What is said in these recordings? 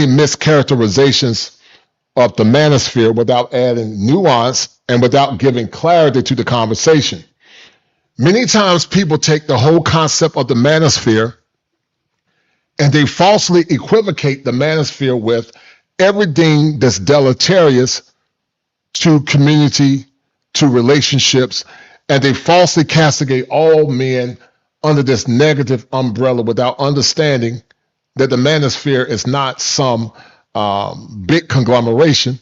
mischaracterizations of the manosphere without adding nuance and without giving clarity to the conversation. Many times people take the whole concept of the manosphere and they falsely equivocate the manosphere with everything that's deleterious to community, to relationships, and they falsely castigate all men under this negative umbrella without understanding that the manosphere is not some big conglomeration.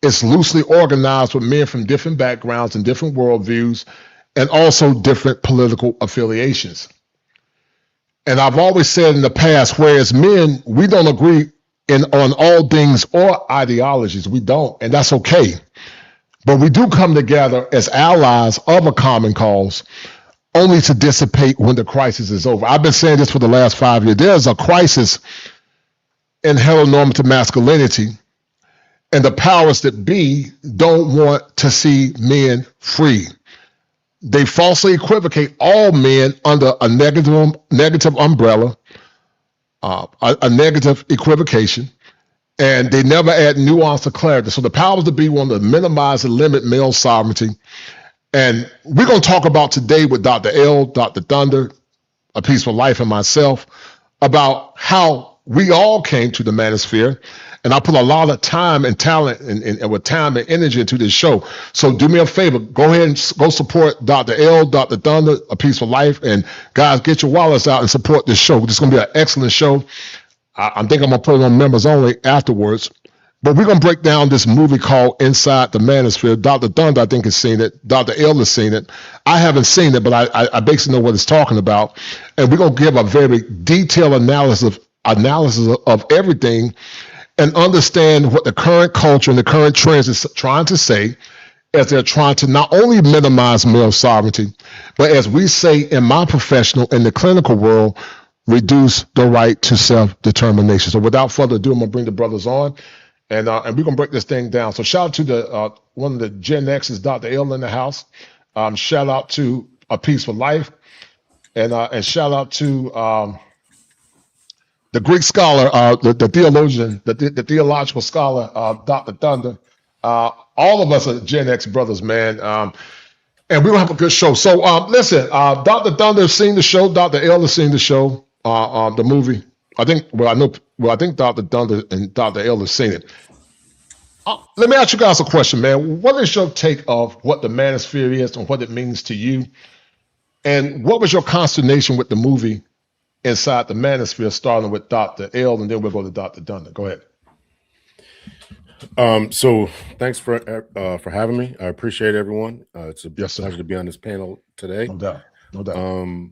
It's loosely organized with men from different backgrounds and different worldviews and also different political affiliations. And I've always said in the past, whereas men, we don't agree on all things or ideologies. We don't, and that's okay. But we do come together as allies of a common cause, only to dissipate when the crisis is over. I've been saying this for the last 5 years. There's a crisis in heteronormative masculinity, and the powers that be don't want to see men free. They falsely equivocate all men under a negative umbrella, a negative equivocation, and they never add nuance or clarity. So the powers that be want to minimize and limit male sovereignty. And we're going to talk about today with Dr. L, Dr. Thunder, A Peaceful Life, and myself about how we all came to the manosphere. And I put a lot of time and talent and with time and energy into this show. So do me a favor, go ahead and go support Dr. L, Dr. Thunder, A Peaceful Life. And guys, get your wallets out and support this show. This is going to be an excellent show. I think I'm going to put it on members only afterwards. But we're going to break down this movie called Inside the Manosphere. Dr. Thunder, I think, has seen it. Dr. L has seen it. I haven't seen it, but I basically know what it's talking about. And we're going to give a very detailed analysis of everything and understand what the current culture and the current trends is trying to say as they're trying to not only minimize male sovereignty, but as we say in my professional and the clinical world, reduce the right to self-determination. So without further ado, I'm going to bring the brothers on. And we're going to break this thing down. So shout out to the one of the Gen X's, Dr. L in the house. Shout out to A Peaceful Life. And shout out to the Greek scholar, the theologian, the theological scholar, Dr. Thunder. All of us are Gen X brothers, man. And we're going to have a good show. So listen, Dr. Thunder has seen the show. Dr. L has seen the show, the movie. I think Dr. Thunder and Dr. L have seen it. Let me ask you guys a question, man. What is your take of what the manosphere is and what it means to you? And what was your consternation with the movie Inside the Manosphere, starting with Dr. L, and then we'll go to Dr. Thunder. Go ahead. So thanks for having me. I appreciate everyone. It's a pleasure to be on this panel today. No doubt.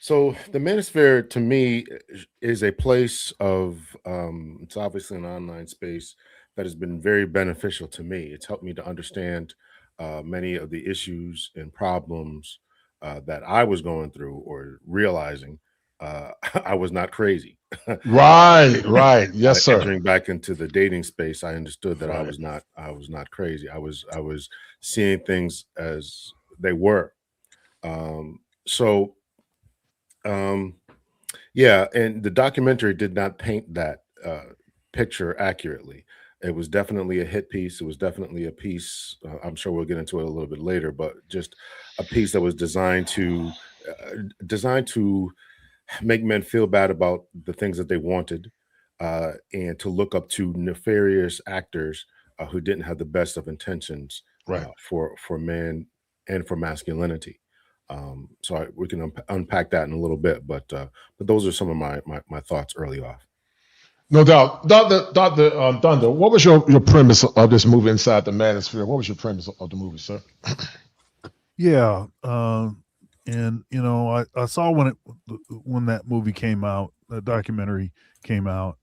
So the Manosphere to me is a place of, it's obviously an online space that has been very beneficial to me. It's helped me to understand many of the issues and problems that I was going through or realizing I was not crazy. Right. Yes, sir. Entering back into the dating space, I understood that I was not crazy. I was seeing things as they were. Yeah, and the documentary did not paint that picture accurately. It was definitely a hit piece. It was definitely a piece. I'm sure we'll get into it a little bit later, but just a piece that was designed to make men feel bad about the things that they wanted, and to look up to nefarious actors who didn't have the best of intentions for men and for masculinity. So we can unpack that in a little bit, but those are some of my thoughts early off. No doubt. Dr. Thunder, what was your premise of this movie Inside the Manosphere? What was your premise of the movie, sir? Yeah. And you know, I saw when that movie came out, the documentary came out,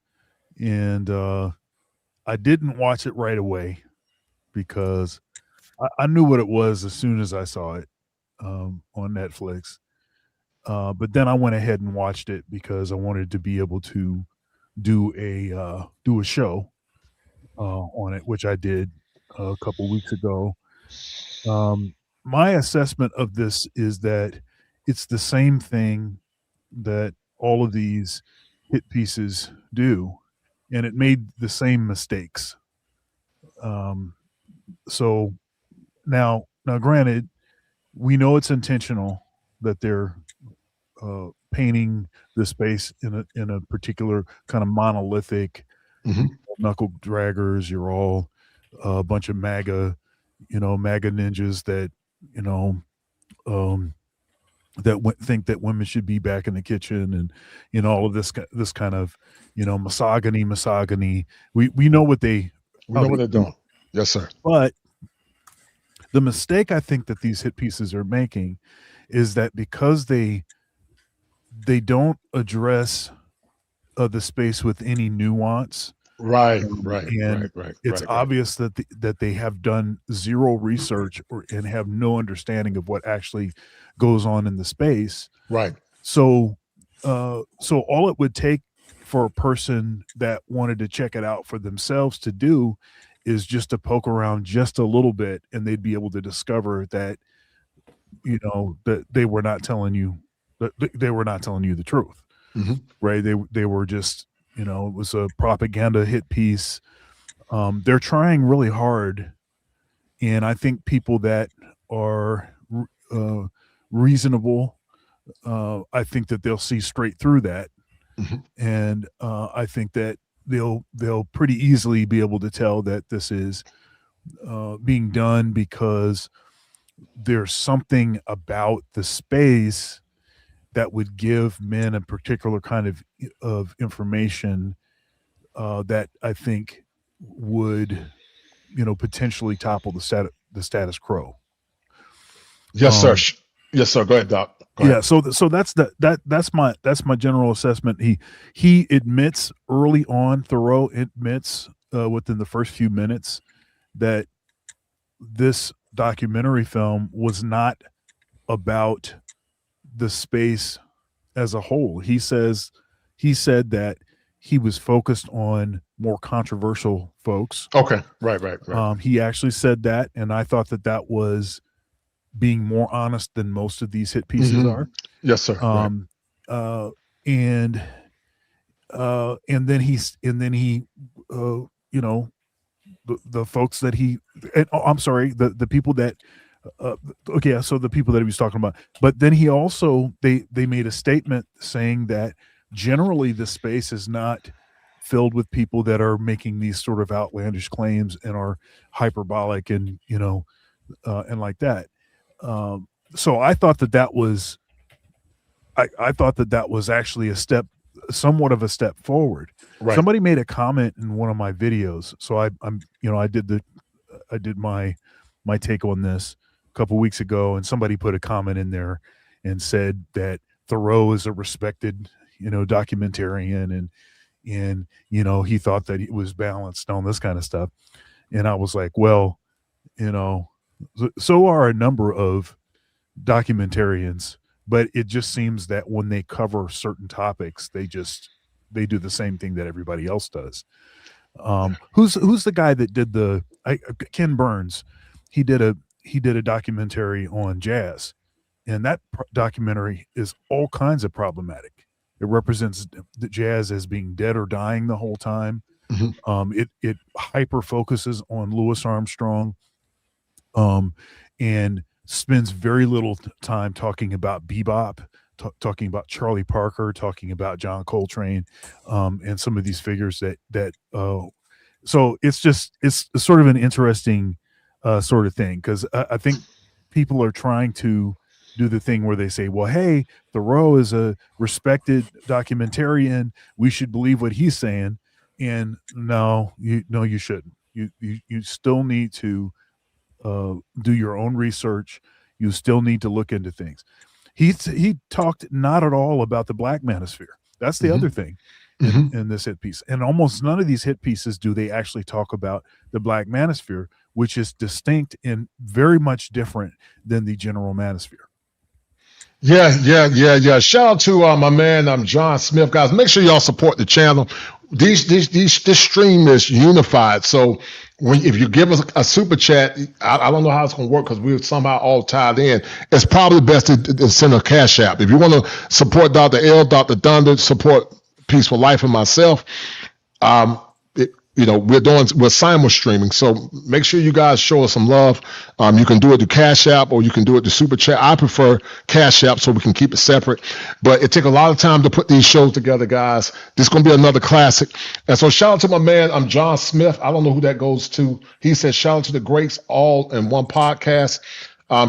and I didn't watch it right away because I knew what it was as soon as I saw it on Netflix. But then I went ahead and watched it because I wanted to be able to do a show on it, which I did a couple weeks ago. My assessment of this is that it's the same thing that all of these hit pieces do. and it made the same mistakes. So now, granted, we know it's intentional that they're painting the space in a particular kind of monolithic, knuckle draggers. You're all a bunch of MAGA ninjas that that think that women should be back in the kitchen, and all of this kind of misogyny. We know what they we know what they're doing. Yes, sir. But the mistake I think that these hit pieces are making is that because they don't address the space with any nuance. Right. It's obvious that they have done zero research and have no understanding of what actually goes on in the space. Right. So all it would take for a person that wanted to check it out for themselves to do is just to poke around just a little bit, and they'd be able to discover that that they were not telling you the truth. Right? They were just it was a propaganda hit piece. They're trying really hard, and I think people that are reasonable, I think that they'll see straight through that, and I think that they'll pretty easily be able to tell that this is being done because there's something about the space that would give men a particular kind of information that I think would, potentially topple the status quo. Yes, sir. Yes, sir. Go ahead, Doc. Go ahead. Yeah. So that's my general assessment. He admits early on, Thoreau admits within the first few minutes that this documentary film was not about the space as a whole. He said that he was focused on more controversial folks. Okay. Right. He actually said that, and I thought that was being more honest than most of these hit pieces are. Yes, sir. And then he the folks that he, I'm sorry, the people that so the people that he was talking about, but then he also they made a statement saying that generally the space is not filled with people that are making these sort of outlandish claims and are hyperbolic and and like that. So I thought that was actually somewhat of a step forward. Right. Somebody made a comment in one of my videos, so I did my take on this a couple weeks ago, and somebody put a comment in there and said that Thoreau is a respected documentarian, and he thought that it was balanced on this kind of stuff, and I was like, well, so are a number of documentarians, but it just seems that when they cover certain topics, they do the same thing that everybody else does. Who's the guy that did Ken Burns? He did a documentary on jazz, and that documentary is all kinds of problematic. It represents the jazz as being dead or dying the whole time. It hyper focuses on Louis Armstrong, and spends very little time talking about bebop, talking about Charlie Parker, talking about John Coltrane, and some of these figures that so it's sort of an interesting sort of thing, because I think people are trying to do the thing where they say, well, hey, Thoreau is a respected documentarian, we should believe what he's saying. And no, you shouldn't. You still need to do your own research. You still need to look into things. He talked not at all about the Black Manosphere. That's the other thing in this hit piece. And almost none of these hit pieces do they actually talk about the Black Manosphere, which is distinct and very much different than the general Manosphere. Yeah. Shout out to my man, John Smith, guys. Make sure y'all support the channel. This stream is unified. So if you give us a super chat, I don't know how it's going to work because we're somehow all tied in. It's probably best to send a cash app. If you want to support Dr. L, Dr. Thunder, support Peaceful Life and myself, we're simul streaming, so make sure you guys show us some love. You can do it to Cash App or you can do it to Super Chat. I prefer Cash App so we can keep it separate, but it takes a lot of time to put these shows together, guys. This is going to be another classic. And so shout out to my man, I'm John Smith. I don't know who that goes to. He said, shout out to the greats all in one podcast.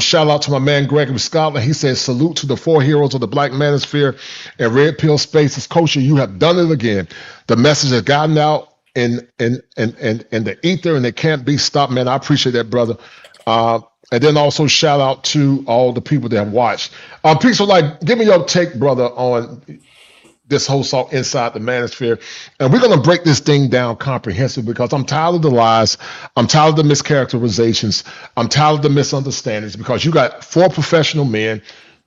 Shout out to my man Gregory Scotland. He says, salute to the 4 heroes of the Black Manosphere and Red Pill Spaces. Coach, you have done it again. The message has gotten out in the ether, and it can't be stopped, man. I appreciate that, brother. And then also shout out to all the people that have watched. Peaceful Life, give me your take, brother, on this whole song Inside the Manosphere. And we're going to break this thing down comprehensively because I'm tired of the lies. I'm tired of the mischaracterizations. I'm tired of the misunderstandings because you got 4 professional men.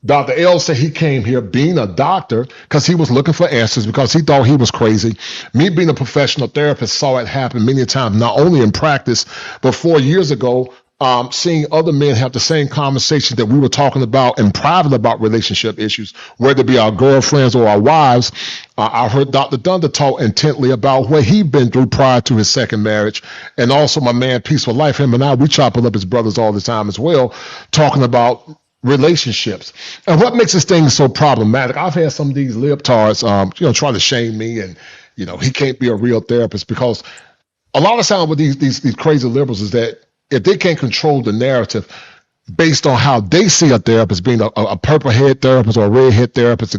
Dr. L said he came here being a doctor because he was looking for answers because he thought he was crazy. Me being a professional therapist saw it happen many times, not only in practice, but 4 years ago, seeing other men have the same conversation that we were talking about in private about relationship issues, whether it be our girlfriends or our wives. I heard Dr. Thunder talk intently about what he'd been through prior to his second marriage. And also my man, Peaceful Life, him and I, we chop up as brothers all the time as well, talking about relationships. And what makes this thing so problematic? I've had some of these libtards, try to shame me and, he can't be a real therapist because a lot of times with these crazy liberals is that if they can't control the narrative based on how they see a therapist being a purple head therapist or a red head therapist,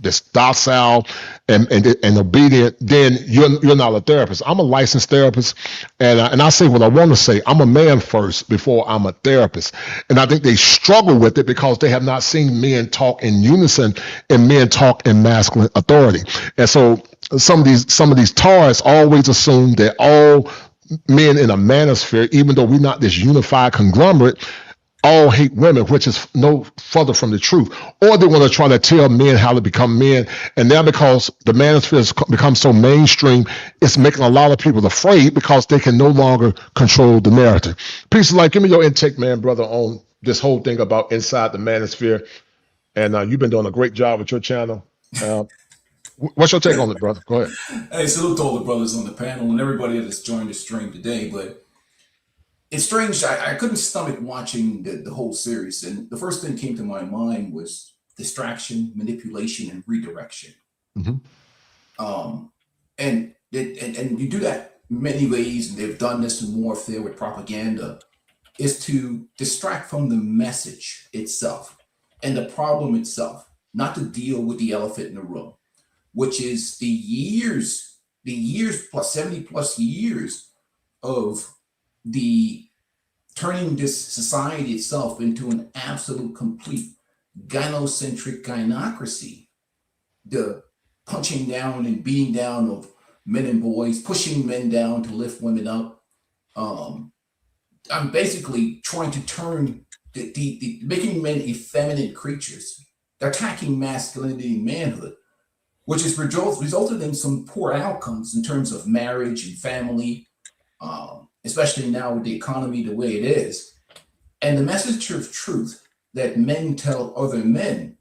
that's docile and obedient, then you're not a therapist. I'm a licensed therapist, and I say what I want to say. I'm a man first before I'm a therapist, and I think they struggle with it because they have not seen men talk in unison and men talk in masculine authority. And so some of these tards always assume that all men in a manosphere, even though we're not this unified conglomerate, all hate women, which is no further from the truth. Or they want to try to tell men how to become men. And now because the manosphere has become so mainstream, it's making a lot of people afraid because they can no longer control the narrative. Peace of Life, give me your intake, man, brother, on this whole thing about Inside the Manosphere. And you've been doing a great job with your channel. What's your take on it, brother? Go ahead. Hey, salute to all the brothers on the panel and everybody that has joined the stream today. But it's strange. I couldn't stomach watching the whole series. And the first thing that came to my mind was distraction, manipulation, and redirection. Mm-hmm. And you do that many ways, and they've done this in warfare with propaganda, is to distract from the message itself and the problem itself, not to deal with the elephant in the room, which is the years plus 70 plus years of the turning this society itself into an absolute complete gynocentric gynocracy, the punching down and beating down of men and boys, pushing men down to lift women up. I'm basically trying to turn the making men effeminate creatures. They're attacking masculinity and manhood, which has resulted in some poor outcomes in terms of marriage and family, especially now with the economy the way it is. And the message of truth that men tell other men,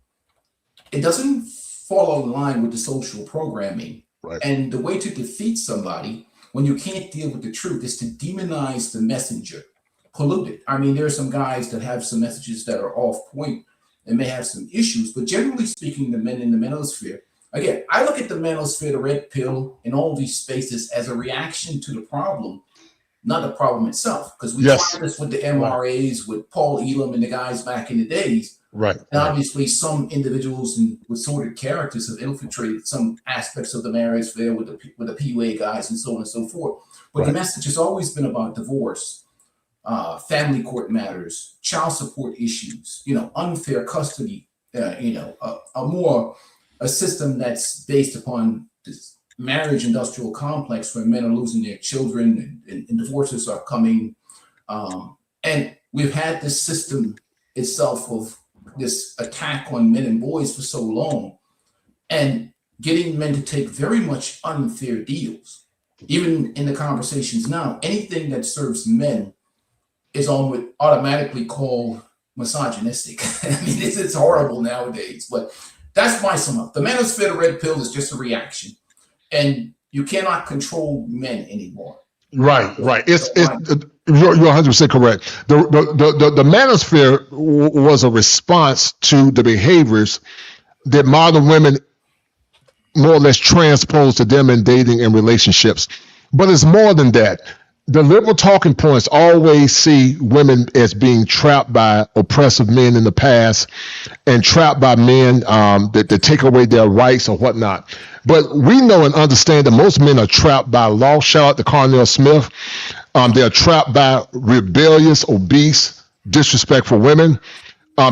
it doesn't fall in line with the social programming. Right. And the way to defeat somebody when you can't deal with the truth is to demonize the messenger, pollute it. I mean, there are some guys that have some messages that are off point and may have some issues, but generally speaking, the men in the manosphere, again, I look at the manosphere, the red pill, and all these spaces as a reaction to the problem, not the problem itself. Because we tried this with the MRAs, with Paul Elam and the guys back in the days. Right. And obviously some individuals with sordid characters have infiltrated some aspects of the manosphere with the PUA guys and so on and so forth. But the message has always been about divorce, family court matters, child support issues, unfair custody, a system that's based upon this marriage industrial complex where men are losing their children and divorces are coming. And we've had this system itself of this attack on men and boys for so long, and getting men to take very much unfair deals. Even in the conversations now, anything that serves men is automatically called misogynistic. I mean, it's horrible nowadays, but that's my sum up. The manosphere, the red pill, is just a reaction. And You cannot control men anymore. Right. It's you're 100% correct. The manosphere was a response to the behaviors that modern women more or less transposed to them in dating and relationships. But it's more than that. The liberal talking points always see women as being trapped by oppressive men in the past and trapped by men that take away their rights or whatnot. But we know and understand that most men are trapped by law. Shout out to Cornell Smith. They're trapped by rebellious, obese, disrespectful women.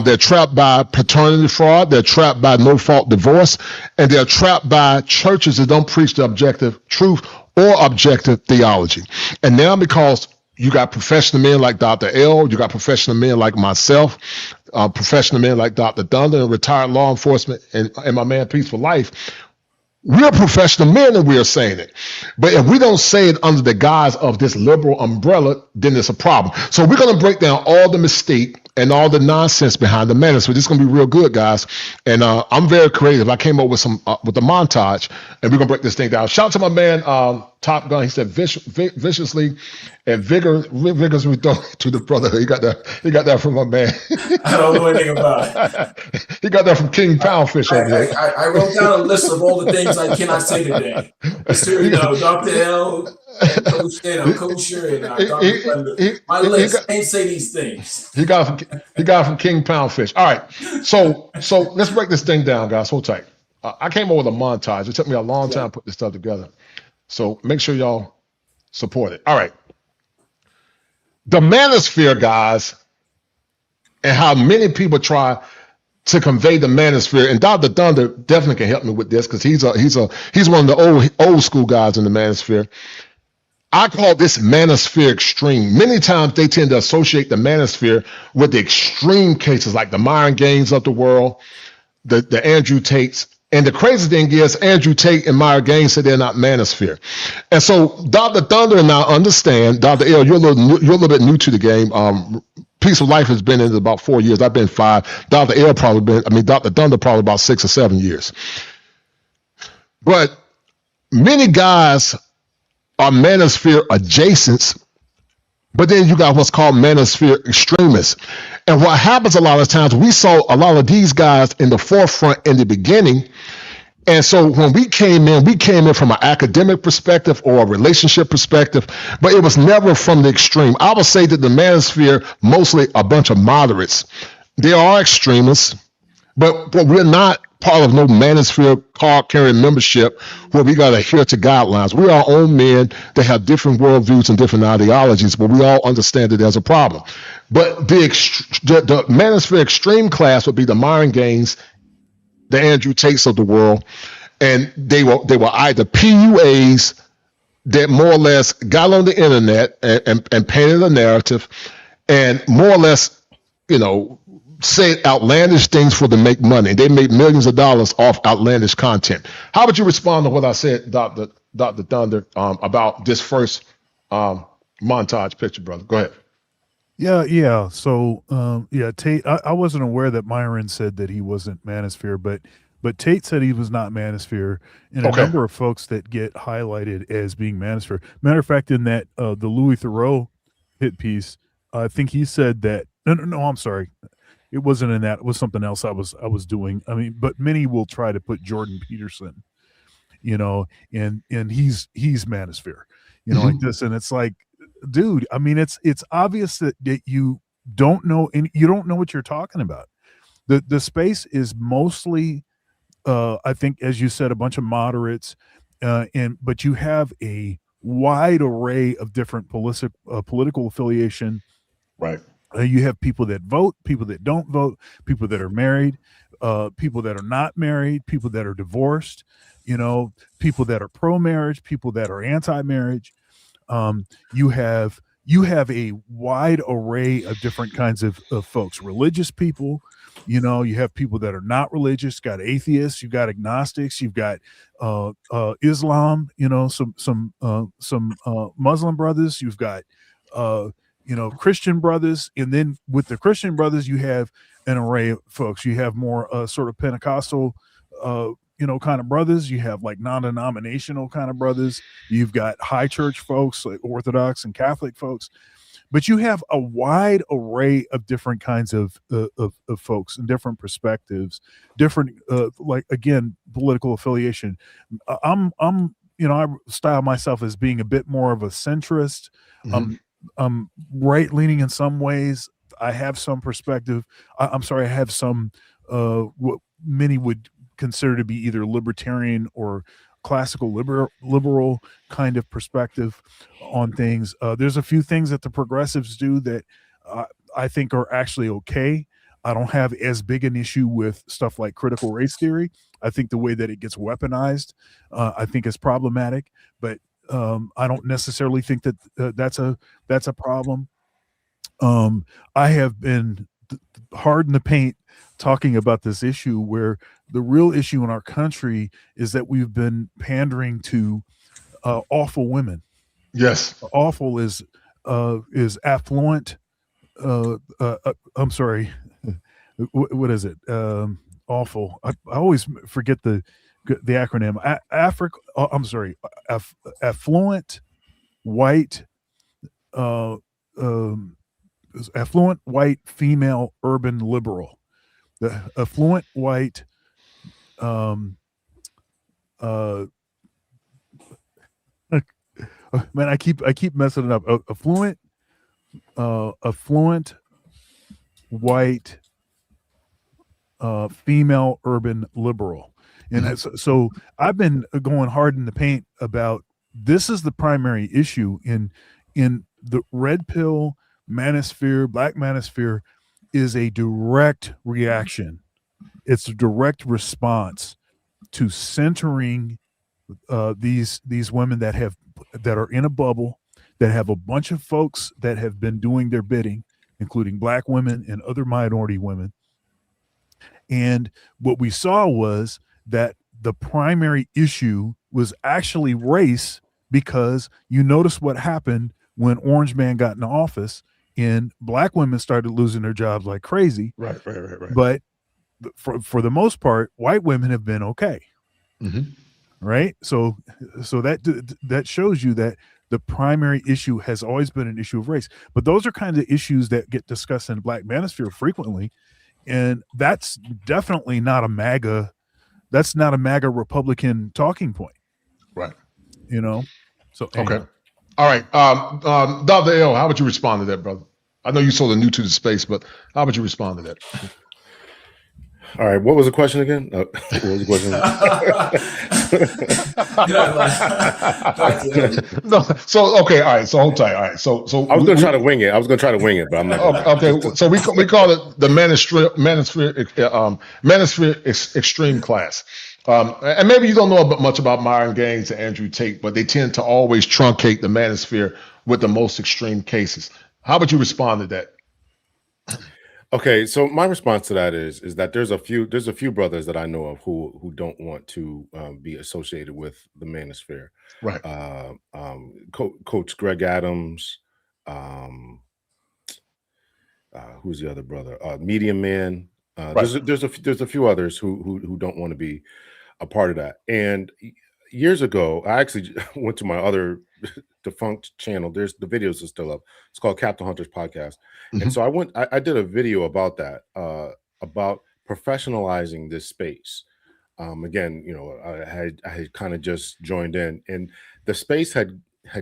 They're trapped by paternity fraud. They're trapped by no-fault divorce. And they're trapped by churches that don't preach the objective truth or objective theology. And now because you got professional men like Dr. L, you got professional men like myself, professional men like Dr. Thunder, and retired law enforcement, and my man Peaceful Life, we're professional men and we're saying it. But if we don't say it under the guise of this liberal umbrella, then it's a problem. So we're going to break down all the mistake and all the nonsense behind the manosphere. This is going to be real good, guys. And I'm very creative. I came up with with the montage, and we're going to break this thing down. Shout out to my man, Top Gun. He said viciously and vigorously to the brother. He got that from my man. I don't know anything about it. He got that from King Poundfish over there. I wrote down a list of all the things I cannot say today. Dr. L, and Kosher, and Dr. Thunder. My list can't say these things. He got it from King Poundfish. All right, so let's break this thing down, guys. Hold tight. I came up with a montage. It took me a long time to put this stuff together. So make sure y'all support it. All right. The manosphere, guys, and how many people try to convey the manosphere, and Dr. Thunder definitely can help me with this because he's one of the old school guys in the manosphere. I call this manosphere extreme. Many times they tend to associate the manosphere with the extreme cases like the Myron Gaines of the world, the Andrew Tates. And the crazy thing is Andrew Tate and Myron Gaines said they're not manosphere. And so Dr. Thunder and I understand, Dr. L, you're a little bit new to the game. Peace of Life has been in it about 4 years. I've been 5. Dr. Thunder probably about 6 or 7 years. But many guys are manosphere adjacents, but then you got what's called manosphere extremists. And what happens a lot of times, we saw a lot of these guys in the forefront in the beginning. And so when we came in from an academic perspective or a relationship perspective, but it was never from the extreme. I would say that the manosphere, mostly a bunch of moderates. There are extremists, but we're not part of no manosphere card-carrying membership where we got to adhere to guidelines. We are our own men that have different worldviews and different ideologies, but we all understand that there's a problem. But the manosphere extreme class would be the Myron Gaines, the Andrew Tates of the world, and they were either PUAs that more or less got on the internet and painted a narrative and more or less, said outlandish things for them to make money. They made millions of dollars off outlandish content. How would you respond to what I said, Dr. Thunder, about this first montage picture, brother? Go ahead. Yeah. So, Tate, I wasn't aware that Myron said that he wasn't manosphere, but Tate said he was not manosphere, and a number of folks that get highlighted as being manosphere. Matter of fact, in that the Louis Theroux hit piece, I think he said that. No, I'm sorry. It wasn't in that. It was something else I was doing. I mean, but many will try to put Jordan Peterson, and he's manosphere, like this, and it's like, dude, I mean, it's obvious that you don't know, and you don't know what you're talking about. The space is mostly, I think, as you said, a bunch of moderates, but you have a wide array of different political affiliation. Right. You have people that vote, people that don't vote, people that are married, people that are not married, people that are divorced, people that are pro-marriage, people that are anti-marriage. You have a wide array of different kinds of folks, religious people, you have people that are not religious, got atheists, you've got agnostics, you've got Islam, some Muslim brothers, you've got Christian brothers, and then with the Christian brothers, you have an array of folks. You have more sort of Pentecostal, kind of brothers. You have like non-denominational kind of brothers. You've got high church folks, like Orthodox and Catholic folks. But you have a wide array of different kinds of folks and different perspectives, different like, again, political affiliation. I'm I style myself as being a bit more of a centrist. I'm right leaning in some ways. I have some perspective. I'm sorry, I have some what many would consider to be either libertarian or classical liberal kind of perspective on things. There's a few things that the progressives do that I think are actually okay. I don't have as big an issue with stuff like critical race theory. I think the way that it gets weaponized, I think is problematic. But I don't necessarily think that that's a problem. I have been hard in the paint talking about this issue, where the real issue in our country is that we've been pandering to awful women. Yes. Awful is affluent. I'm sorry. What is it? Awful. I always forget the acronym. I'm sorry. Affluent, white, affluent, white, female, urban, liberal. The affluent, white, man, I keep messing it up. Affluent, white, female, urban, liberal. And so I've been going hard in the paint about this is the primary issue in the red pill manosphere. Black manosphere is a direct reaction. It's a direct response to centering these women that are in a bubble, that have a bunch of folks that have been doing their bidding, including black women and other minority women. And what we saw was that the primary issue was actually race, because you notice what happened when Orange Man got in office and black women started losing their jobs like crazy. Right. But for the most part, white women have been okay. Right. So that shows you that the primary issue has always been an issue of race. But those are kind of issues that get discussed in the Black manosphere frequently. And that's definitely not a MAGA. That's not a MAGA Republican talking point. Right. So anyway. Okay. All right. Dr. L, how would you respond to that, brother? I know you're sort of new to the space, but how would you respond to that? All right. What was the question again? What was the question? No. So okay. All right. So hold tight. All right. So I was going to try to wing it. But I'm not. Okay. So we call it the Manosphere extreme class. And maybe you don't know much about Myron Gaines and Andrew Tate, but they tend to always truncate the manosphere with the most extreme cases. How would you respond to that? Okay, so my response to that is that there's a few brothers that I know of who don't want to be associated with the manosphere. Right. Coach Greg Adams, who's the other brother? Medium Man. Right. There's a few others who don't want to be a part of that. And years ago, I actually went to my other defunct channel. The videos are still up. It's called Captain Hunter's Podcast. And so I did a video about that, about professionalizing this space. Again, I had kind of just joined in, and the space had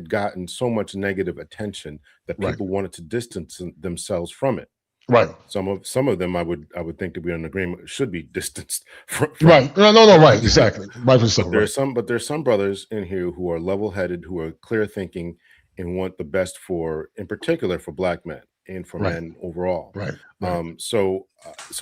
gotten so much negative attention that people wanted to distance themselves from it. Right. Some of them I would think to be in agreement should be distanced from right. No, right, exactly. Right. There's some brothers in here who are level-headed, who are clear thinking, and want the best in particular for Black men and for men overall. Right. So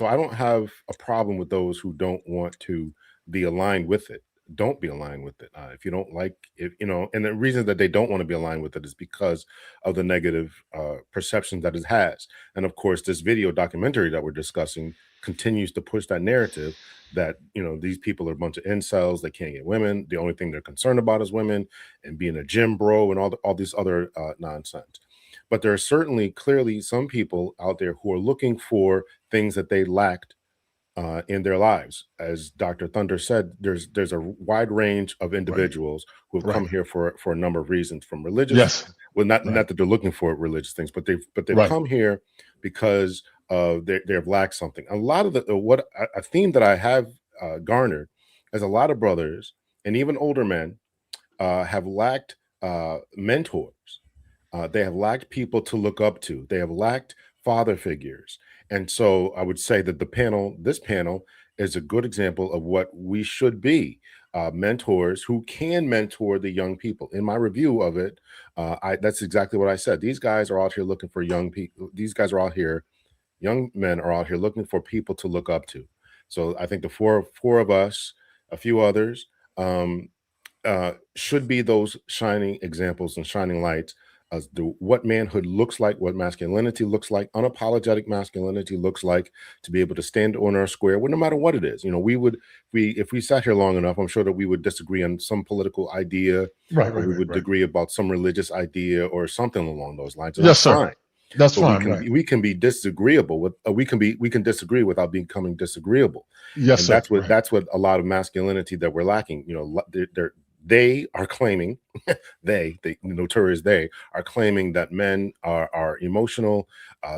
I don't have a problem with those who don't want to be aligned with it. Don't be aligned with it. If you don't like it, and the reason that they don't want to be aligned with it is because of the negative perception that it has. And of course, this video documentary that we're discussing continues to push that narrative that, these people are a bunch of incels, they can't get women. The only thing they're concerned about is women and being a gym bro and all these other nonsense. But there are certainly clearly some people out there who are looking for things that they lacked in their lives. As Dr. Thunder said, there's a wide range of individuals who have come here for a number of reasons, from religious, Yes. well, not that they're looking for religious things, but they've come here because they've lacked something. A lot of a theme that I have garnered is a lot of brothers and even older men have lacked mentors. They have lacked people to look up to. They have lacked father figures. And so I would say that this panel is a good example of what we should be, mentors who can mentor the young people. In my review of it, that's exactly what I said. These guys are out here looking for young people. These guys are out here, young men are out here looking for people to look up to. So I think the four of us, a few others, should be those shining examples and shining lights as to what manhood looks like, what masculinity looks like, unapologetic masculinity looks like, to be able to stand on our square, well, no matter what it is. You know, if we sat here long enough, I'm sure that we would disagree on some political idea, or we would agree about some religious idea or something along those lines. And yes, that's sir. fine. That's but fine. We can be disagreeable with. We can disagree without becoming disagreeable. Yes, and sir. That's what a lot of masculinity that we're lacking. You know, they are claiming, the notorious they are claiming that men are emotional.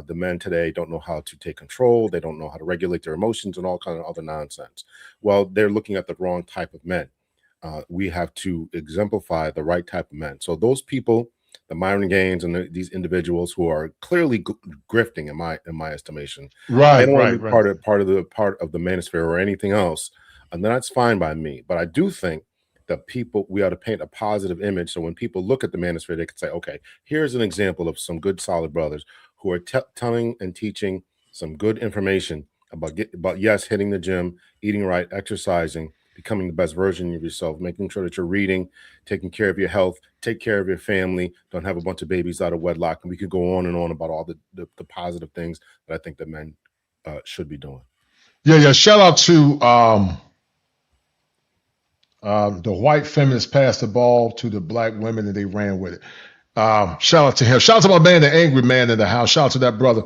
The men today don't know how to take control. They don't know how to regulate their emotions and all kind of other nonsense. Well, they're looking at the wrong type of men. We have to exemplify the right type of men. So those people, the Myron Gaines and these individuals who are clearly grifting, in my estimation, they don't want to be part of the Manosphere or anything else, and that's fine by me. But I do think that we ought to paint a positive image, so when people look at the Manosphere, they can say, okay, here's an example of some good, solid brothers who are telling and teaching some good information about hitting the gym, eating right, exercising, becoming the best version of yourself, making sure that you're reading, taking care of your health, take care of your family, don't have a bunch of babies out of wedlock. And we could go on and on about all the positive things that I think that men should be doing. Yeah. Shout out to the white feminists passed the ball to the black women and they ran with it. Shout out to him. Shout out to my man, the angry man in the house. Shout out to that brother.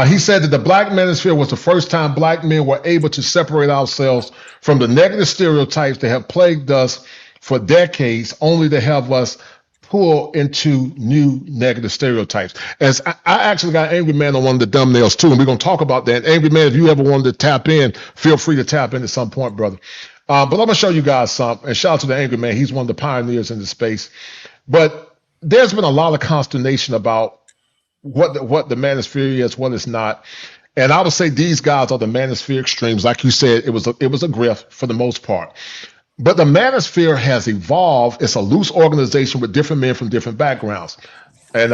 He said that the Black Manosphere was the first time black men were able to separate ourselves from the negative stereotypes that have plagued us for decades, only to have us pull into new negative stereotypes. As I actually got Angry Man on one of the thumbnails too, and we're going to talk about that. Angry Man, if you ever wanted to tap in, feel free to tap in at some point, brother. But I'm going to show you guys something. And shout out to the Angry Man. He's one of the pioneers in the space. But there's been a lot of consternation about what the Manosphere is, what it's not. And I would say these guys are the Manosphere extremes. Like you said, it was a grift for the most part. But the Manosphere has evolved. It's a loose organization with different men from different backgrounds. And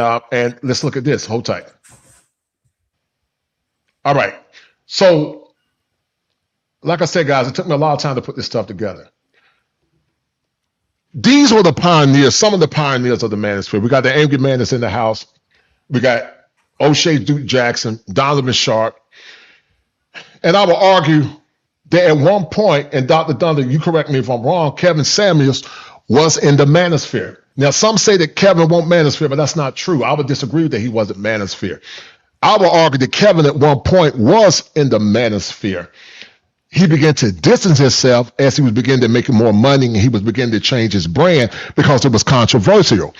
let's look at this. Hold tight. All right. So, like I said, guys, it took me a lot of time to put this stuff together. These were the pioneers, some of the pioneers of the Manosphere. We got the Angry Man that's in the house. We got O'Shea Duke Jackson, Donovan Sharp. And I will argue that at one point, and Dr. Thunder, you correct me if I'm wrong, Kevin Samuels was in the Manosphere. Now, some say that Kevin won't Manosphere, but that's not true. I would disagree that he wasn't Manosphere. I will argue that Kevin at one point was in the Manosphere. He began to distance himself as he was beginning to make more money, and he was beginning to change his brand because it was controversial.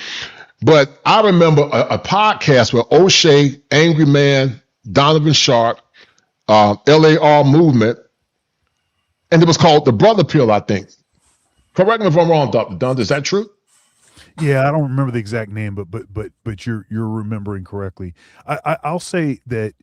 But I remember a podcast with O'Shea, Angry Man, Donovan Sharp, LAR Movement, and it was called The Brother Pill, I think. Correct me if I'm wrong, Dr. Dunn. Is that true? Yeah, I don't remember the exact name, but you're remembering correctly. I'll say that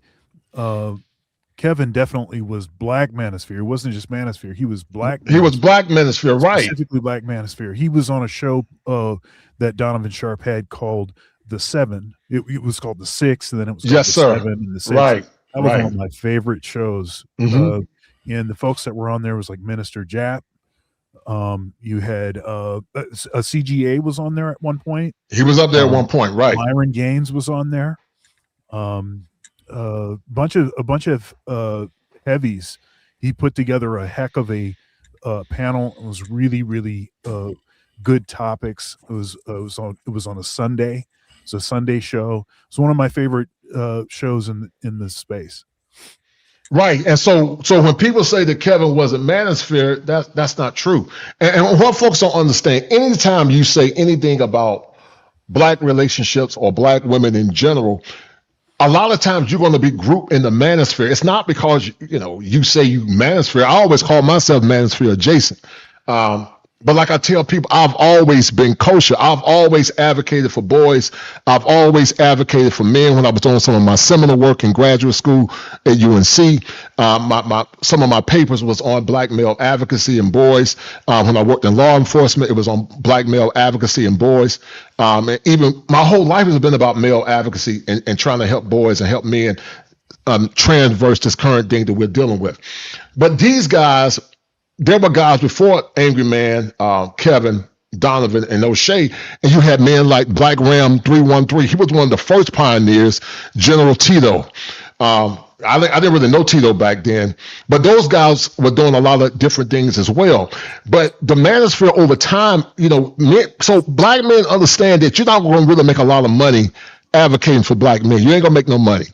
Kevin definitely was Black Manosphere. It wasn't just Manosphere. He was Black. He was Black Manosphere, right? Specifically Black Manosphere. He was on a show that Donovan Sharp had called The Seven. It was called The Six, and then it was called The Seven and The Six. Right. That was one of my favorite shows. Mm-hmm. And the folks that were on there was like Minister Jap. You had a CGA was on there at one point. He was up there at one point, right? Myron Gaines was on there. A bunch of heavies. He put together a heck of a panel. It was really good topics. It was on a Sunday. It's a Sunday show. It's one of my favorite shows in this space. Right. And so when people say that Kevin wasn't Manosphere, that's not true. And what folks don't understand, anytime you say anything about black relationships or black women in general, a lot of times you're going to be grouped in the manosphere. It's not because you say you manosphere. I always call myself manosphere adjacent. But like I tell people, I've always been kosher. I've always advocated for boys. I've always advocated for men when I was doing some of my seminal work in graduate school at UNC. Some of my papers was on black male advocacy and boys. When I worked in law enforcement, it was on black male advocacy and boys. And even my whole life has been about male advocacy and trying to help boys and help men transverse this current thing that we're dealing with. But these guys, there were guys before Angry Man, Kevin, Donovan, and O'Shea, and you had men like Black Ram 313. He was one of the first pioneers, General Tito. I didn't really know Tito back then, but those guys were doing a lot of different things as well. But the manosphere over time, so black men understand that you're not going to really make a lot of money advocating for black men. You ain't going to make no money.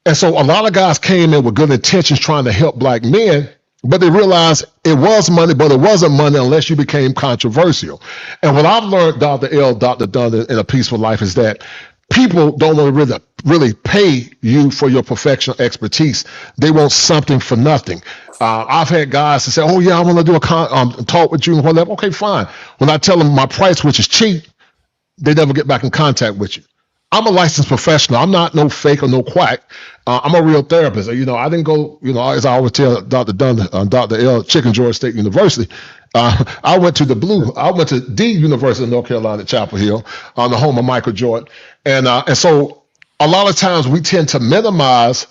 And so a lot of guys came in with good intentions trying to help black men, but they realized it was money, but it wasn't money unless you became controversial. And what I've learned, Dr. L, Dr. Dunn, in A Peaceful Life is that people don't want to really pay you for your professional expertise. They want something for nothing. I've had guys that say, oh, yeah, I want to do a talk with you and whatever. Okay, fine. When I tell them my price, which is cheap, they never get back in contact with you. I'm a licensed professional. I'm not no fake or no quack. I'm a real therapist. I didn't go, as I always tell Dr. Dunn, Dr. L, Chicken George State University. I went to the University of North Carolina at Chapel Hill, on the home of Michael Jordan. And so a lot of times we tend to minimize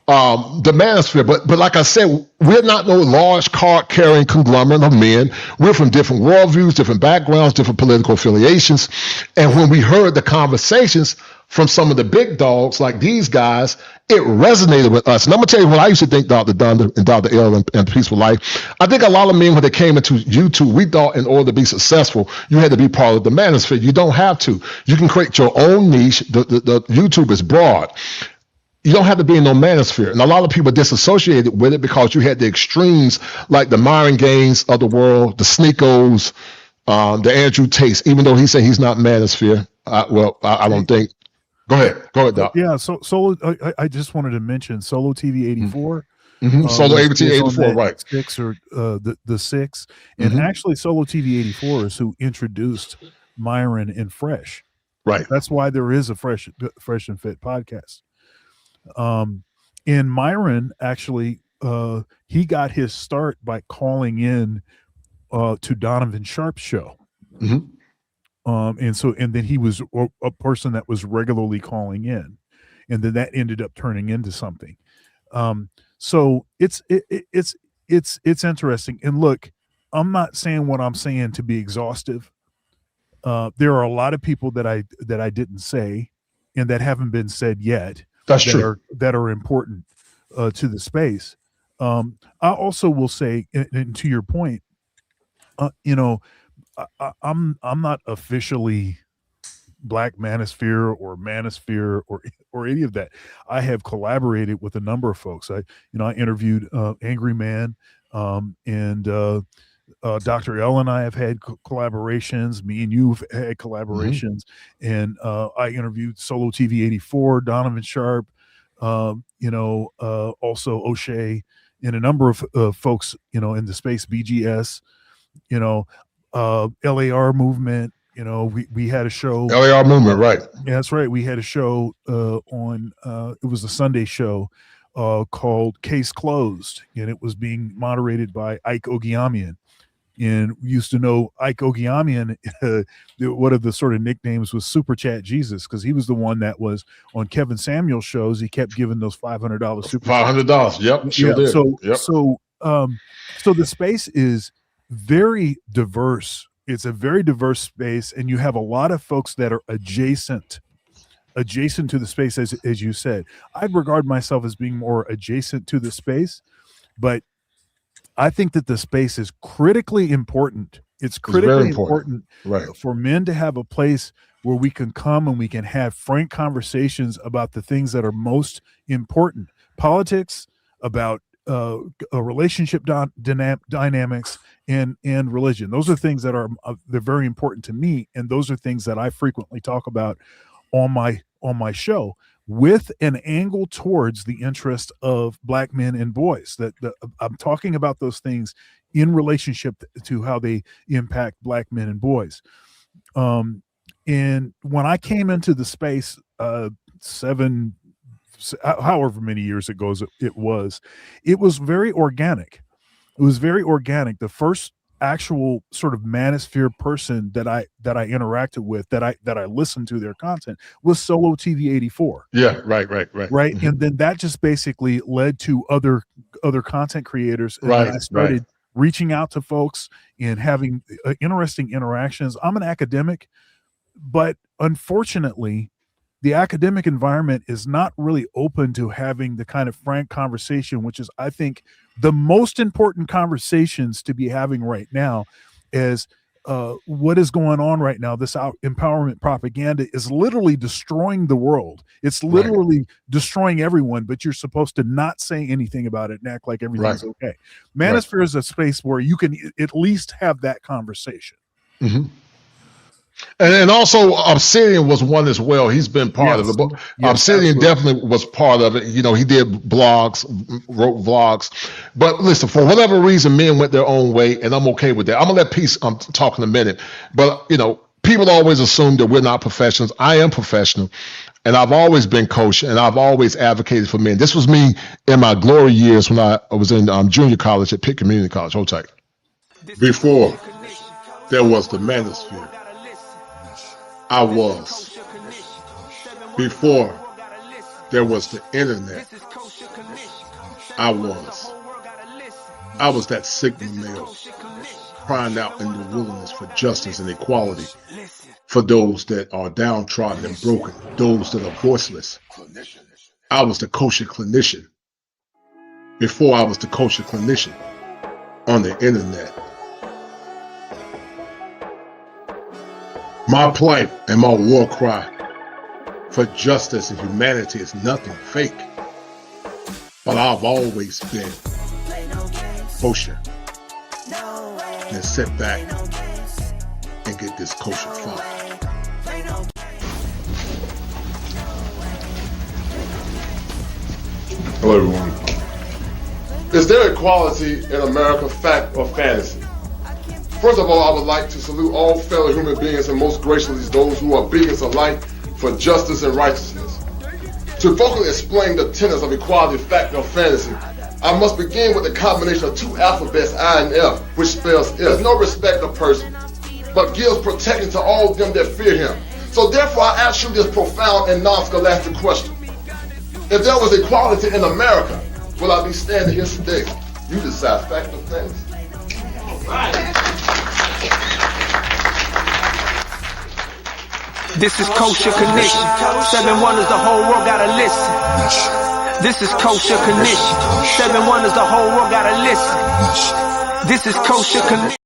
the manosphere, but like I said, we're not no large card-carrying conglomerate of men. We're from different worldviews, different backgrounds, different political affiliations. And when we heard the conversations from some of the big dogs like these guys, it resonated with us. And I'm gonna tell you what I used to think, Dr. Dunn and Dr. L and Peaceful Life. I think a lot of men, when they came into YouTube, we thought in order to be successful, you had to be part of the manosphere. You don't have to. You can create your own niche. The YouTube is broad. You don't have to be in no manosphere. And a lot of people disassociated with it because you had the extremes like the Myron Gaines of the world, the Sneakos, the Andrew Tates, even though he said he's not manosphere. I don't think. Go ahead, Doc. Yeah, so Solo, I just wanted to mention Solo TV 84. Mm-hmm. Solo TV 84, right. 6 or the 6. And actually Solo TV 84 is who introduced Myron and Fresh. Right. That's why there is a Fresh and Fit podcast. And Myron actually, he got his start by calling in to Donovan Sharp's show. Mm-hmm. And then he was a person that was regularly calling in, and then that ended up turning into something. So it's interesting. And look, I'm not saying what I'm saying to be exhaustive. There are a lot of people that I didn't say and that haven't been said yet. That's true. That are important to the space. I also will say, and to your point, I'm not officially Black Manosphere or any of that. I have collaborated with a number of folks. I interviewed Angry Man, and Dr. L and I have had collaborations. Me and you've had collaborations, and I interviewed Solo TV 84, Donovan Sharp, also O'Shea, and a number of folks, in the space, BGS, LAR movement. We had a show. LAR movement, right? Yeah, that's right. We had a show on. It was a Sunday show called Case Closed, and it was being moderated by Ike Ogiamian. And we used to know Ike Ogiamian, one of the sort of nicknames was Super Chat Jesus, because he was the one that was on Kevin Samuel's shows. He kept giving those $500 super $500. Yep, sure did. So the space is very diverse. It's a very diverse space, and you have a lot of folks that are adjacent to the space, as you said. I'd regard myself as being more adjacent to the space, but I think that the space is critically important. It's critically important right, for men to have a place where we can come and we can have frank conversations about the things that are most important. Politics, about relationship dynamics and religion. Those are things that are they're very important to me, and those are things that I frequently talk about on my show, with an angle towards the interest of Black men and boys. That I'm talking about those things in relationship to how they impact Black men and boys. And when I came into the space, however many years ago it was very organic. It was very organic. The first actual sort of Manosphere person that I interacted with, that I listened to their content, was Solo TV 84. Yeah, right. Mm-hmm. And then that just basically led to other content creators, and then I started reaching out to folks and having interesting interactions. I'm an academic, but unfortunately, the academic environment is not really open to having the kind of frank conversation, which is, I think, the most important conversations to be having right now. Is what is going on right now. This empowerment propaganda is literally destroying the world. It's literally destroying everyone, but you're supposed to not say anything about it and act like everything's okay. Manosphere is a space where you can at least have that conversation. Mm-hmm. And also Obsidian was one as well. He's been part of it. But Obsidian definitely was part of it. You know, he did blogs, wrote vlogs. But listen, for whatever reason, men went their own way, and I'm okay with that. I'm gonna let Peace talk in a minute. But you know, people always assume that we're not professionals. I am professional, and I've always been coached, and I've always advocated for men. This was me in my glory years when I was in junior college at Pitt Community College. Hold tight. Before there was the Manosphere, I was. Before there was the internet, I was. I was that Sigma male crying out in the wilderness for justice and equality for those that are downtrodden and broken, those that are voiceless. I was the kosher clinician before I was the kosher clinician on the internet. My plight and my war cry for justice and humanity is nothing fake. But I've always been kosher. And sit back and get this kosher fun. Hello everyone. Is there equality in America, fact or fantasy? First of all, I would like to salute all fellow human beings, and most graciously those who are beacons of light for justice and righteousness. To vocally explain the tenets of equality, fact, or fantasy, I must begin with the combination of two alphabets, I and F, which spells if. There's no respect of person, but gives protection to all them that fear him. So therefore, I ask you this profound and non-scholastic question. If there was equality in America, will I be standing here today? You decide, fact or fantasy. Right. This is Kosher Connection. 7 wonders, the whole world gotta listen. This is Kosher Connection. 7 wonders, the whole world gotta listen. This is Kosher Connection.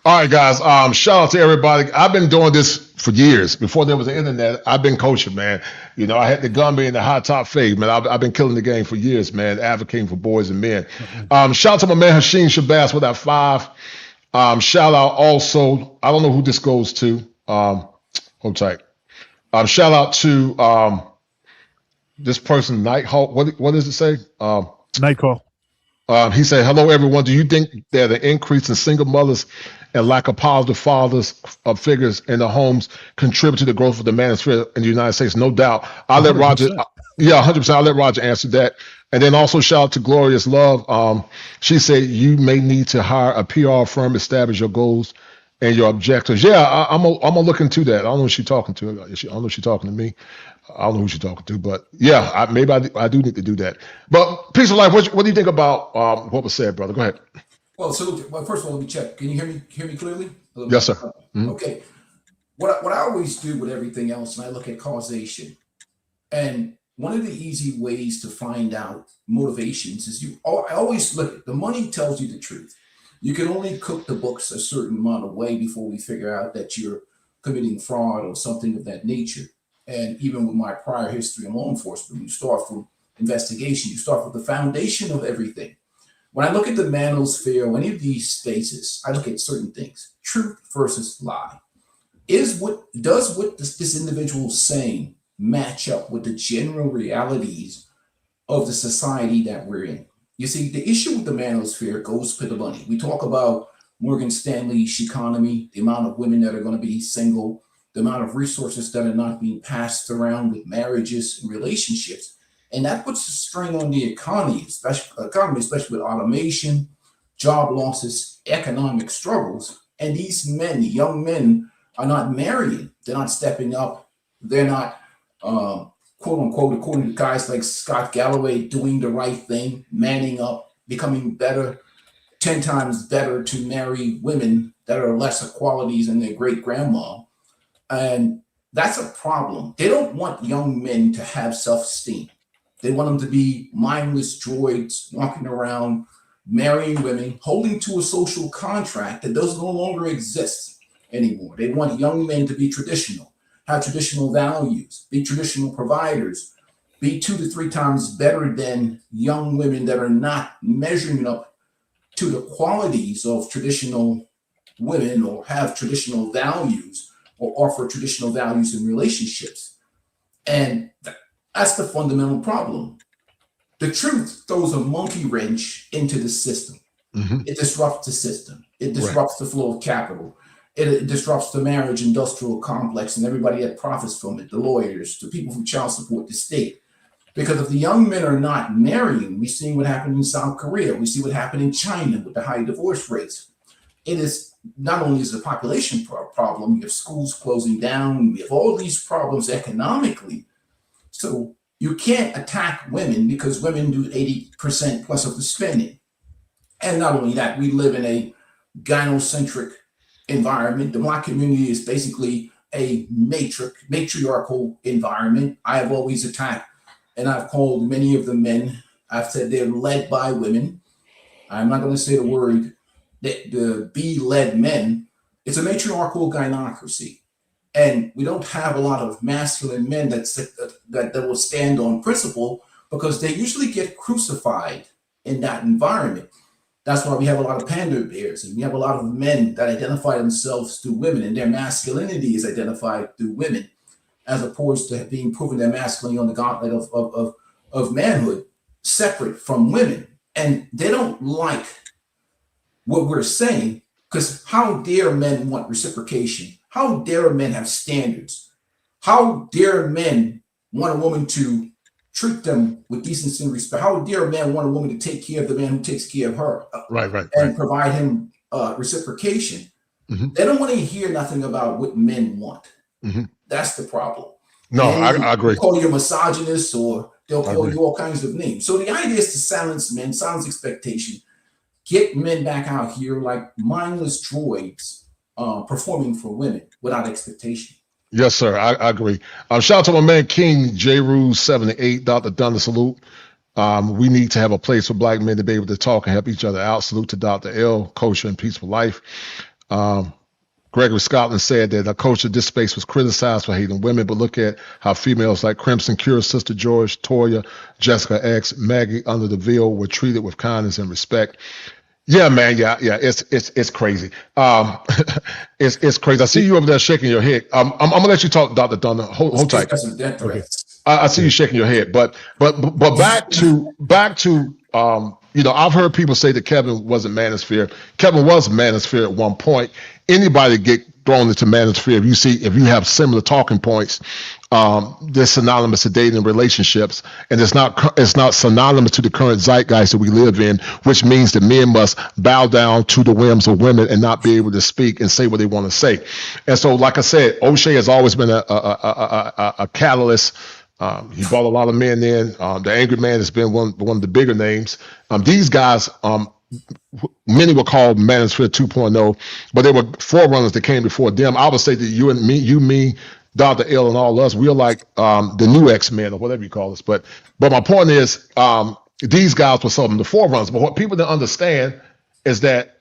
All right, guys. Shout out to everybody. I've been doing this for years. Before there was the internet, I've been coaching, man. You know, I had the Gumby and the high top fade, man. I've been killing the game for years, man, advocating for boys and men. Shout out to my man Hashim Shabazz with that 5. Shout out also, I don't know who this goes to. Hold tight. Shout out to this person, Nighthawk. What does it say? Nightcall. He said, "Hello, everyone. Do you think that the increase in single mothers and lack of positive fathers figures in the homes contribute to the growth of the manosphere in the United States?" No doubt. I'll let Roger. Yeah, 100%. I'll let Roger answer that. And then also shout out to Glorious Love. She said, "You may need to hire a PR firm, establish your goals and your objectives." Yeah, I'm gonna look into that. I don't know who she's talking to. I don't know if she's talking to me. I don't know who she's talking to, but yeah, maybe I do need to do that. But Peace of Life, what do you think about what was said, brother? Go ahead. Well, first of all, let me check. Can you hear me clearly? Yes, sir. Mm-hmm. Okay. What I always do with everything else, and I look at causation, and one of the easy ways to find out motivations is I always look at the money tells you the truth. You can only cook the books a certain amount of way before we figure out that you're committing fraud or something of that nature. And even with my prior history in law enforcement, you start from investigation. You start with the foundation of everything. When I look at the manosphere or any of these spaces, I look at certain things: truth versus lie. Does what this individual is saying match up with the general realities of the society that we're in? You see, the issue with the manosphere goes to the money. We talk about Morgan Stanley's economy, the amount of women that are going to be single, the amount of resources that are not being passed around with marriages and relationships. And that puts a strain on the economy, especially with automation, job losses, economic struggles. And these men, young men, are not marrying. They're not stepping up. They're not, quote unquote, according to guys like Scott Galloway, doing the right thing, manning up, becoming better, 10 times better to marry women that are lesser qualities than their great grandma. And that's a problem. They don't want young men to have self-esteem. They want them to be mindless droids walking around, marrying women, holding to a social contract that does no longer exist anymore. They want young men to be traditional, have traditional values, be traditional providers, be 2 to 3 times better than young women that are not measuring up to the qualities of traditional women or have traditional values or offer traditional values in relationships. And that's the fundamental problem. The truth throws a monkey wrench into the system. Mm-hmm. It disrupts the system. It disrupts the flow of capital. It disrupts the marriage industrial complex and everybody that profits from it, the lawyers, the people from child support, the state. Because if the young men are not marrying, we see what happened in South Korea. We see what happened in China with the high divorce rates. It is not only is a population problem, you have schools closing down, we have all these problems economically. So you can't attack women because women do 80% plus of the spending. And not only that, we live in a gynocentric environment. The Black community is basically a matriarchal environment. I have always attacked, and I've called many of the men, I've said they're led by women. I'm not going to say the word, the be-led men. It's a matriarchal gynocracy. And we don't have a lot of masculine men that will stand on principle because they usually get crucified in that environment. That's why we have a lot of pander bears, and we have a lot of men that identify themselves through women, and their masculinity is identified through women, as opposed to being proven their masculinity on the gauntlet of manhood, separate from women. And they don't like what we're saying, because how dare men want reciprocation? How dare men have standards? How dare men want a woman to treat them with decency and respect? How dare a man want a woman to take care of the man who takes care of her? And provide him reciprocation. Mm-hmm. They don't want to hear nothing about what men want. Mm-hmm. That's the problem. No, I agree. They'll call you a misogynist, or they'll call you all kinds of names. So the idea is to silence men, silence expectation, get men back out here like mindless droids performing for women without expectation. Yes, sir. I agree. Shout out to my man King, J. Ruse 78, Dr. Dunn, salute. We need to have a place for Black men to be able to talk and help each other out. Salute to Dr. L, Kosher and Peaceful Life. Gregory Scotland said that Kosher, this space was criticized for hating women, but look at how females like Crimson Cure, Sister George, Toya, Jessica X, Maggie Under the Veil were treated with kindness and respect. Yeah, man. Yeah. It's crazy. It's crazy. I see you over there shaking your head. I'm gonna let you talk, Dr. Dunn. Hold tight. Okay. I see you shaking your head, but back to I've heard people say that Kevin wasn't Manosphere. Kevin was Manosphere at one point. Anybody get thrown into Manosphere, if you have similar talking points, they're synonymous to dating and relationships, and it's not synonymous to the current zeitgeist that we live in, which means that men must bow down to the whims of women and not be able to speak and say what they want to say. And so, like I said, O'Shea has always been a catalyst. He brought a lot of men in. The Angry Man has been one of the bigger names. These guys, many were called Manosphere 2.0, but they were forerunners that came before them. I would say that you, me, Dr. L, and all us, we are like the new X-Men or whatever you call us. But my point is, these guys were some of the forerunners. But what people didn't understand is that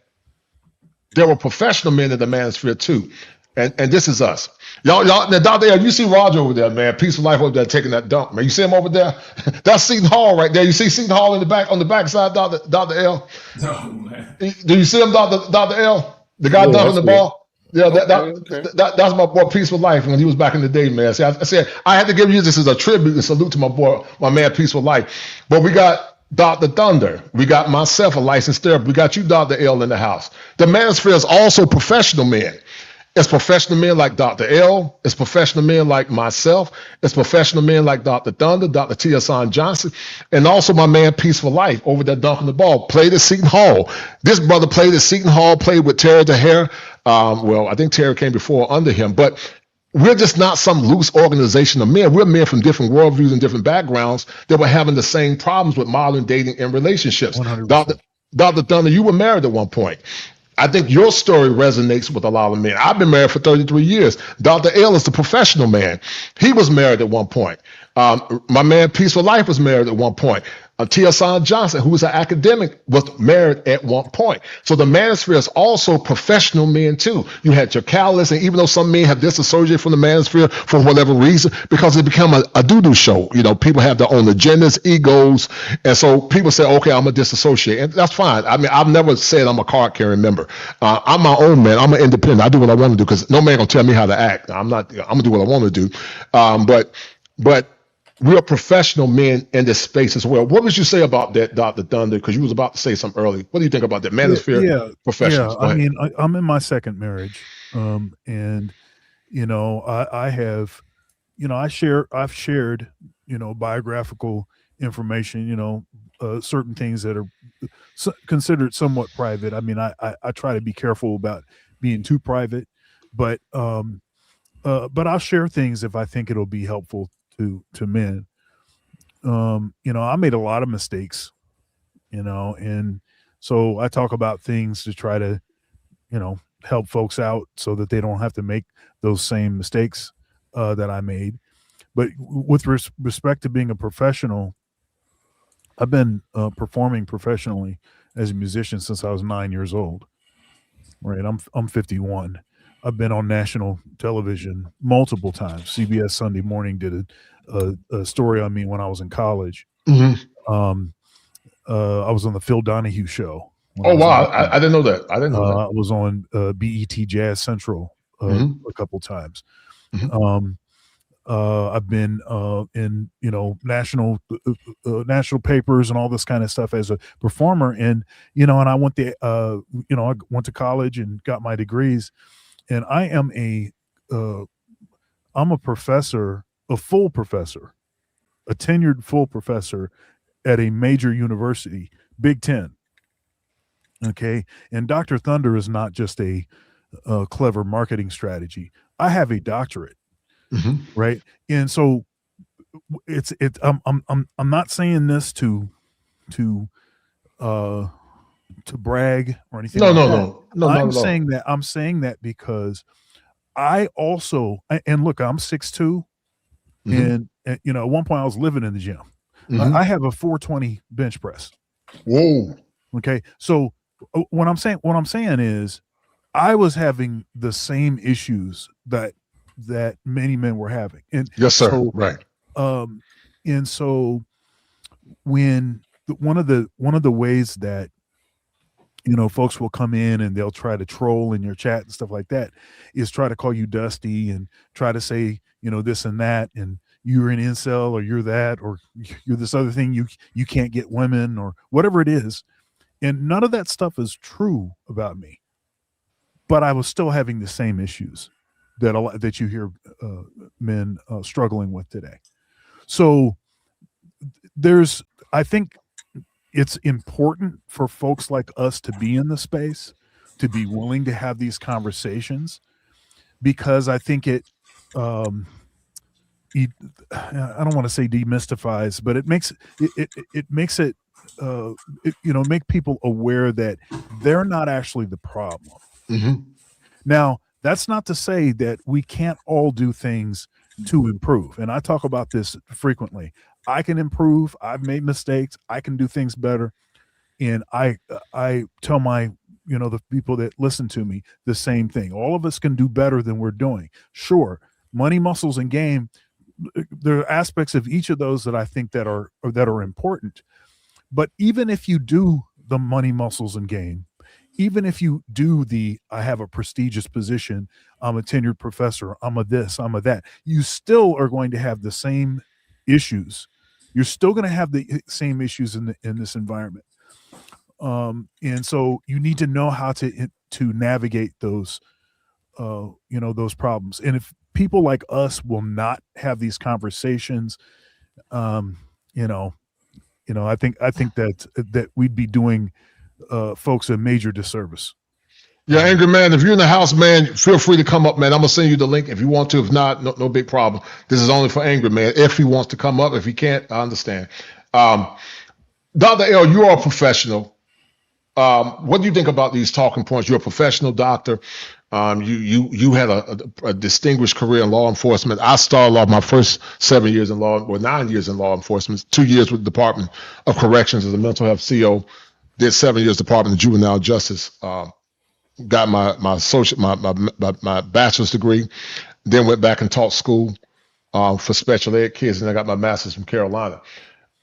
there were professional men in the Manosphere too. And this is us. Y'all, now, Dr. L, you see Roger over there, man. Peaceful Life over there taking that dump, man. You see him over there? That's Seton Hall right there. You see Seton Hall in the back, on the back side, Dr. L? No, man. Do you see him, Dr. L? The guy Yeah, dunking the ball? Yeah, Okay. that's my boy Peaceful Life when he was back in the day, man. See, I said I had to give you this as a tribute and salute to my boy, my man Peaceful Life. But we got Dr. Thunder. We got myself, a licensed therapist. We got you, Dr. L, in the house. The Manosphere is also professional men. It's professional men like Dr. L. It's professional men like myself. It's professional men like Dr. Thunder, Dr. T.S. Johnson, and also my man Peaceful Life over there dunking the ball. Played at Seton Hall. This brother played at Seton Hall, played with Terry DeHare. Well, I think Terry came before or under him, but we're just not some loose organization of men. We're men from different worldviews and different backgrounds that were having the same problems with modern dating and relationships. 100%. Dr. Thunder, you were married at one point. I think your story resonates with a lot of men. I've been married for 33 years. Dr. L is the professional man. He was married at one point. My man Peaceful Life was married at one point. T.S. Johnson, who was an academic, was married at one point. So the Manosphere is also professional men too. You had your callous, and even though some men have disassociated from the Manosphere for whatever reason, because it become a doo-doo show. You know, people have their own agendas, egos, and so people say, okay, I'm gonna disassociate, and that's fine. I mean, I've never said I'm a card-carrying member. I'm my own man. I'm an independent. I do what I want to do because no man gonna tell me how to act. I'm gonna do what I want to do. But we are professional men in this space as well. What would you say about that, Dr. Thunder? Because you was about to say something early. What do you think about that? Manosphere professionals. Yeah. I mean, I'm in my second marriage. And you know, I have, you know, I've shared, you know, biographical information, you know, certain things that are considered somewhat private. I mean, I try to be careful about being too private, but I'll share things if I think it'll be helpful to men. You know, I made a lot of mistakes, you know, and so I talk about things to try to, you know, help folks out so that they don't have to make those same mistakes that I made. But with respect to being a professional, I've been performing professionally as a musician since I was 9 years old. Right, I'm 51. I've been on national television multiple times. CBS Sunday Morning did a story on me when I was in college. Mm-hmm. I was on the Phil Donahue show. Oh wow, I didn't know that. I didn't know that. I was on BET Jazz Central a couple times. Mm-hmm. I've been in, you know, national papers and all this kind of stuff as a performer, and you know, and I went to you know, I went to college and got my degrees, and I am I'm a professor, a full professor, a tenured full professor at a major university, Big Ten. Okay, and Dr. Thunder is not just a clever marketing strategy. I have a doctorate. Mm-hmm. Right. And so I'm not saying this to brag or anything. No. I'm saying that because I also, and look, I'm 6'2", and you know, at one point I was living in the gym. I have a 420 bench press. Whoa. Okay. So what I'm saying is I was having the same issues that many men were having. And yes, sir. So, right. And so when one of the ways that, you know, folks will come in and they'll try to troll in your chat and stuff like that is try to call you Dusty and try to say, you know, this and that, and you're an incel, or you're that, or you're this other thing, you can't get women, or whatever it is. And none of that stuff is true about me, but I was still having the same issues that you hear men struggling with today. So I think it's important for folks like us to be in the space, to be willing to have these conversations, because I think I don't want to say demystifies, but it makes it you know, make people aware that they're not actually the problem. Mm-hmm. Now, that's not to say that we can't all do things to improve. And I talk about this frequently. I can improve. I've made mistakes. I can do things better. And I tell my the people that listen to me the same thing. All of us can do better than we're doing. Sure, money, muscles, and game. There are aspects of each of those that I think that are important. But even if you do the money, muscles, and game, even if you do I have a prestigious position, I'm a tenured professor, I'm a this, I'm a that, you still are going to have the same issues. You're still going to have the same issues in this environment. And so you need to know how to navigate those, those problems. And if people like us will not have these conversations, I think that we'd be doing folks a major disservice. Yeah, Angry Man, if you're in the house, man, feel free to come up, man. I'm going to send you the link if you want to. If not, no big problem. This is only for Angry Man. If he wants to come up, if he can't, I understand. Dr. L, you are a professional. What do you think about these talking points? You're a professional doctor. You had a distinguished career in law enforcement. I started off my first 9 years in law enforcement, 2 years with the Department of Corrections as a mental health CO, did 7 years Department of Juvenile Justice, got my bachelor's degree, then went back and taught school for special ed kids, and I got my master's from Carolina.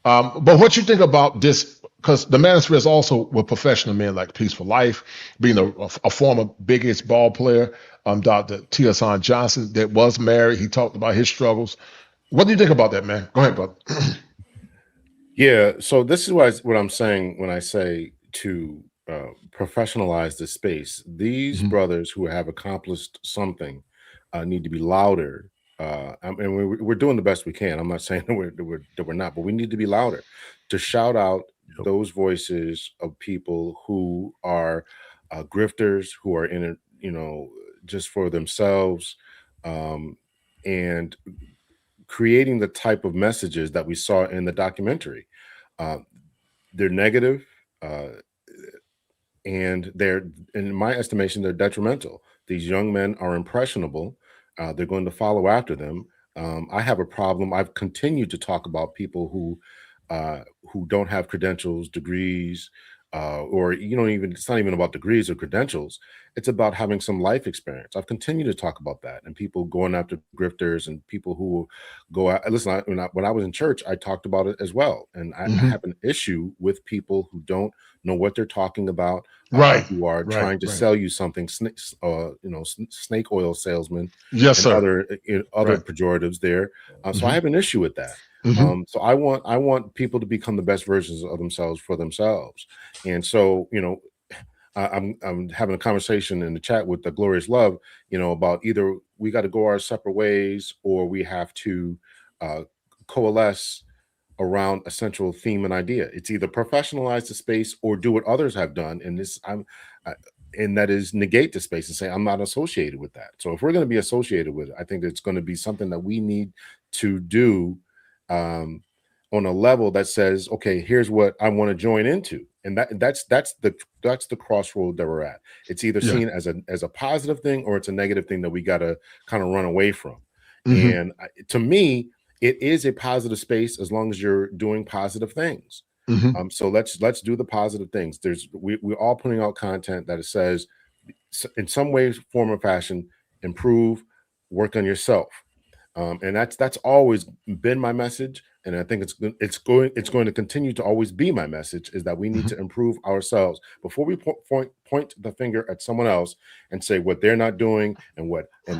But what you think about this? Because the Manosphere is also with professional men like Peaceful Life, being a former Big East ball player, Dr. T.S. Johnson, that was married. He talked about his struggles. What do you think about that, man? Go ahead, brother. Yeah, so this is what I'm saying when I say to professionalize the space. These brothers who have accomplished something need to be louder. And we're doing the best we can. I'm not saying that we're not, but we need to be louder to shout out those voices of people who are grifters, who are in it, just for themselves, and creating the type of messages that we saw in the documentary. They're negative, and they're, in my estimation, they're detrimental. These young men are impressionable. They're going to follow after them. I have a problem. I've continued to talk about people who don't have credentials, degrees, or it's not even about degrees or credentials. It's about having some life experience. I've continued to talk about that, and people going after grifters and people who go out. Listen, when I was in church, I talked about it as well, and I have an issue with people who don't know what they're talking about, who are trying to sell you something, snake oil salesman, yes, and sir. other pejoratives there. So I have an issue with that. So I want people to become the best versions of themselves for themselves. And so, I'm having a conversation in the chat with the Glorious Love, about either we got to go our separate ways or we have to coalesce around a central theme and idea. It's either professionalize the space or do what others have done. And and that is negate the space and say, I'm not associated with that. So if we're going to be associated with it, I think it's going to be something that we need to do on a level that says, okay, here's what I want to join into. And that's the crossroad that we're at. It's either seen as a positive thing or it's a negative thing that we got to kind of run away from. And to me, it is a positive space as long as you're doing positive things. So let's do the positive things. We're all putting out content that it says, in some way, form, or fashion, improve, work on yourself. And that's always been my message, and I think it's going to continue to always be my message, is that we need to improve ourselves before we point the finger at someone else and say what they're not doing and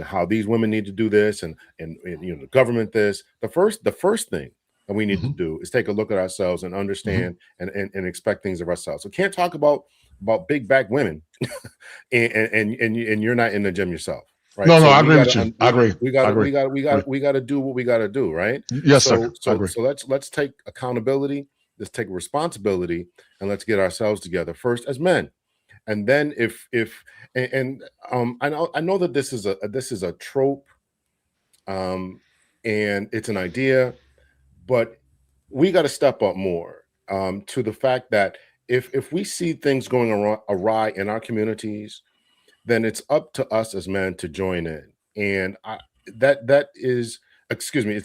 how these women need to do this and the government this. The first thing that we need to do is take a look at ourselves and understand and expect things of ourselves. So can't talk about big back women and you're not in the gym yourself. Right. No, I agree with you. I agree. We got to do what we got to do. Right. Yes, sir. So let's take accountability. Let's take responsibility, and let's get ourselves together first as men. And then I know that this is a trope, and it's an idea, but we got to step up more to the fact that if we see things going awry in our communities, then it's up to us as men to join in. And it's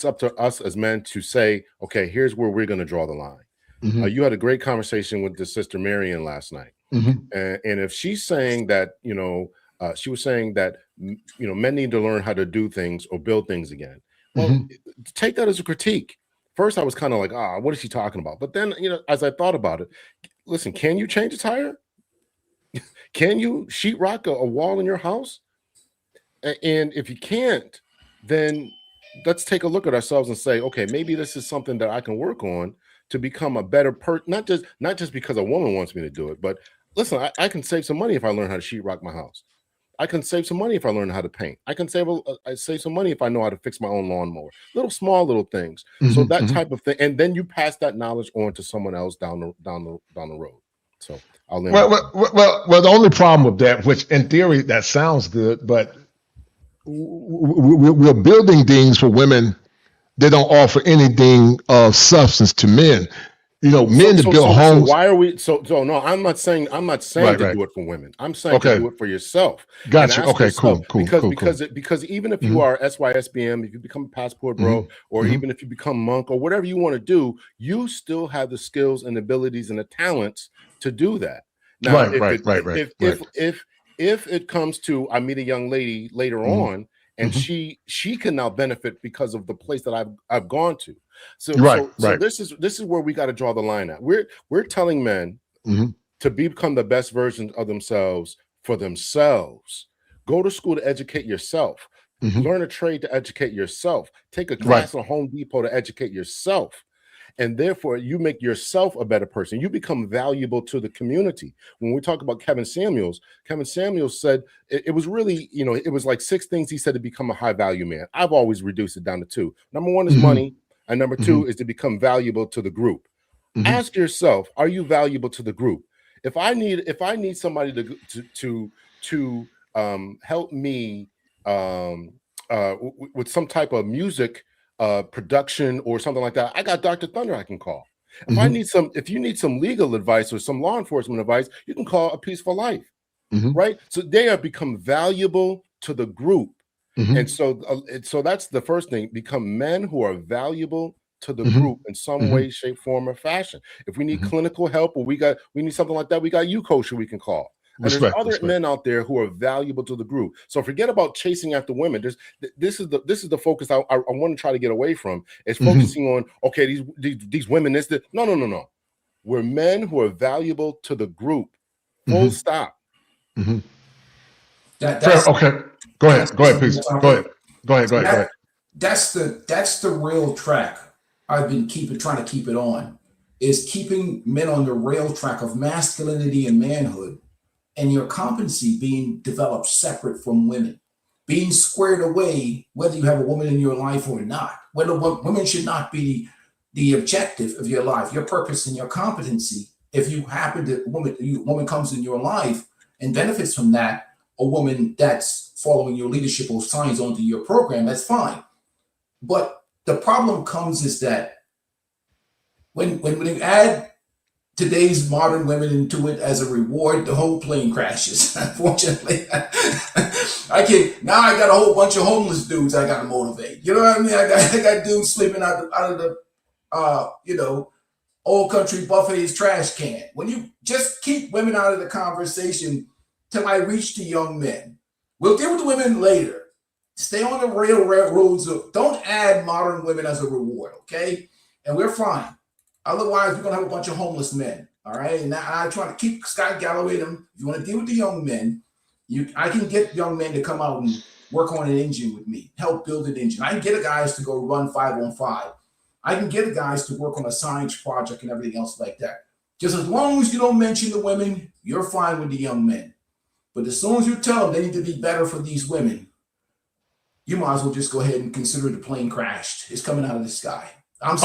up to us as men to say, okay, here's where we're going to draw the line. You had a great conversation with the sister Marion last night. And if she's saying that, she was saying that, men need to learn how to do things or build things again. Well, take that as a critique. First, I was kind of like, what is she talking about? But then, as I thought about it, listen, can you change a tire? Can you sheetrock a wall in your house? And if you can't, then let's take a look at ourselves and say, okay, maybe this is something that I can work on to become a better person. Not just because a woman wants me to do it, but listen, I can save some money if I learn how to sheetrock my house. I can save some money if I learn how to paint. I can save some money if I know how to fix my own lawnmower. Small little things. So that type of thing, and then you pass that knowledge on to someone else down the road. So I'll end. Well, the only problem with that, which in theory that sounds good, but we're building things for women. They don't offer anything of substance to men. Men to build homes. So why are we? So no, I'm not saying to do it for women. I'm saying to do it for yourself. Gotcha. Okay, cool. Because even if you are SYSBM, if you become a passport bro, or even if you become monk or whatever you want to do, you still have the skills and abilities and the talents to do that. Now, if it comes to, I meet a young lady later on, and she can now benefit because of the place that I've gone to. So this is where we got to draw the line at. We're telling men to become the best version of themselves for themselves. Go to school to educate yourself. Learn a trade to educate yourself. Take a class at Home Depot to educate yourself. And therefore, you make yourself a better person. You become valuable to the community. When we talk about Kevin Samuels said it was really, it was like 6 things he said to become a high value man. I've always reduced it down to 2. Number 1 is money. And number 2 is to become valuable to the group. Ask yourself, are you valuable to the group? If I need somebody to help me with some type of music production or something like that, I got Dr. Thunder I can call. If you need some legal advice or some law enforcement advice, you can call A Peaceful Life, right? So they have become valuable to the group. And so that's the first thing. Become men who are valuable to the group in some way, shape, form, or fashion. If we need clinical help or we need something like that, we got you, coach, who we can call. And there's other men out there who are valuable to the group. So forget about chasing after women. This is the focus I want to try to get away from. Is focusing on, okay, these women. No. We're men who are valuable to the group. Full stop. Okay. Go ahead, please. Go ahead. That's the real track I've been trying to keep it on. Is keeping men on the rail track of masculinity and manhood, and your competency being developed separate from women, being squared away, whether you have a woman in your life or not. Whether women should not be the objective of your life, your purpose and your competency. If you happen to, woman comes in your life and benefits from that, a woman that's following your leadership or signs onto your program, that's fine. But the problem comes is that when you add today's modern women into it as a reward, the whole plane crashes. Unfortunately, I got a whole bunch of homeless dudes I got to motivate. You know what I mean? I got dudes sleeping out of the old country buffet's trash can. When you just keep women out of the conversation till I reach to young men, we'll deal with the women later. Stay on the railroads. Don't add modern women as a reward, okay? And we're fine. Otherwise, we're going to have a bunch of homeless men, all right? And I'm trying to keep Scott Galloway them. If you want to deal with the young men, I can get young men to come out and work on an engine with me, help build an engine. I can get guys to go run 5-on-5. I can get guys to work on a science project and everything else like that. Just as long as you don't mention the women, you're fine with the young men. But as soon as you tell them they need to be better for these women, you might as well just go ahead and consider the plane crashed. It's coming out of the sky. No.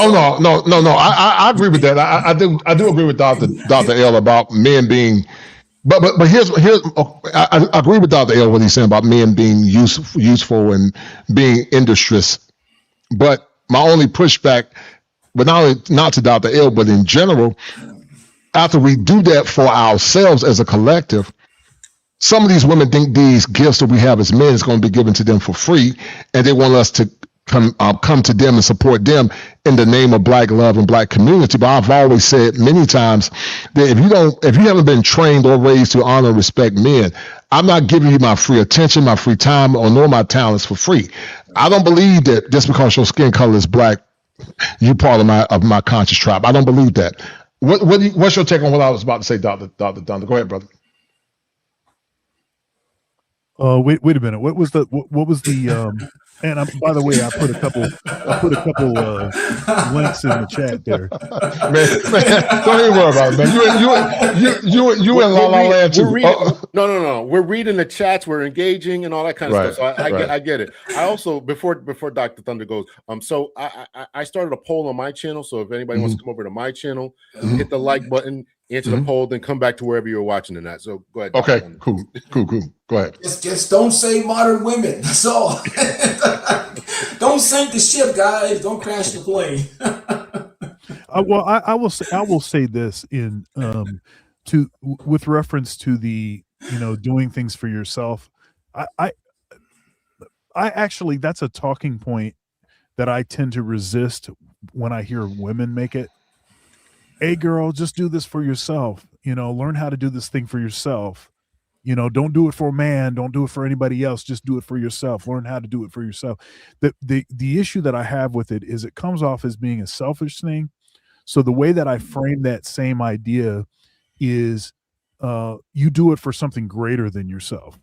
I agree with that. I do agree with Dr. L about men being, but here's I agree with Dr. L what he's saying about men being useful and being industrious. But my only pushback, but not to Dr. L, but in general, after we do that for ourselves as a collective, some of these women think these gifts that we have as men is going to be given to them for free, and they want us to come to them and support them in the name of Black love and Black community. But I've always said many times that if you haven't been trained or raised to honor and respect men, I'm not giving you my free attention, my free time, or nor my talents for free. I don't believe that just because your skin color is Black, you part of my conscious tribe. I don't believe that. What's your take on what I was about to say, Dr. Thunder? Go ahead, brother. Wait a minute. What was the and by the way, I put a couple links in the chat there. Man, don't even worry about it, man. You in La La Land too. No. We're reading the chats, we're engaging and all that kind of stuff. So I get it. I also before Dr. Thunder goes, so I started a poll on my channel. So if anybody wants to come over to my channel, hit the like button, answer the poll, then come back to wherever you're watching in that. So go ahead. Okay, cool. Go ahead. Just don't say modern women. That's all. Don't sink the ship, guys. Don't crash the plane. Well, I will say this in with reference to the doing things for yourself. I actually, that's a talking point that I tend to resist when I hear women make it. Hey, girl, just do this for yourself. Learn how to do this thing for yourself. Don't do it for a man. Don't do it for anybody else. Just do it for yourself. Learn how to do it for yourself. The issue that I have with it is it comes off as being a selfish thing. So the way that I frame that same idea is you do it for something greater than yourself.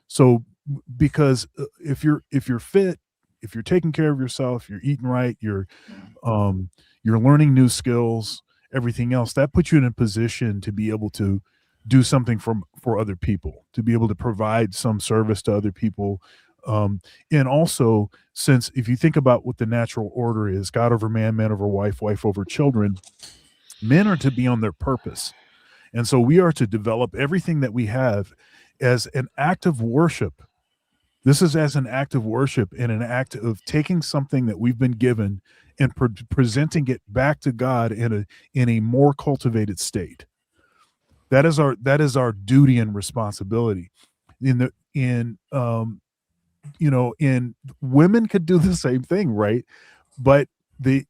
So because if you're fit, if you're taking care of yourself, you're eating right, you're learning new skills, everything else, that puts you in a position to be able to do something for other people, to be able to provide some service to other people. And also, since if you think about what the natural order is, God over man, man over wife, wife over children, men are to be on their purpose. And so we are to develop everything that we have as an act of worship. This is as an act of worship and an act of taking something that we've been given and presenting it back to God in a more cultivated state. That is our duty and responsibility. And women could do the same thing, right? But the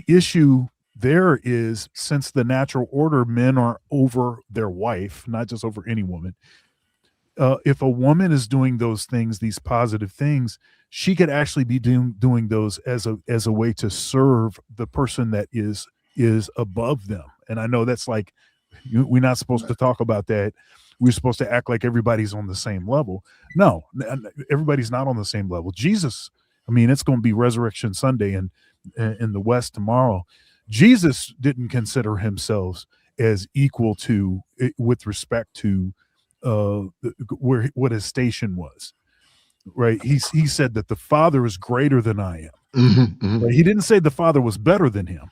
issue there is, since the natural order, men are over their wife, not just over any woman. If a woman is doing those things, these positive things, she could actually be doing those as a way to serve the person that is above them. And I know that's like, we're not supposed to talk about that. We're supposed to act like everybody's on the same level. No, everybody's not on the same level. Jesus, I mean, it's going to be Resurrection Sunday in the West tomorrow. Jesus didn't consider himself as equal to, with respect to what his station was, right? He said that the Father is greater than I am. Right? He didn't say the Father was better than him.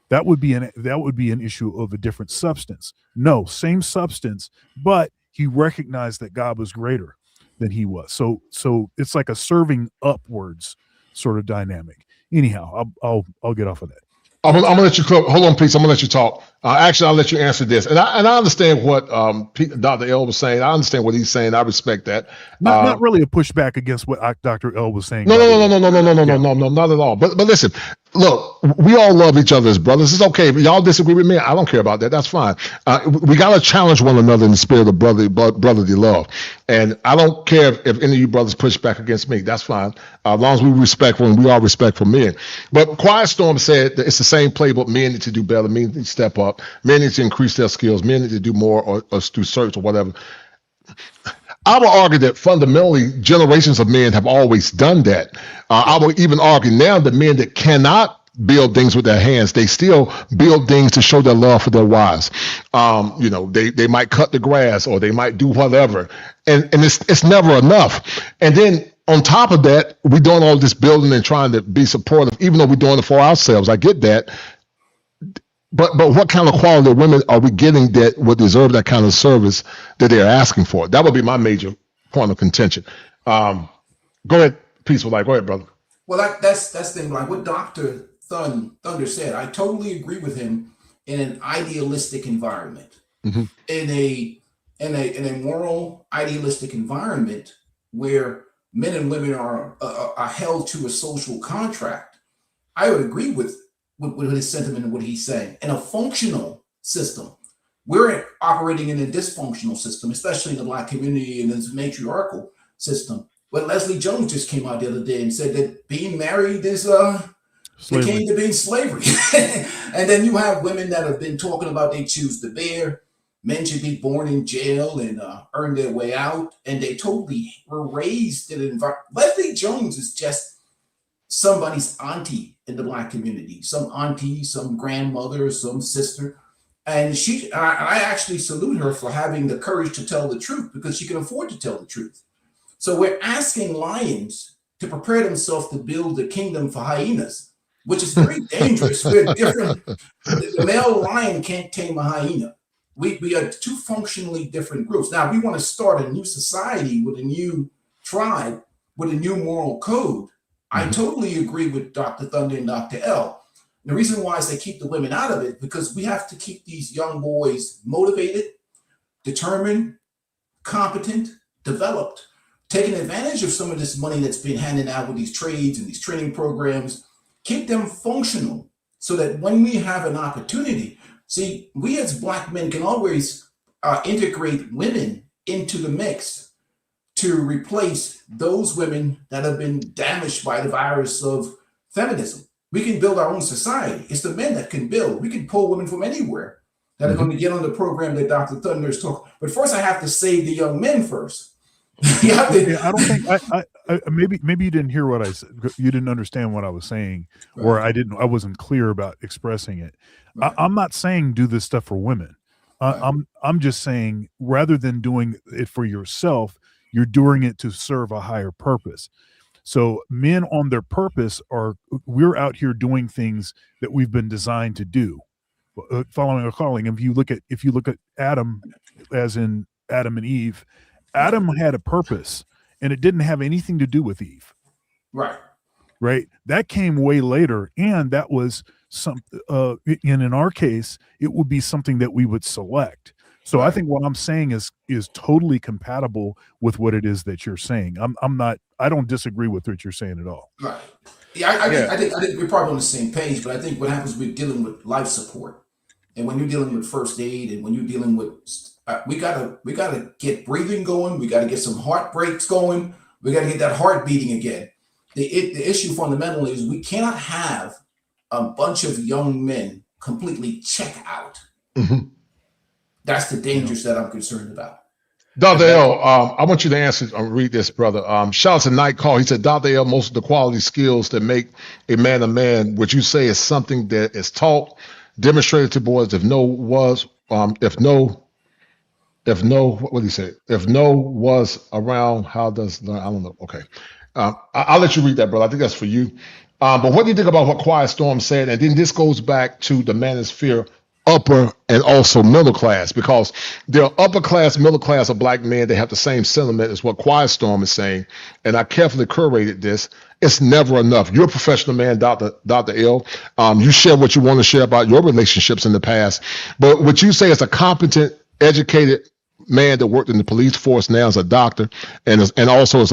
That would be an issue of a different substance. No, same substance, but he recognized that God was greater than he was. So it's like a serving upwards sort of dynamic. Anyhow, I'll get off of that. I'm gonna let you hold on, please. I'm gonna let you talk. Actually, I'll let you answer this, and I understand what Dr. L was saying. I understand what he's saying. I respect that. Not really a pushback against what Dr. L was saying. No, not at all. But listen, look, we all love each other as brothers. It's okay if y'all disagree with me. I don't care about that. That's fine. We gotta challenge one another in the spirit of brotherly love. And I don't care if any of you brothers push back against me. That's fine. As long as we're respectful, and we are respectful men. But Quiet Storm said that it's the same playbook. Men need to do better. Men need to step up. Men need to increase their skills. Men need to do more or do search or whatever. I would argue that fundamentally generations of men have always done that. I would even argue now that men that cannot build things with their hands, they still build things to show their love for their wives. They might cut the grass or they might do whatever. And it's never enough. And then on top of that, we're doing all this building and trying to be supportive, even though we're doing it for ourselves. I get that. But what kind of quality of women are we getting that would deserve that kind of service that they're asking for? That would be my major point of contention. Go ahead, Peaceful Light. Go ahead, brother. Well, that's the thing. Like what Dr. Thunder said, I totally agree with him. In an idealistic environment, in a moral idealistic environment where men and women are held to a social contract. I would agree with his sentiment and what he's saying. In a functional system, we're operating in a dysfunctional system, especially in the Black community and this matriarchal system. But Leslie Jones just came out the other day and said that being married is akin to being slavery. And then you have women that have been talking about they choose to bear. Men should be born in jail and earn their way out. And they totally were raised in an environment. Leslie Jones is just somebody's auntie in the Black community, some auntie, some grandmother, some sister. And I actually salute her for having the courage to tell the truth, because she can afford to tell the truth. So we're asking lions to prepare themselves to build a kingdom for hyenas, which is very dangerous. We're different. The male lion can't tame a hyena. We are two functionally different groups. Now, if we want to start a new society with a new tribe, with a new moral code, I totally agree with Dr. Thunder and Dr. L. And the reason why is they keep the women out of it, because we have to keep these young boys motivated, determined, competent, developed, taking advantage of some of this money that's been handed out with these trades and these training programs, keep them functional so that when we have an opportunity, see, we as Black men can always integrate women into the mix to replace those women that have been damaged by the virus of feminism. We can build our own society. It's the men that can build. We can pull women from anywhere that are going to get on the program that Dr. Thunder is talking. But first, I have to save the young men first. I don't think I maybe you didn't hear what I said. You didn't understand what I was saying, or I wasn't clear about expressing it. Right. I'm not saying do this stuff for women. Right. I'm just saying, rather than doing it for yourself, you're doing it to serve a higher purpose. So men on their purpose we're out here doing things that we've been designed to do, following a calling. If you look at Adam, as in Adam and Eve, Adam had a purpose, and it didn't have anything to do with Eve. Right. That came way later, and that was in our case, it would be something that we would select. So I think what I'm saying is totally compatible with what it is that you're saying. I don't disagree with what you're saying at all. Right. Yeah, I think we're probably on the same page, but I think what happens, we're dealing with life support, and when you're dealing with first aid, and when you're dealing with we gotta get breathing going. We gotta get some heart breaks going. We gotta get that heart beating again. The issue fundamentally is we cannot have a bunch of young men completely check out. Mm-hmm. That's the dangers that I'm concerned about. Dr. L, I want you to answer, read this, brother. Shout out to Night Call. He said, Dr. L, most of the quality skills that make a man, would you say is something that is taught, demonstrated to boys? If no was around, how does, I don't know. Okay. I'll let you read that, brother. I think that's for you. But what do you think about what Quiet Storm said? And then this goes back to the Manosphere upper and also middle class, because there are upper class, middle class of Black men. They have the same sentiment as what Quiet Storm is saying. And I carefully curated this. It's never enough. You're a professional man, Dr. L. You share what you want to share about your relationships in the past. But what you say is a competent, educated man that worked in the police force, now as a doctor and also as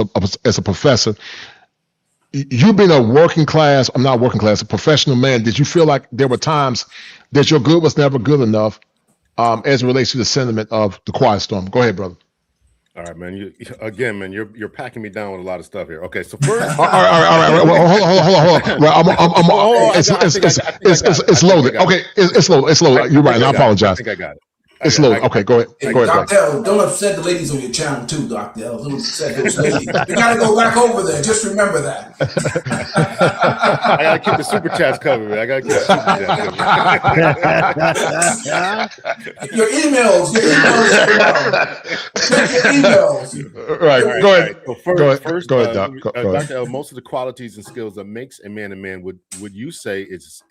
a professor. You being a professional man, did you feel like there were times that your good was never good enough as it relates to the sentiment of the Quiet Storm? Go ahead, brother. All right, man. You're packing me down with a lot of stuff here. Okay, so first, all right. Well, it's loaded. Okay, it's loaded. It's loaded. You're right. And I apologize. I think I got it. It's low. Okay, go ahead. Hey, Dr. L, don't upset the ladies on your channel too, Dr. L. Don't upset those ladies. You gotta go back over there. Just remember that. I gotta keep the super chats covered. Man. I gotta keep the super chats covered. Your emails. Check your emails. Right. Go ahead. So first, Doc. Dr. L, most of the qualities and skills that makes a man, would you say it's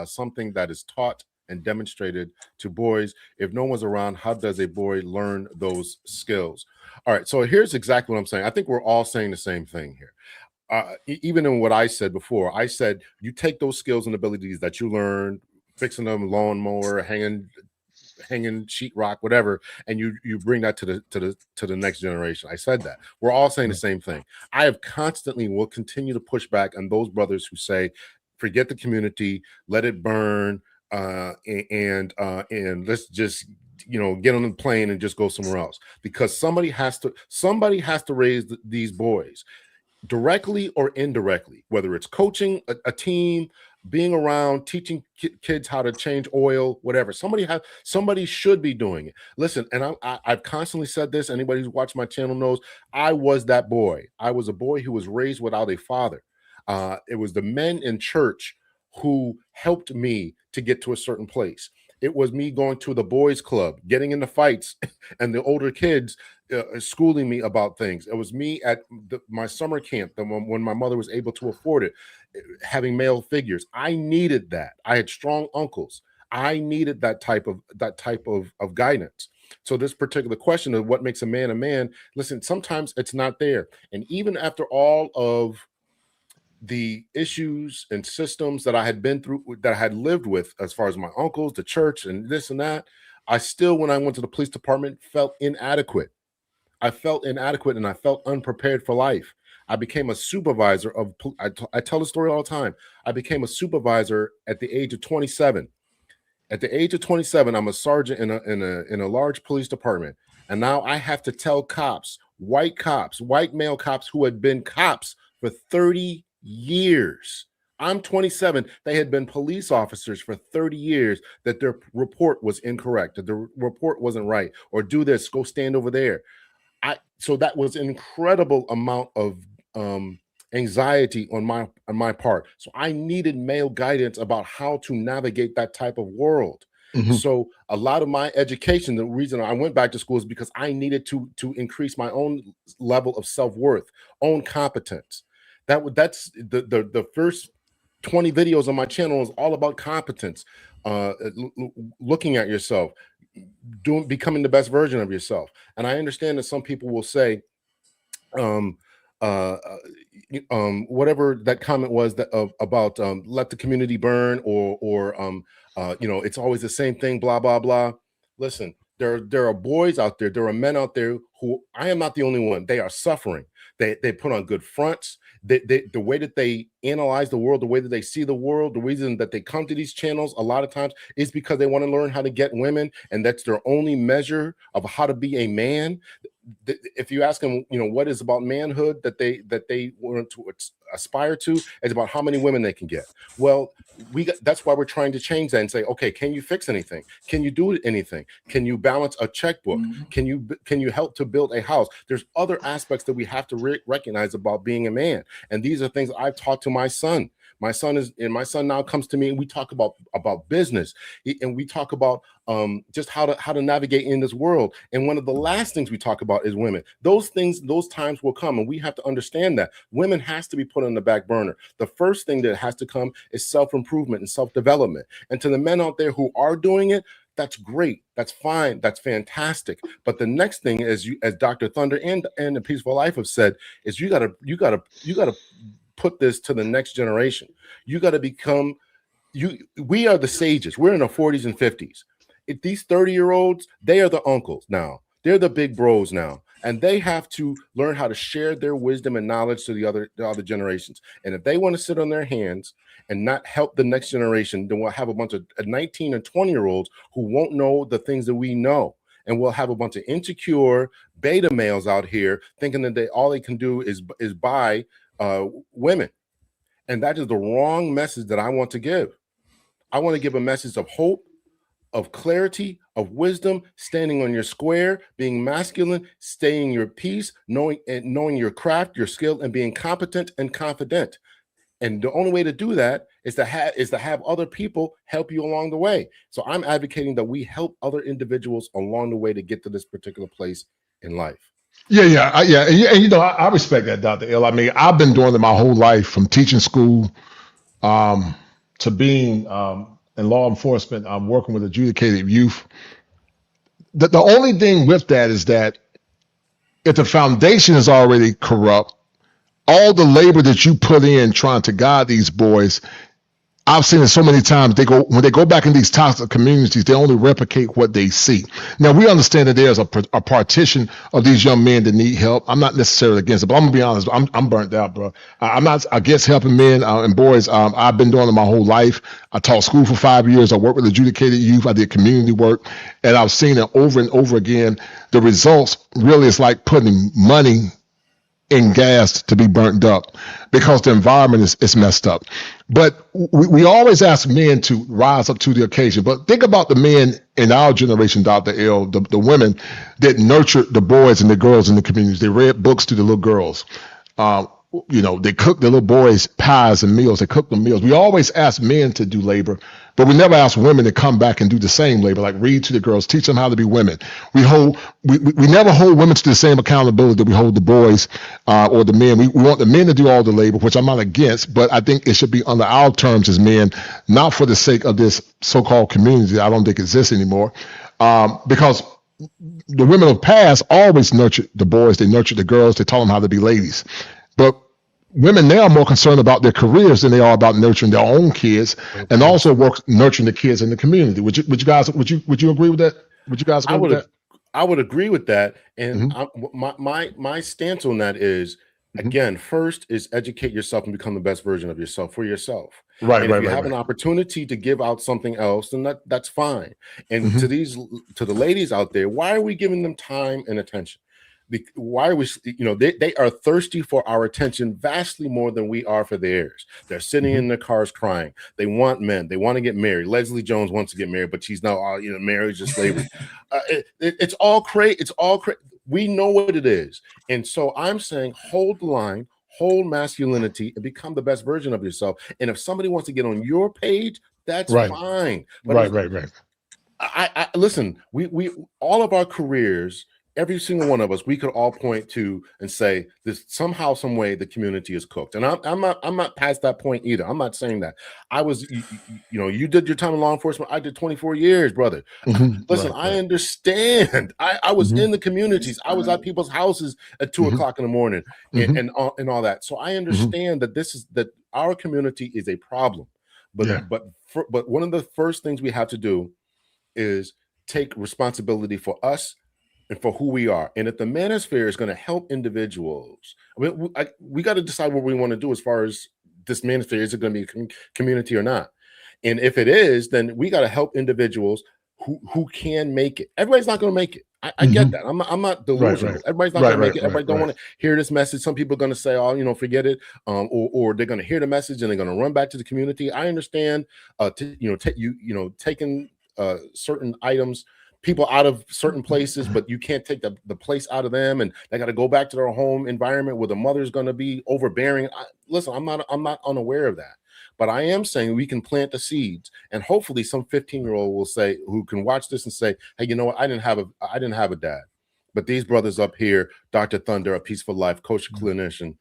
something that is taught and demonstrated to boys? If no one's around, how does a boy learn those skills? All right, so here's exactly what I'm saying. I think we're all saying the same thing here. Even in what I said before, I said you take those skills and abilities that you learned, fixing them, lawnmower, hanging hanging sheetrock, whatever, and you bring that to the next generation. I said that. We're all saying the same thing. I have constantly will continue to push back on those brothers who say, forget the community, let it burn, and let's just get on the plane and just go somewhere else, because somebody has to raise these boys, directly or indirectly, whether it's coaching a team, being around, teaching kids how to change oil, whatever. Somebody should be doing it. Listen, and I've constantly said this. Anybody who's watched my channel knows I was that boy. I was a boy who was raised without a father. It was the men in church who helped me to get to a certain place. It was me going to the boys club, getting into fights, and the older kids schooling me about things. It was me at my summer camp, when my mother was able to afford it, having male figures. I needed that. I had strong uncles. I needed that type of guidance. So this particular question of what makes a man, listen, sometimes it's not there. And even after all of the issues and systems that I had been through, that I had lived with, as far as my uncles, the church, and this and that, I still, when I went to the police department, felt inadequate. I felt inadequate and I felt unprepared for life. I became a supervisor of, I tell the story all the time. I became a supervisor at the age of 27. At the age of 27, I'm a sergeant in a large police department. And now I have to tell cops, white male cops who had been cops for 30 years. I'm 27. They had been police officers for 30 years, that their report was incorrect, that the report wasn't right, or do this, go stand over there. So that was an incredible amount of anxiety on my part. So I needed male guidance about how to navigate that type of world. Mm-hmm. So a lot of my education, the reason I went back to school is because I needed to increase my own level of self-worth, own competence. That's the first 20 videos on my channel is all about competence, looking at yourself, becoming the best version of yourself. And I understand that some people will say, whatever that comment was that about let the community burn, or it's always the same thing, blah blah blah. Listen, there are boys out there, there are men out there who, I am not the only one, they are suffering. They put on good fronts. The way that they analyze the world, the way that they see the world, the reason that they come to these channels a lot of times is because they want to learn how to get women, and that's their only measure of how to be a man. If you ask them, what is about manhood that they want to aspire to, it's about how many women they can get. Well, that's why we're trying to change that and say, okay, can you fix anything? Can you do anything? Can you balance a checkbook? Mm-hmm. Can you help to build a house? There's other aspects that we have to recognize about being a man, and these are things I've taught to my son. My son now comes to me, and we talk about business, and we talk about just how to navigate in this world. And one of the last things we talk about is women. Those times will come, and we have to understand that women has to be put on the back burner. The first thing that has to come is self-improvement and self-development. And to the men out there who are doing it, that's great. That's fine. That's fantastic. But the next thing, as Dr. Thunder and the Peaceful Life have said, is you gotta put this to the next generation. You got to become, we are the sages. We're in the 40s and 50s. These 30-year-olds, they are the uncles now. They're the big bros now. And they have to learn how to share their wisdom and knowledge to the other generations. And if they want to sit on their hands and not help the next generation, then we'll have a bunch of 19 and 20-year-olds who won't know the things that we know. And we'll have a bunch of insecure beta males out here thinking that all they can do is buy women. And that is the wrong message that I want to give. I want to give a message of hope, of clarity, of wisdom, standing on your square, being masculine, staying your peace, knowing your craft, your skill, and being competent and confident. And the only way to do that is to have other people help you along the way. So I'm advocating that we help other individuals along the way to get to this particular place in life. Yeah. And I respect that, Dr. L. I mean, I've been doing it my whole life, from teaching school to being in law enforcement. I'm working with adjudicated youth. The only thing with that is that if the foundation is already corrupt, all the labor that you put in trying to guide these boys, I've seen it so many times. When they go back in these toxic communities, they only replicate what they see. Now we understand that there's a partition of these young men that need help. I'm not necessarily against it, but I'm gonna be honest. I'm burnt out, bro. I'm not against helping men and boys. I've been doing it my whole life. I taught school for 5 years. I worked with adjudicated youth. I did community work, and I've seen it over and over again. The results really is like putting money in gas to be burnt up because the environment is messed up. But we always ask men to rise up to the occasion. But think about the men in our generation, Dr. L, the women that nurtured the boys and the girls in the communities. They read books to the little girls. They cook the little boys pies and meals. They cook them meals. We always ask men to do labor, but we never ask women to come back and do the same labor, like read to the girls, teach them how to be women. We never hold women to the same accountability that we hold the boys or the men. We want the men to do all the labor, which I'm not against, but I think it should be under our terms as men, not for the sake of this so-called community that I don't think exists anymore, because the women of the past always nurtured the boys. They nurtured the girls. They taught them how to be ladies. But women now are more concerned about their careers than they are about nurturing their own kids, and also nurturing the kids in the community. Would you guys agree with that? Would you guys agree with that? I would agree with that. And my stance on that is, again, first is educate yourself and become the best version of yourself for yourself. Right. And if you have an opportunity to give out something else, then that's fine. And to the ladies out there, why are we giving them time and attention? Why are we, they are thirsty for our attention vastly more than we are for theirs. They're sitting in their cars crying. They want men. They want to get married. Leslie Jones wants to get married, but she's not, marriage is slavery. It's all crazy. It's all crazy. We know what it is. And so I'm saying, hold the line, hold masculinity, and become the best version of yourself. And if somebody wants to get on your page, that's fine. But right. I listen, we all of our careers, every single one of us, we could all point to and say this somehow, some way the community is cooked. And I'm not past that point either. I'm not saying that. I was, you did your time in law enforcement. I did 24 years, brother. Listen, I understand. I was in the communities. I was at people's houses at 2 o'clock in the morning and all that. So I understand that our community is a problem. But one of the first things we have to do is take responsibility for us and for who we are. And if the Manosphere is going to help individuals, we got to decide what we want to do as far as this Manosphere. Is it going to be a community or not? And if it is, then we got to help individuals who can make it. Everybody's not going to make it. I get that. I'm not delusional. Right. Everybody's not going to make it. Everybody don't want to hear this message. Some people are going to say, "Oh, forget it," or they're going to hear the message and they're going to run back to the community. I understand, taking certain items, people out of certain places, but you can't take the place out of them, and they got to go back to their home environment where the mother's going to be overbearing. Listen, I'm not unaware of that, but I am saying we can plant the seeds, and hopefully some 15-year-old will say, who can watch this and say, "Hey, you know what? I didn't have a dad, but these brothers up here, Dr. Thunder, A Peaceful Life, Coach Clinician,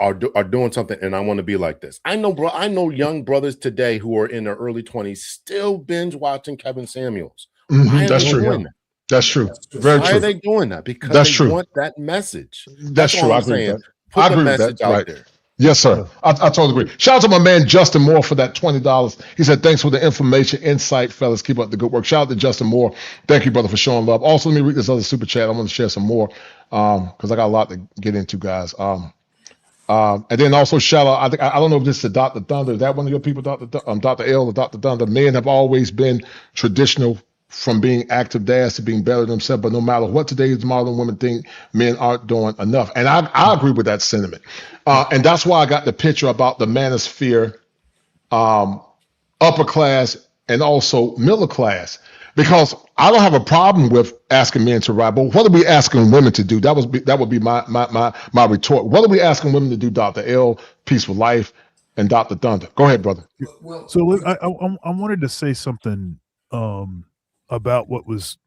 are doing something, and I want to be like this." I know young brothers today who are in their early 20s still binge watching Kevin Samuels. That's true. That's true. Very true. Why are they doing that? Because they want that message. That's true. I agree with that. Put the message out there. Yes, sir. I totally agree. Shout out to my man Justin Moore for that $20. He said, "Thanks for the information, insight, fellas. Keep up the good work." Shout out to Justin Moore. Thank you, brother, for showing love. Also, let me read this other super chat. I want to share some more because I got a lot to get into, guys. And then also shout out, I don't know if this is Dr. Thunder. Is that one of your people, Dr. L or Dr. Thunder? Men have always been traditional, from being active dads to being better than themselves, but no matter what today's modern women think, men aren't doing enough. And I agree with that sentiment. And that's why I got the picture about the Manosphere, upper class and also middle class, because I don't have a problem with asking men to ride, but what are we asking women to do? That would be my retort. What are we asking women to do, Dr. L, Peaceful Life, and Dr. Thunder? Go ahead, brother. So I wanted to say something about what was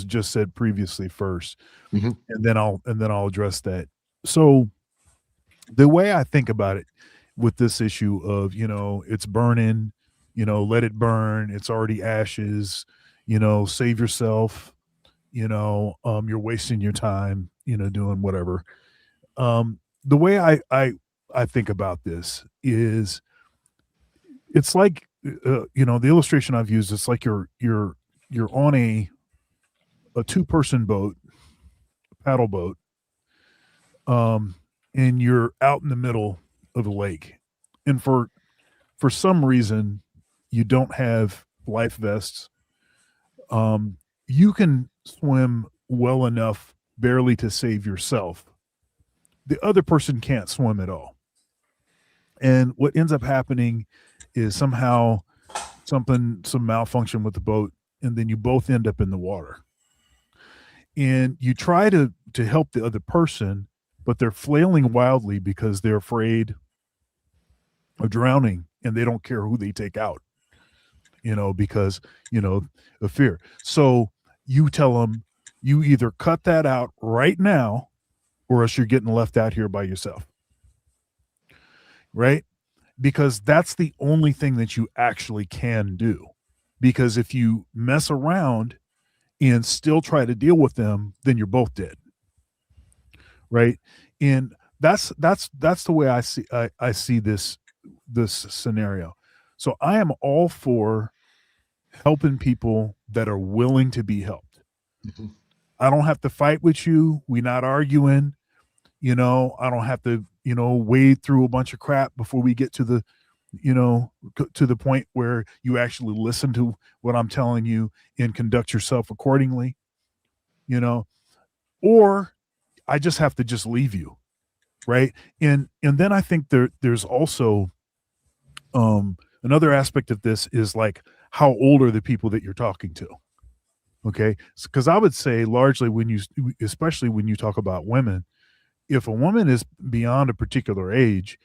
just said previously first, and then I'll address that. So the way I think about it with this issue of, it's burning, let it burn, it's already ashes, save yourself, you're wasting your time, doing whatever. The way I think about this is it's like, the illustration I've used, it's like you're on a 2-person boat, paddle boat, and you're out in the middle of the lake, and for some reason you don't have life vests. You can swim well enough barely to save yourself. The other person can't swim at all. And what ends up happening is somehow some malfunction with the boat, and then you both end up in the water. And you try to help the other person, but they're flailing wildly because they're afraid of drowning, and they don't care who they take out, because, of fear. So you tell them, you either cut that out right now, or else you're getting left out here by yourself. Right? Because that's the only thing that you actually can do. Because if you mess around and still try to deal with them, then you're both dead. Right? And that's the way I see this scenario. So I am all for helping people that are willing to be helped. Mm-hmm. I don't have to fight with you. We're not arguing. I don't have to, wade through a bunch of crap before we get to the, to the point where you actually listen to what I'm telling you and conduct yourself accordingly, or I just have to just leave you. Right. And then I think there's also another aspect of this is like, how old are the people that you're talking to? Okay. Because I would say largely especially when you talk about women, if a woman is beyond a particular age,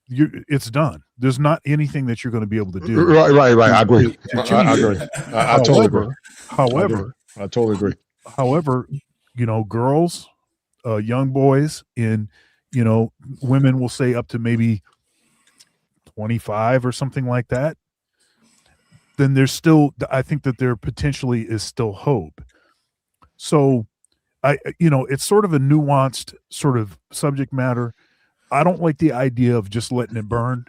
it's done. There's not anything that you're going to be able to do. Right. I agree. I agree. I totally agree. However, I totally agree. However, girls, young boys, and women will say up to maybe 25 or something like that. Then there's still, I think that there potentially is still hope. So it's sort of a nuanced sort of subject matter. I don't like the idea of just letting it burn.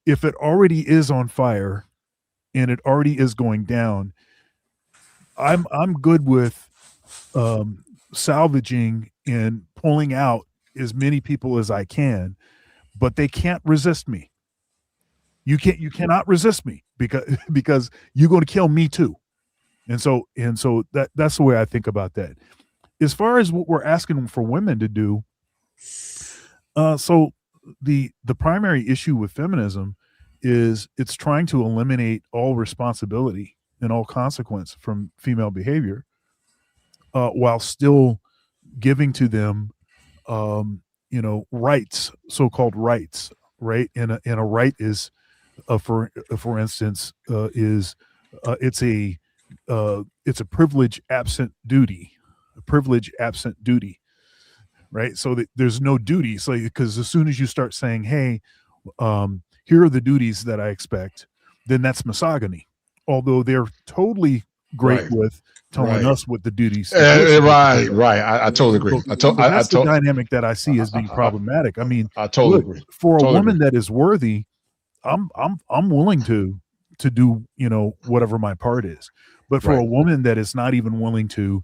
If it already is on fire and it already is going down, I'm good with salvaging and pulling out as many people as I can, but they can't resist me. You cannot resist me because you're going to kill me too. And so that's the way I think about that. As far as what we're asking for women to do, so the primary issue with feminism is it's trying to eliminate all responsibility and all consequence from female behavior, while still giving to them, rights, so-called rights, right? And a right is, for instance, is it's a privilege absent duty, right? So that there's no duty. So because as soon as you start saying, hey, here are the duties that I expect, then that's misogyny. Although they're totally great with telling us what the duties. Right. I totally agree. That's the dynamic that I see as being problematic. I mean, I totally agree. For a woman that is worthy, I'm willing to do, whatever my part is. But for a woman that is not even willing to,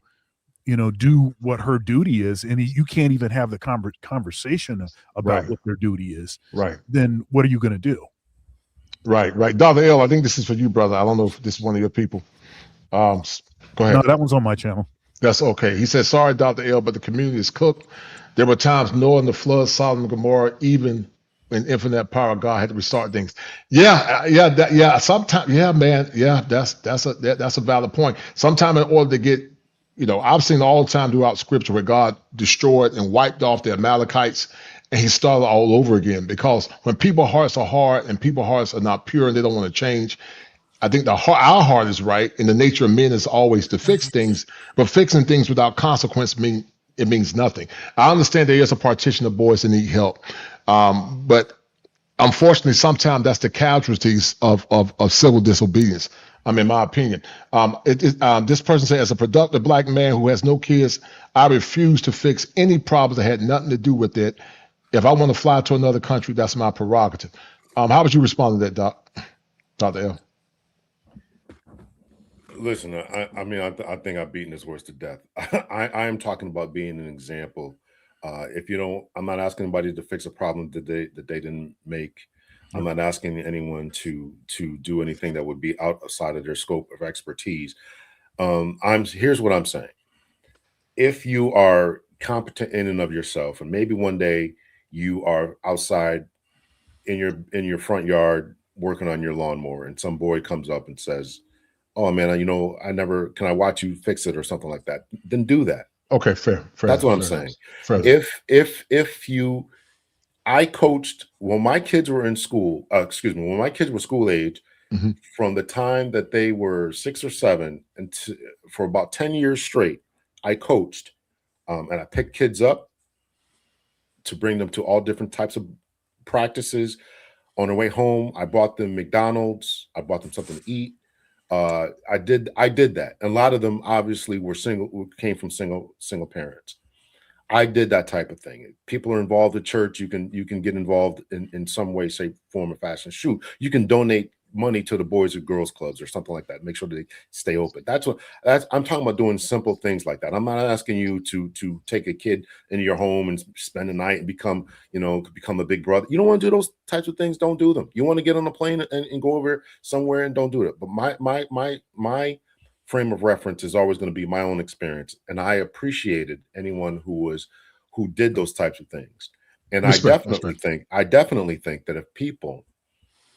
do what her duty is, and you can't even have the conversation about what their duty is, then what are you going to do? Right. Dr. L, I think this is for you, brother. I don't know if this is one of your people. Go ahead. No, that one's on my channel. That's okay. He said, sorry, Dr. L, but the community is cooked. There were times Noah and the flood, Sodom and Gomorrah, even when infinite power of God had to restart things. Sometimes, man. Yeah, that's a valid point. Sometimes in order to get, I've seen all the time throughout scripture where God destroyed and wiped off the Amalekites, and he started all over again. Because when people's hearts are hard and people's hearts are not pure and they don't want to change, I think our heart is right, and the nature of men is always to fix things, but fixing things without consequence means nothing. I understand there is a partition of boys that need help, but unfortunately, sometimes that's the casualties of civil disobedience. In my opinion, this person said, as a productive Black man who has no kids, I refuse to fix any problems that had nothing to do with it. If I want to fly to another country, that's my prerogative. How would you respond to that, Dr. L? Listen, I mean, I think I've beaten this horse to death. I am talking about being an example. If you don't, I'm not asking anybody to fix a problem that they didn't make. I'm not asking anyone to do anything that would be outside of their scope of expertise. Here's what I'm saying. If you are competent in and of yourself, and maybe one day you are outside in your front yard working on your lawnmower, and some boy comes up and says, "Oh man, can I watch you fix it," or something like that, then do that. Okay, fair. That's what I'm saying. I coached when my kids were in school, when my kids were school age, from the time that they were 6 or 7 and for about 10 years straight, I coached, and I picked kids up to bring them to all different types of practices. On their way home, I bought them McDonald's. I bought them something to eat. I did that. And a lot of them obviously came from single parents. I did that type of thing. People are involved at church. You can get involved in some way, shape, form, or fashion. Shoot, you can donate money to the Boys or Girls Clubs or something like that. Make sure they stay open. I'm talking about doing simple things like that. I'm not asking you to take a kid into your home and spend the night and become a big brother. You don't want to do those types of things. Don't do them. You want to get on a plane and go over somewhere and don't do it. But my frame of reference is always going to be my own experience, and I appreciated anyone who did those types of things. And I definitely think that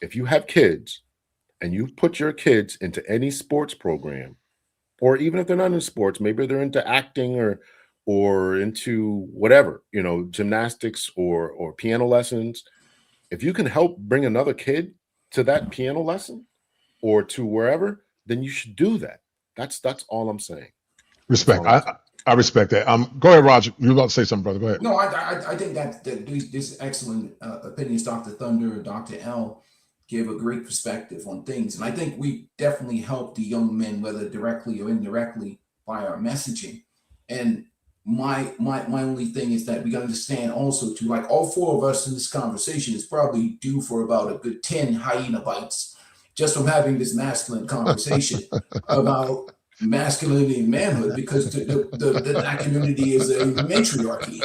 if you have kids and you put your kids into any sports program, or even if they're not in sports, maybe they're into acting or into whatever, gymnastics or piano lessons, if you can help bring another kid to that piano lesson or to wherever, then you should do that. That's all I'm saying. Respect. I respect that. Go ahead, Roger. You were about to say something, brother. Go ahead. No, I think that these excellent opinions, Dr. Thunder, Dr. L, give a great perspective on things. And I think we definitely help the young men, whether directly or indirectly, by our messaging. And my only thing is that we got to understand also too, like all 4 of us in this conversation is probably due for about a good 10 hyena bites just from having this masculine conversation about masculinity and manhood, because that community is a matriarchy.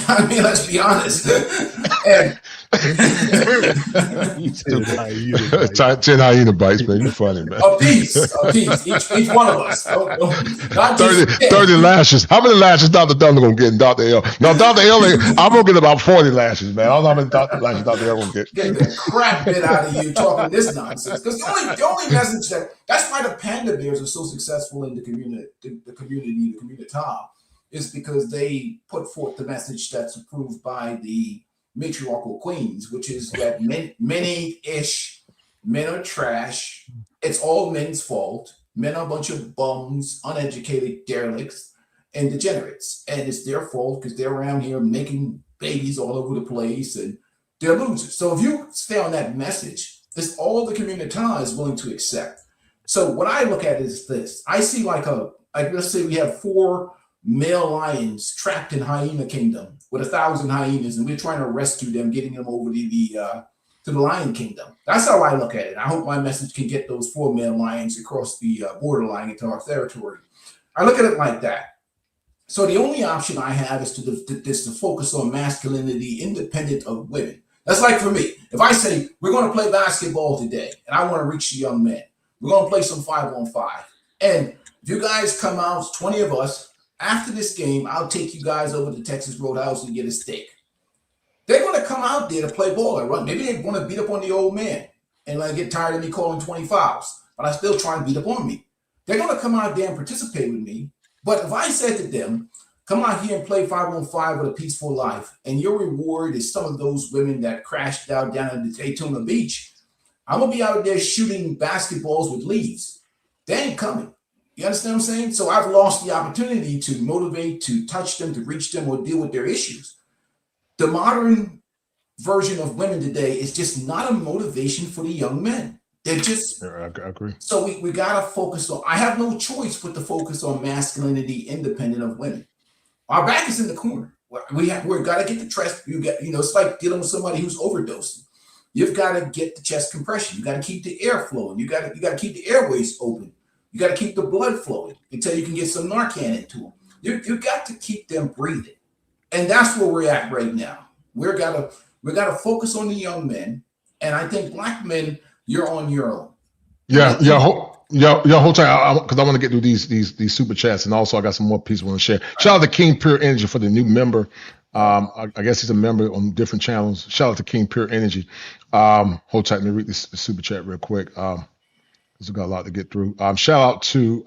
I mean, let's be honest. And 10 hyena bites, man. You're funny, man. A piece, each one of us. Not 30 lashes. How many lashes Dr. Thunder gonna get in Dr. L? No, Dr. L, I'm gonna get about 40 lashes, man. I don't know how many lashes Dr. L gonna get. Get the crap bit out of you talking this nonsense. Because the only message that's why the panda bears are so successful in the community, is because they put forth the message that's approved by the matriarchal queens, which is that many-ish men are trash. It's all men's fault. Men are a bunch of bums, uneducated derelicts, and degenerates. And it's their fault because they're around here making babies all over the place and they're losers. So if you stay on that message, it's all the community is willing to accept. So what I look at is this. I see let's say we have 4 male lions trapped in hyena kingdom with 1,000 hyenas, and we're trying to rescue them, getting them over to the lion kingdom. That's how I look at it. I hope my message can get those 4 male lions across the borderline into our territory. I look at it like that. So the only option I have is to focus on masculinity independent of women. That's like for me. If I say we're going to play basketball today and I want to reach the young men, we're going to play some 5-on-5. And if you guys come out, 20 of us, after this game, I'll take you guys over to Texas Roadhouse and get a steak. They're going to come out there to play ball and run. Maybe they want to beat up on the old man and get tired of me calling 20 fouls, but I still try and beat up on me. They're going to come out there and participate with me. But if I said to them, come out here and play 5-on-5 with a peaceful life, and your reward is some of those women that crashed down at the Daytona Beach, I'm going to be out there shooting basketballs with leaves. They ain't coming. You understand what I'm saying? So I've lost the opportunity to motivate, to touch them, to reach them, or deal with their issues. The modern version of women today is just not a motivation for the young men. They're just... I agree. So we got to focus on... I have no choice but to focus on masculinity independent of women. Our back is in the corner. We're got to get the trust. It's like dealing with somebody who's overdosing. You've got to get the chest compression. You got to keep the air flowing. You got to keep the airways open. You got to keep the blood flowing until you can get some Narcan into them. You got to keep them breathing, and that's where we're at right now. We got to focus on the young men, and I think black men, you're on your own. Hold tight, because I want to get through these super chats, and also I got some more pieces I want to share. Shout out to King Pure Energy for the new member. I guess he's a member on different channels. Shout out to King Pure Energy. Hold tight, let me read this super chat real quick. Because we've got a lot to get through. Shout out to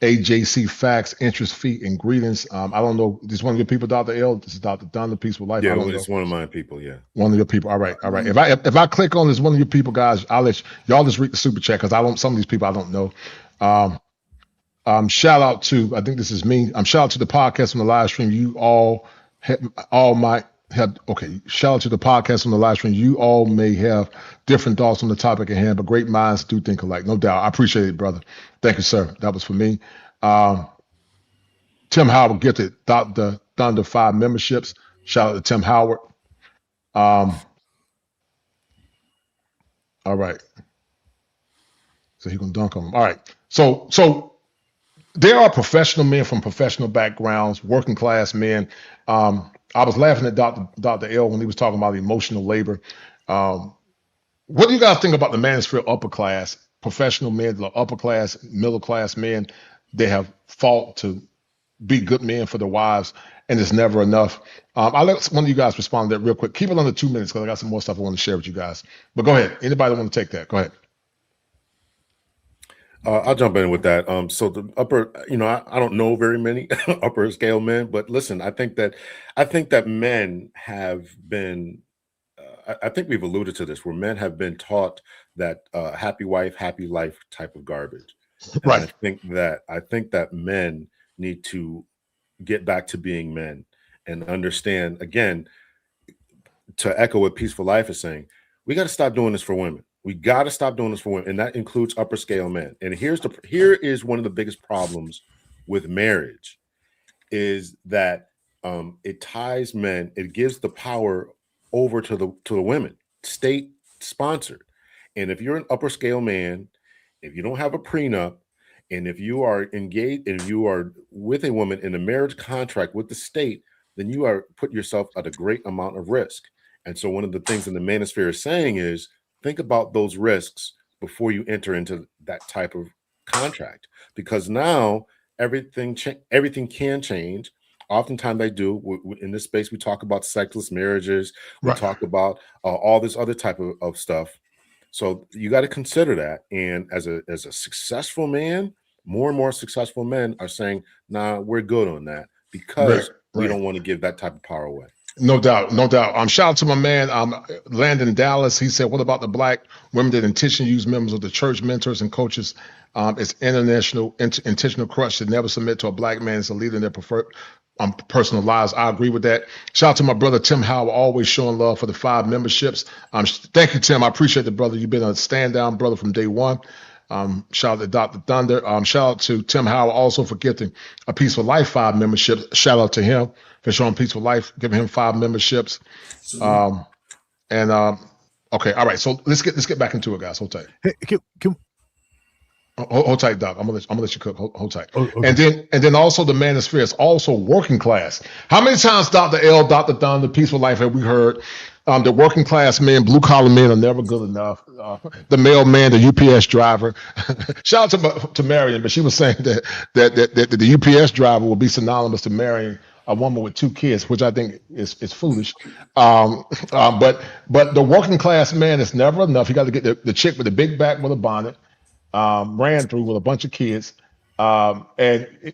AJC Facts, Interest, Fee, and Greetings. I don't know. This is one of your people, Dr. L. This is Dr. Don, the Peaceful Life. Yeah, it's one of my people. Yeah, one of your people. All right. If I click on this one of your people, guys, I'll let y'all just read the super chat because some of these people I don't know. Shout out to, I think this is me. Shout out to the podcast on the live stream. You shout out to the podcast on the live stream. You all may have different thoughts on the topic at hand, but great minds do think alike. No doubt. I appreciate it, brother. Thank you, sir. That was for me. Tim Howard gifted Dr. Thunder 5 memberships. Shout out to Tim Howard. All right. So he's gonna dunk on him. All right. So there are professional men from professional backgrounds, working class men. I was laughing at Dr. L when he was talking about emotional labor. What do you guys think about the manosphere upper class, professional men, the upper class, middle class men? They have fought to be good men for their wives, and it's never enough. I'll let one of you guys respond to that real quick. Keep it under 2 minutes because I got some more stuff I want to share with you guys. But go ahead. Anybody want to take that? Go ahead. I'll jump in with that. So the upper, I don't know very many upper scale men, but listen, I think that men have been, I think we've alluded to this, where men have been taught that happy wife, happy life type of garbage. Right. I think that men need to get back to being men and understand, again, to echo what Peaceful Life is saying, we got to stop doing this for women. We got to stop doing this for women, and that includes upper scale men. And here is one of the biggest problems with marriage is that it ties men, it gives the power over to the women, state sponsored. And if you're an upper scale man, if you don't have a prenup, and if you are engaged, if you are with a woman in a marriage contract with the state, then you are put yourself at a great amount of risk. And so one of the things in the Manosphere is saying is, think about those risks before you enter into that type of contract, because now everything can change. Oftentimes they do. In this space, we talk about sexless marriages. We talk about all this other type of stuff. So you got to consider that. And as a successful man, more and more successful men are saying, nah, we're good on that because we don't want to give that type of power away. No doubt. Shout out to my man, Landon Dallas. He said, what about the black women that intentionally use members of the church, mentors, and coaches? It's intentional crush to never submit to a black man as a leader in their preferred personal lives. I agree with that. Shout out to my brother, Tim Howard, always showing love for the 5 memberships. Thank you, Tim. I appreciate the brother. You've been a stand down brother from day one. Shout out to Dr. Thunder. Shout out to Tim Howard also for gifting a Peaceful Life 5 membership. Shout out to him for showing Peaceful Life, giving him 5 memberships. Okay, all right. So let's get back into it, guys. Hold tight. Hey, hold tight, Doc. I'm gonna let you cook. Hold tight. Oh, okay. And then also the Manosphere is also working class. How many times, Dr. L, Dr. Thunder, Peaceful Life, have we heard the working class men, blue collar men are never good enough? The mailman, the UPS driver. Shout out to Marion, but she was saying that the UPS driver will be synonymous to marrying a woman with 2 kids, which I think is foolish. But the working class man is never enough. You got to get the chick with the big back with a bonnet, ran through with a bunch of kids. And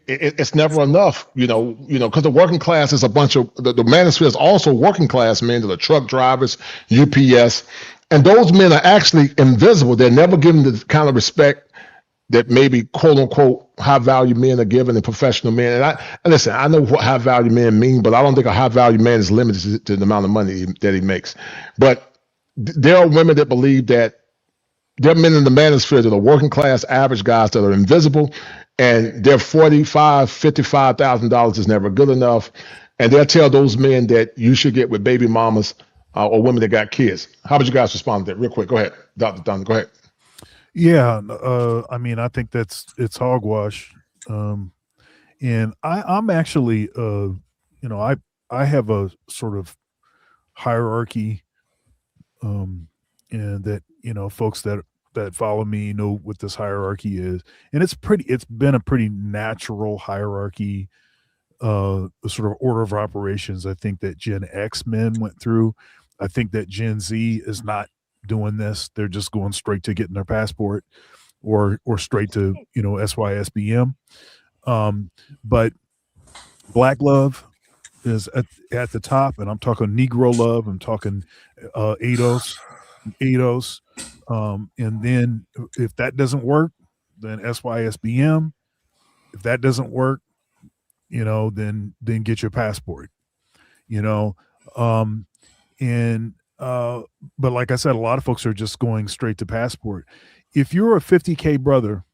it's never enough, because the working class is a bunch of the Manosphere is also working class men that are truck drivers, UPS, and those men are actually invisible. They're never given the kind of respect that maybe quote unquote high value men are given, and professional men. And listen, I know what high value men mean, but I don't think a high value man is limited to the amount of money that he makes. But there are women that believe that there are men in the Manosphere that are working class, average guys that are invisible, and their $55,000 is never good enough. And they'll tell those men that you should get with baby mamas or women that got kids. How would you guys respond to that? Real quick, go ahead, Dr. Dunn, go ahead. Yeah, I mean, I think it's hogwash, and I'm actually, I have a sort of hierarchy, and that folks that follow me know what this hierarchy is, and it's been a pretty natural hierarchy, sort of order of operations. I think that Gen X men went through. I think that Gen Z is not doing this. They're just going straight to getting their passport, or straight to SYSBM. But Black love is at the top, and I'm talking Negro love. I'm talking ADOS, and then if that doesn't work, then SYSBM. If that doesn't work, then get your passport. But like I said, a lot of folks are just going straight to passport. If you're a 50K brother,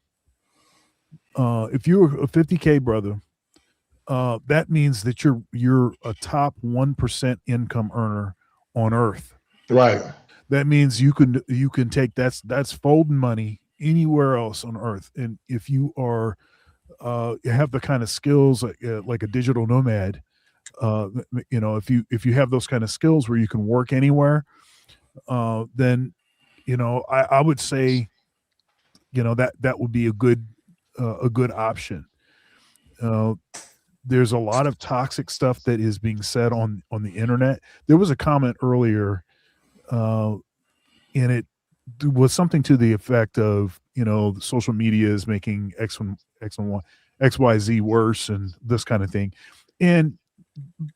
that means that you're a top 1% income earner on Earth. Right. That means you can take that's folding money anywhere else on Earth. And if you are have the kind of skills like a digital nomad, if you have those kind of skills where you can work anywhere, then I would say that would be a good option. There's a lot of toxic stuff that is being said on the internet. There was a comment earlier, and it was something to the effect of, social media is making XYZ worse and this kind of thing. And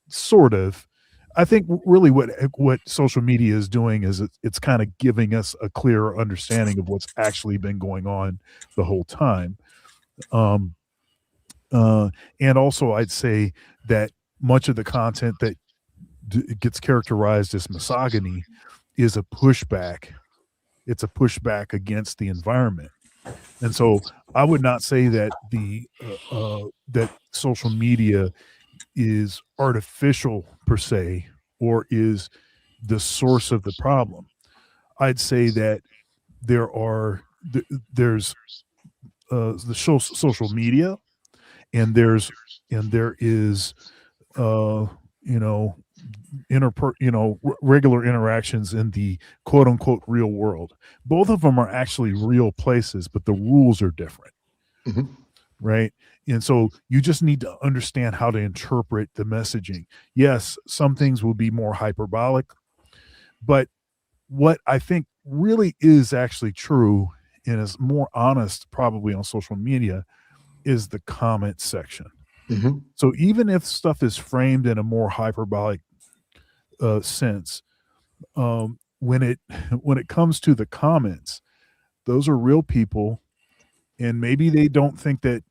sort of, I think really what social media is doing is it's kind of giving us a clearer understanding of what's actually been going on the whole time. And also I'd say that much of the content that gets characterized as misogyny is a pushback. It's a pushback against the environment. And so I would not say that that social media is artificial per se, or is the source of the problem. I'd say that there's the social media, and there is regular interactions in the quote unquote real world. Both of them are actually real places, but the rules are different. Mm-hmm. Right. And so you just need to understand how to interpret the messaging. Yes, some things will be more hyperbolic, but what I think really is actually true and is more honest probably on social media is the comment section. Mm-hmm. So even if stuff is framed in a more hyperbolic sense, when it comes to the comments, those are real people, and maybe they don't think that,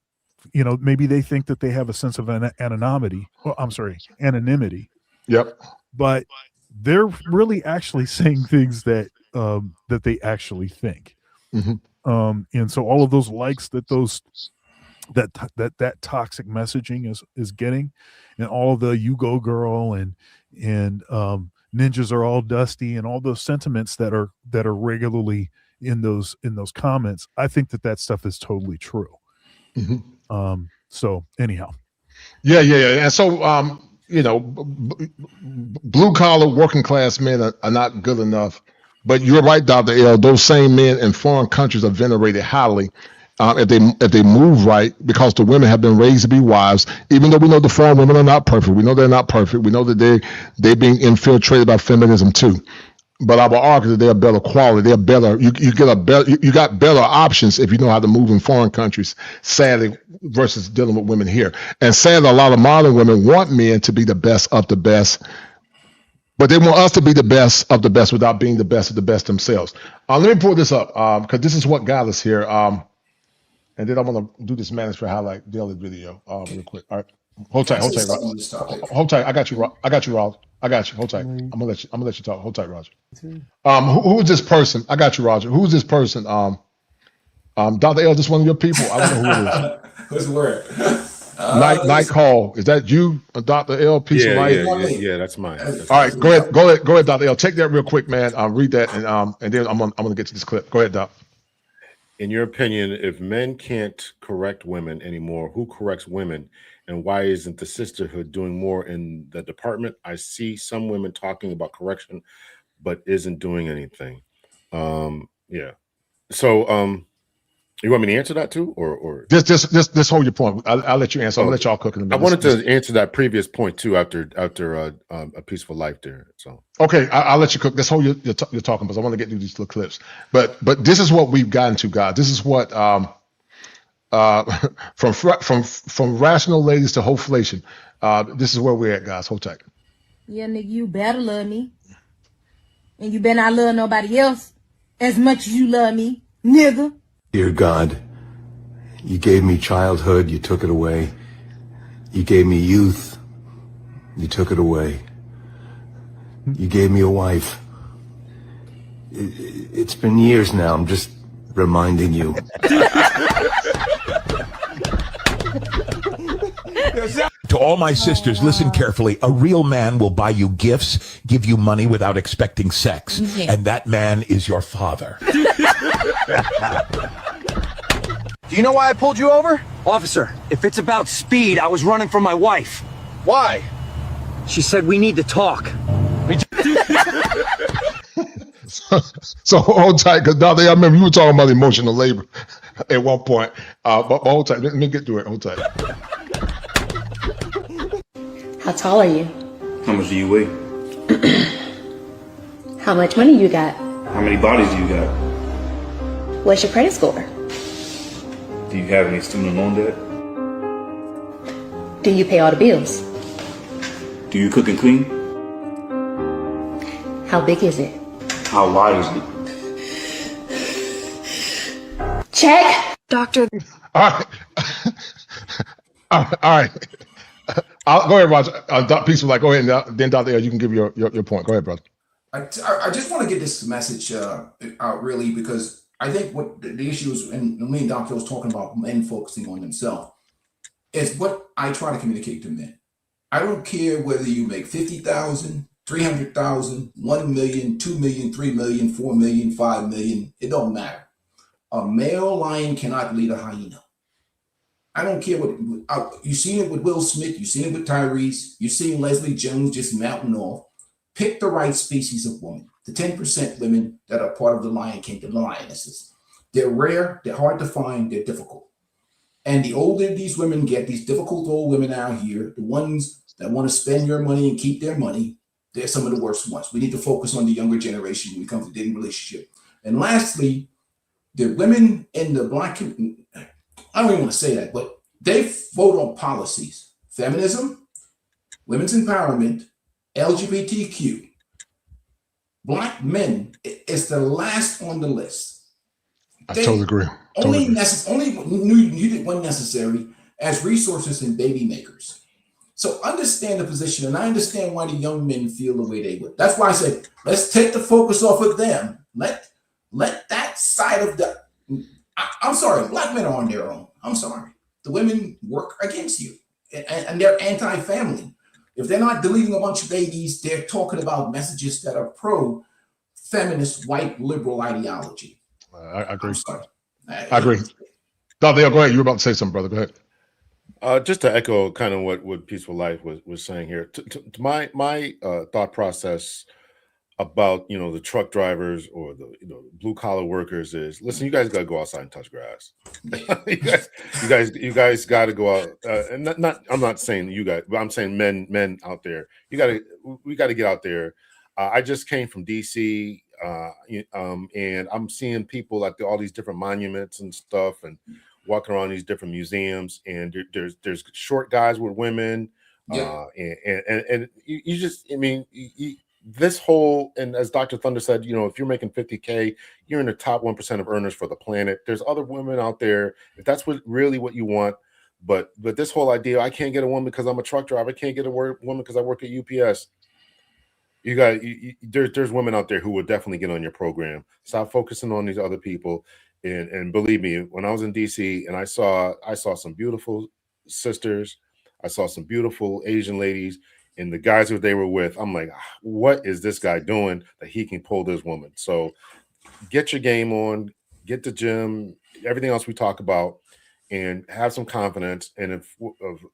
maybe they think that they have a sense of anonymity. Yep. But they're really actually saying things that they actually think. Mm-hmm. And so all of those likes that that toxic messaging is getting, and all of the "you go girl" and ninjas are all dusty, and all those sentiments that are regularly in those comments, I think that stuff is totally true. Mm-hmm. So anyhow. Yeah. And so, blue collar working class men are not good enough. But you're right, Dr. L. Those same men in foreign countries are venerated highly if they move right, because the women have been raised to be wives. Even though we know the foreign women are not perfect, we know they're not perfect. We know that they're being infiltrated by feminism too. But I would argue that they're better quality. They're better. You got better options if you know how to move in foreign countries, sadly, versus dealing with women here. And sadly, a lot of modern women want men to be the best of the best, but they want us to be the best of the best without being the best of the best themselves. Let me pull this up because this is what got us here. And then I want to do this Manosphere highlight daily video real quick. All right, hold tight, Roger. Hold tight. I got you, Roger. I got you. Hold tight. I'm gonna let you talk. Hold tight, Roger. Who is this person? I got you, Roger. Who is this person? Dr. L, this one of your people? I don't know who it is. Who's the word? Night call. Is that you, Dr. L? Peace of life. Yeah. That's mine. That's All right, go ahead, Dr. L. Take that real quick, man. Read that, and then I'm gonna get to this clip. Go ahead, Doc. In your opinion, if men can't correct women anymore, who corrects women? And why isn't the sisterhood doing more in the department? I see some women talking about correction, but isn't doing anything. Yeah. So you want me to answer that too, or just hold your point. I'll let you answer. I'm gonna let y'all cook in a minute. I wanted to answer that previous point too after a peaceful life there. So okay, I'll let you cook. Just hold your talking, because I want to get through these little clips. But this is what we've gotten to, guys. This is what from rational ladies to hoflation. This is where we're at, guys. Hold tight. Yeah, nigga, you better love me, and you better not love nobody else as much as you love me, nigga. Dear God, you gave me childhood, you took it away. You gave me youth, you took it away. You gave me a wife. It's been years now, I'm just reminding you. To all my sisters, listen carefully. A real man will buy you gifts, give you money without expecting sex. And that man is your father. Do you know why I pulled you over? Officer, if it's about speed, I was running from my wife. Why? She said we need to talk. So hold tight, because I remember you were talking about emotional labor at one point. But hold tight. Let me get through it. Hold tight. How tall are you? How much do you weigh? How much money you got? How many bodies do you got? What's your credit score? Do you have any student loan debt? Do you pay all the bills? Do you cook and clean? How big is it? How wide is it? Check. Doctor. All right. All right. Go ahead, Roger. Peaceful, like, go ahead, and then Dr. L, you can give your point. Go ahead, brother. I just want to get this message out, really, because I think what the issue is, and me and Dr. was talking about men focusing on themselves, is what I try to communicate to men. I don't care whether you make 50,000, 300,000, 1 million, 2 million, 3 million, 4 million, 5 million. It don't matter. A male lion cannot lead a hyena. I don't care what you've seen it with Will Smith, you've seen it with Tyrese, you've seen Leslie Jones just mounting off. Pick the right species of woman. The 10% women that are part of the Lion King, the lionesses. They're rare, they're hard to find, they're difficult. And the older these women get, these difficult old women out here, the ones that want to spend your money and keep their money, they're some of the worst ones. We need to focus on the younger generation when it comes to dating relationship. And lastly, the women in the Black community, I don't even want to say that, but they vote on policies: feminism, women's empowerment, LGBTQ. Black men is the last on the list. I totally agree. Only needed when necessary as resources and baby makers. So understand the position, and I understand why the young men feel the way they would. That's why I say, let's take the focus off of them. Let that side of the, I'm sorry, Black men are on their own. I'm sorry. The women work against you, and they're anti-family. If they're not deleting a bunch of babies, they're talking about messages that are pro-feminist, white, liberal ideology. I agree. I agree. Dr. L, go ahead. You were about to say something, brother. Go ahead. Just to echo kind of what Peaceful Life was saying here, to my thought process about the truck drivers or the blue collar workers is, listen, you guys got to go outside and touch grass. you guys got to go out, and not I'm not saying you guys, but I'm saying men out there. We got to get out there. I just came from DC, and I'm seeing people like all these different monuments and stuff, and walking around these different museums, and there's short guys with women, and you just, I mean, this whole, and as Dr. Thunder said, if you're making 50K, you're in the top 1% of earners for the planet. There's other women out there, if that's really what you want. But this whole idea, I can't get a woman because I'm a truck driver, I can't get a woman because I work at UPS. There's women out there who would definitely get on your program. Stop focusing on these other people. And believe me, when I was in DC and I saw some beautiful sisters. I saw some beautiful Asian ladies, and the guys that they were with, I'm like, what is this guy doing that he can pull this woman? So get your game on, get the gym, everything else we talk about, and have some confidence. And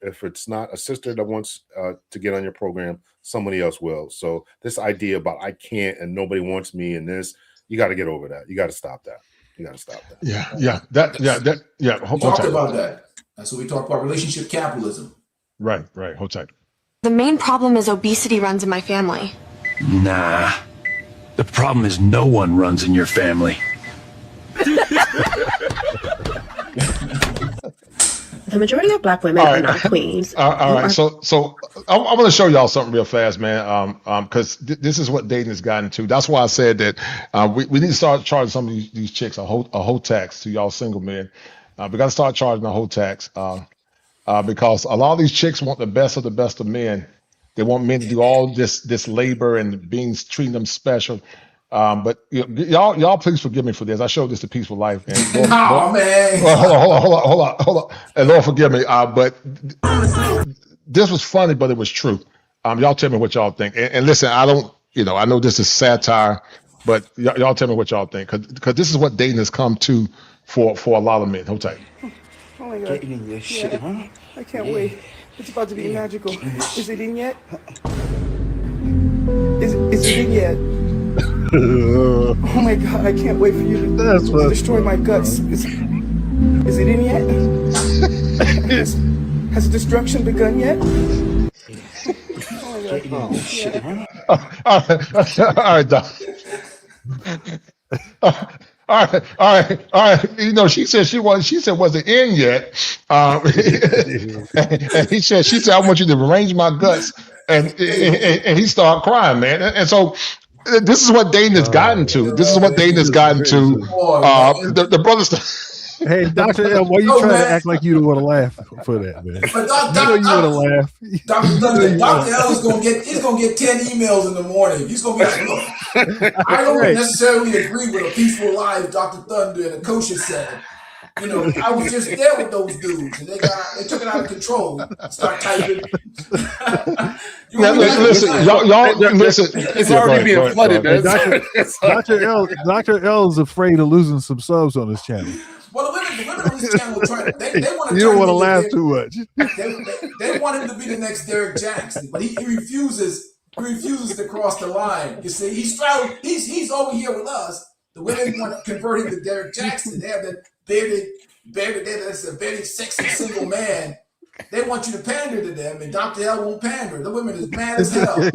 if it's not a sister that wants to get on your program, somebody else will. So this idea about I can't and nobody wants me and this, you got to get over that. You got to stop that. You got to stop that. Yeah. We talked about that. That's what we talked about, relationship capitalism. Right. Hold tight. The main problem is obesity runs in my family. Nah. The problem is no one runs in your family. The majority of Black women are not queens. All right. So I'm going to show y'all something real fast, man. Because this is what dating has gotten to. That's why I said that we need to start charging some of these chicks a whole tax to y'all single men. We got to start charging a whole tax because a lot of these chicks want the best of men. They want men to do all this labor and treating them special. But y'all please forgive me for this. I showed this to Peaceful Life. And man. Hold on. And Lord forgive me. But this was funny, but it was true. Y'all tell me what y'all think. And listen, I know this is satire, but y'all tell me what y'all think. Because this is what dating has come to for a lot of men. Hold tight. Oh my God. Getting in this shit, huh? I can't wait. It's about to be magical. Is it in yet? Is it in yet? Oh my God, I can't wait for you to destroy my guts. Is it in yet? Has destruction begun yet? Oh my God. Shit, huh? All right, Doc. All right. She said was it in yet? And she said, I want you to arrange my guts. And he started crying, man. And so this is what dating has gotten to. This is what dating has gotten to. The brothers. Hey, Dr. L, why you trying to act like you don't want to laugh for that, man? You want to laugh. Dr. L is gonna get 10 emails in the morning. He's gonna be like, look, I don't necessarily agree with a peaceful life, Dr. Thunder and a kosher said. I was just there with those dudes, and they took it out of control. Start typing. Listen, y'all listen. It's already being flooded. Dr. L is afraid of losing some subs on his channel. Well, the women on this channel they want to. You don't want to laugh too much. They want him to be the next Derek Jackson, but he refuses. He refuses to cross the line. You see, he's over here with us. The women want to convert him to Derek Jackson. They have that that's a very sexy single man. They want you to pander to them, and Dr. L won't pander. The women is mad as hell.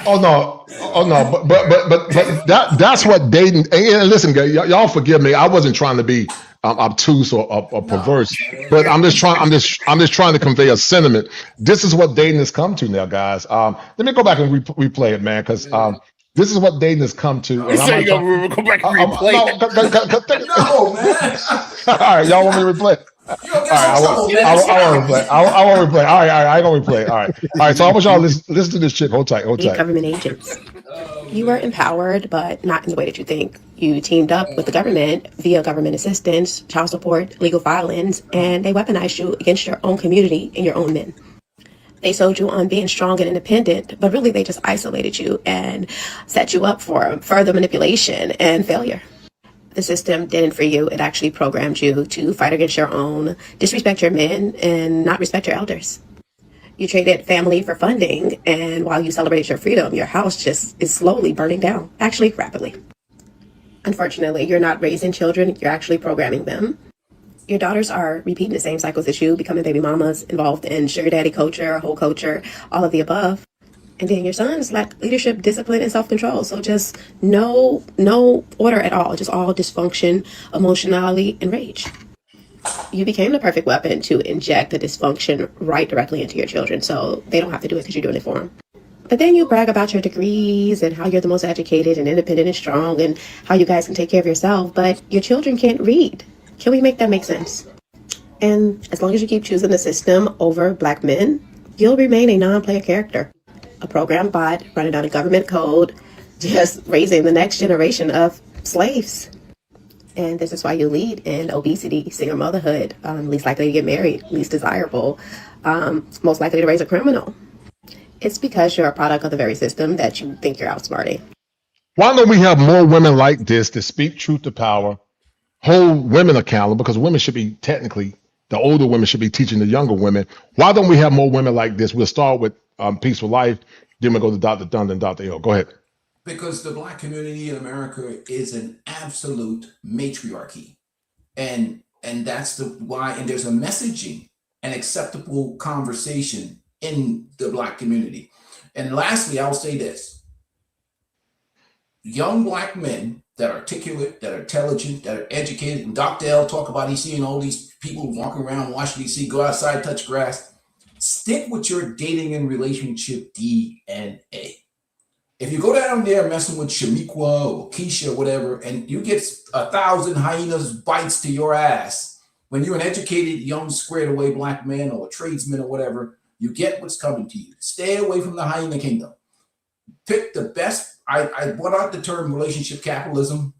Oh no! But that's what dating. And listen, guys, y'all forgive me. I wasn't trying to be obtuse or perverse, but I'm just trying to convey a sentiment. This is what dating has come to now, guys. Let me go back and replay it, man, because this is what dating has come to. You say you're going to go back and replay it? No, man. All right, y'all want me to replay? All right, I want to replay. I want to replay. All right, I ain't gonna replay. All right. So I want y'all listen to this chick. Hold tight. Government agents. You were empowered, but not in the way that you think. You teamed up with the government via government assistance, child support, legal filings, and they weaponized you against your own community and your own men. They sold you on being strong and independent, but really they just isolated you and set you up for further manipulation and failure. The system didn't free you. It actually programmed you to fight against your own, disrespect your men, and not respect your elders. You traded family for funding, and while you celebrated your freedom, your house just is slowly burning down, actually rapidly. Unfortunately, you're not raising children, you're actually programming them. Your daughters are repeating the same cycles as you, becoming baby mamas, involved in sugar daddy culture, whole culture, all of the above. And then your sons lack leadership, discipline, and self-control. So just no order at all, just all dysfunction, emotionality, and rage. You became the perfect weapon to inject the dysfunction right directly into your children, so they don't have to do it because you're doing it for them. But then you brag about your degrees and how you're the most educated and independent and strong and how you guys can take care of yourself, but your children can't read. Can we make that make sense? And as long as you keep choosing the system over Black men, you'll remain a non-player character. A program bot running on a government code, just raising the next generation of slaves. And this is why you lead in obesity, single motherhood, least likely to get married, least desirable, most likely to raise a criminal. It's because you're a product of the very system that you think you're outsmarting. Why don't we have more women like this that speak truth to power, hold women accountable? Because women should be technically, the older women should be teaching the younger women. Why don't we have more women like this? We'll start with Peaceful Life, then we'll go to Dr. Dunn and Dr. Hill. Go ahead. Because the Black community in America is an absolute matriarchy. And that's the why, and there's a messaging and acceptable conversation in the Black community. And lastly, I'll say this. Young Black men that are articulate, that are intelligent, that are educated, and Dr. L talk about he's seeing all these people walking around Washington, D.C., go outside, touch grass. Stick with your dating and relationship DNA. If you go down there messing with Shamiqua or Keisha or whatever, and you get 1,000 hyenas bites to your ass, when you're an educated, young, squared away Black man or a tradesman or whatever, you get what's coming to you. Stay away from the hyena kingdom. Pick the best. I brought out the term relationship capitalism.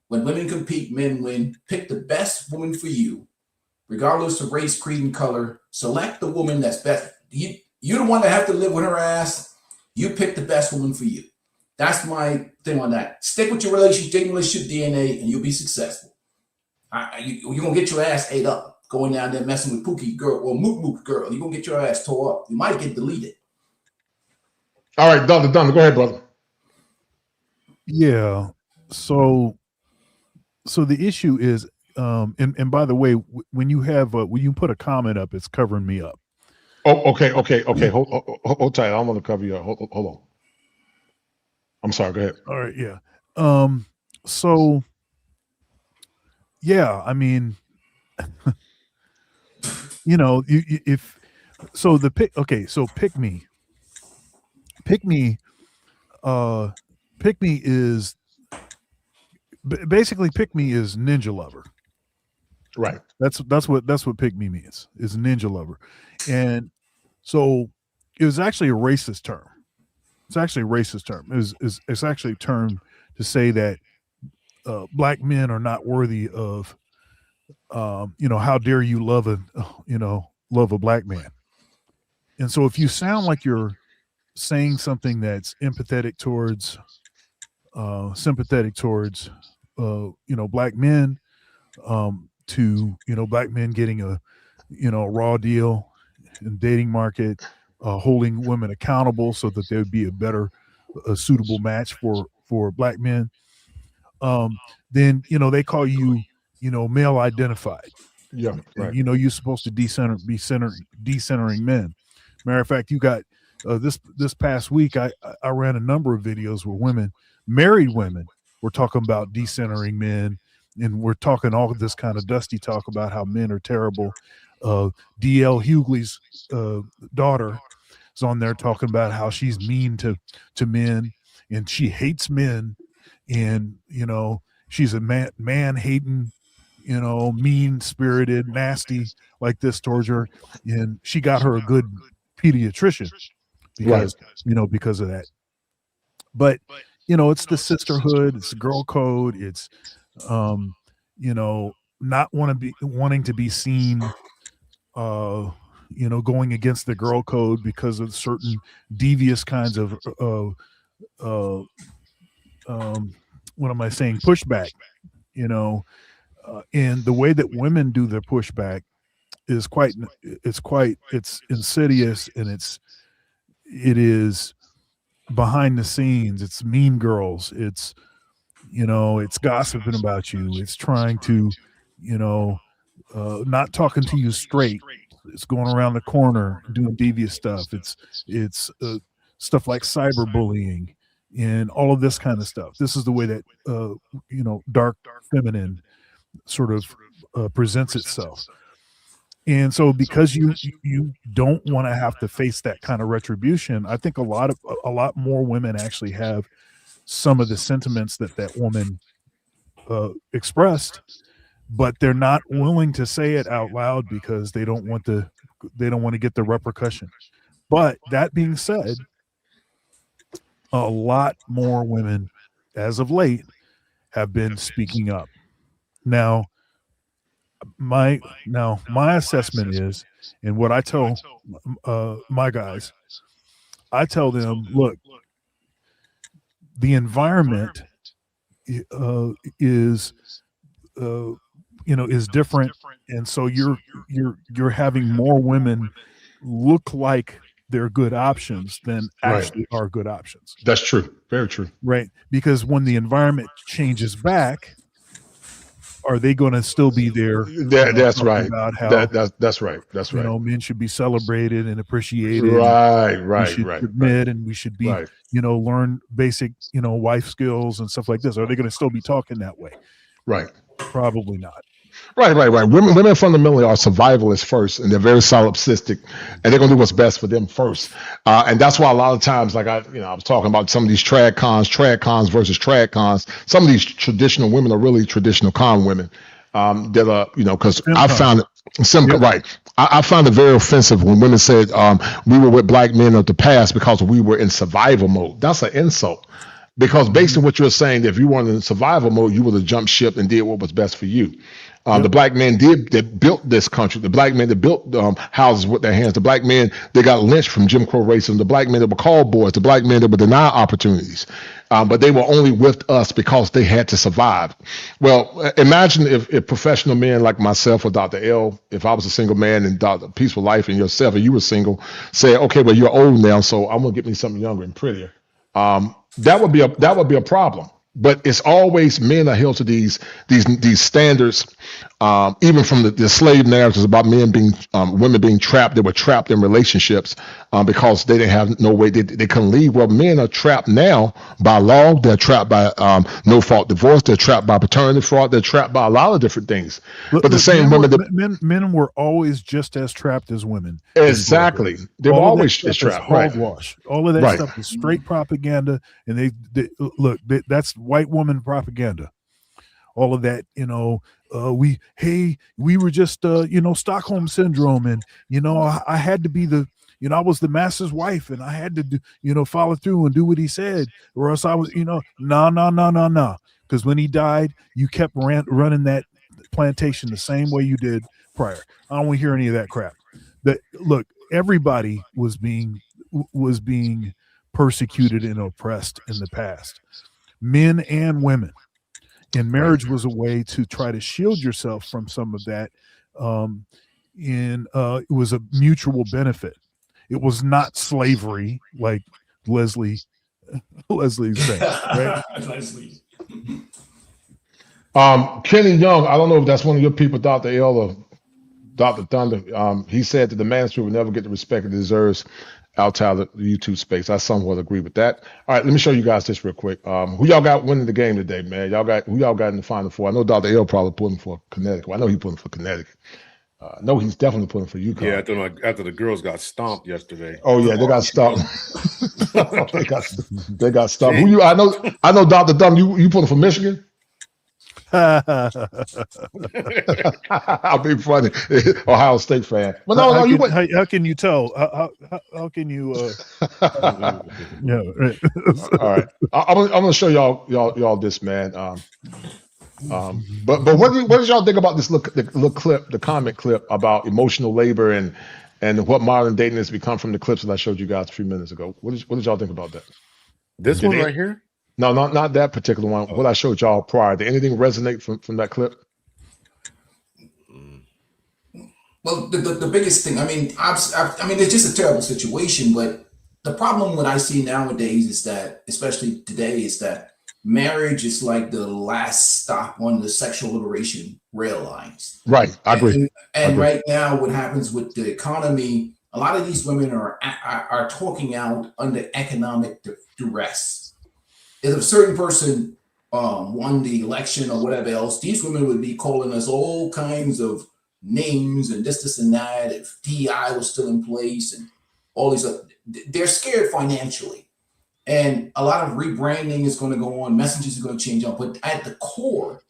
When women compete, men win. Pick the best woman for you, regardless of race, creed, and color. Select the woman that's best. You don't want to have to live with her ass. You pick the best woman for you. That's my thing on that. Stick with your dating relationship DNA, and you'll be successful. You're going to get your ass ate up going down there messing with Pookie girl or Mook Mook girl. You're going to get your ass tore up. You might get deleted. All right, Dr. Dunn, go ahead, brother. Yeah. So the issue is, and by the way, when you put a comment up, it's covering me up. Oh, okay. Hold tight. I'm going to cover you up. Hold on. I'm sorry. Go ahead. All right. Yeah. So, yeah, I mean, so pick me is basically pick me is ninja lover. Right. That's what pick me means, is ninja lover. And so it was actually a racist term. It's actually a racist term. It's actually a term to say that Black men are not worthy of, how dare you love a Black man. And so if you sound like you're saying something that's empathetic towards, sympathetic towards, Black men, to, Black men getting a raw deal in the dating market, holding women accountable so that there would be a suitable match for Black men, then they call you male identified. Yeah, right. And, you're supposed to be decentering men. Matter of fact, you got this past week I ran a number of videos where married women were talking about decentering men, and we're talking all of this kind of dusty talk about how men are terrible. D.L. Hughley's daughter is on there talking about how she's mean to men, and she hates men, and she's a man hating, mean spirited, nasty like this towards her, and she got her a good pediatrician because of that. But it's the sisterhood, it's the girl code, it's not wanting to be seen, going against the girl code because of certain devious kinds of what am I saying, pushback, and the way that women do their pushback is it's insidious, and it is behind the scenes. It's mean girls. It's gossiping about you. It's trying to, not talking to you straight. It's going around the corner doing devious stuff. It's stuff like cyberbullying and all of this kind of stuff. This is the way that dark feminine sort of presents itself. And so because you don't want to have to face that kind of retribution, I think a lot more women actually have some of the sentiments that woman expressed, but they're not willing to say it out loud because they don't want to get the repercussion. But that being said, a lot more women as of late have been speaking up. Now, my assessment is, and what I tell my guys, I tell them, look, the environment is is different, and so you're having more women look like they're good options than actually are good options. That's true. Very true. Right, because when the environment changes back, are they going to still be there? That's right. About how That's right. That's right. Men should be celebrated and appreciated. Right. We should submit, and we should be, learn basic, wife skills and stuff like this. Are they going to still be talking that way? Right. Probably not. Right. Women fundamentally are survivalists first, and they're very solipsistic, and they're gonna do what's best for them first. And that's why a lot of times, like I was talking about some of these trad cons versus trad cons. Some of these traditional women are really traditional con women. That are, because I found it right. I found it very offensive when women said we were with black men of the past because we were in survival mode. That's an insult. Because based on what you're saying, if you weren't in survival mode, you would have jumped ship and did what was best for you. The black men that built this country. The black men that built houses with their hands. The black men that got lynched from Jim Crow racism. The black men that were called boys. The black men that were denied opportunities. But they were only with us because they had to survive. Well, imagine if professional men like myself or Dr. L, if I was a single man and Dr. Peaceful Life and yourself, and you were single, say, okay, well, you're old now, so I'm going to get me something younger and prettier. That would be a problem. But it's always men are held to these standards, even from the slave narratives about women being trapped. They were trapped in relationships because they didn't have no way they couldn't leave. Well, men are trapped now by law. They're trapped by no fault divorce. They're trapped by paternity fraud. They're trapped by a lot of different things. But the same men were always just as trapped as women. Exactly, they were always trapped. Hogwash. All of that stuff is straight propaganda, and that's white woman propaganda. All of that, we were just Stockholm syndrome, and I had to be I was the master's wife, and I had to do, follow through and do what he said, or else I was, no. Because when he died, you kept running that plantation the same way you did prior. I don't want to hear any of that crap. Look, everybody was being persecuted and oppressed in the past, men and women. And marriage was a way to try to shield yourself from some of that. It was a mutual benefit. It was not slavery, like Leslie's saying, right? Kenny Young, I don't know if that's one of your people, Dr. L or Dr. Thunder. He said that the Manosphere will never get the respect it deserves outside of the YouTube space. I somewhat agree with that. All right, let me show you guys this real quick. Who y'all got winning the game today, man? Who y'all got in the Final Four? I know Dr. L probably pulling for Connecticut. Well, I know he's pulling for Connecticut. No, he's definitely pulling for UConn. Yeah, after the girls got stomped yesterday. Oh yeah, they got stomped. they got stomped. Who you? I know, Dr. Dunn. You pulling for Michigan? I'll be funny. Ohio State fan. Well, no, how can you tell? How can you? Yeah. All right. I'm gonna show y'all this, man. But what did y'all think about this little clip, the comment clip about emotional labor and what modern dating has become from the clips that I showed you guys a few minutes ago? What did y'all think about that? This one right here? No, not that particular one. What I showed y'all prior. Did anything resonate from that clip? Well, the biggest thing, I mean, it's just a terrible situation, but the problem what I see nowadays is that, especially today, is that marriage is like the last stop on the sexual liberation rail lines. Right, I agree. And right now, what happens with the economy, a lot of these women are talking out under economic duress. If a certain person won the election or whatever else, these women would be calling us all kinds of names and this and that. If DEI was still in place and all these, they're scared financially. And a lot of rebranding is going to go on. Messages are going to change up. But at the core,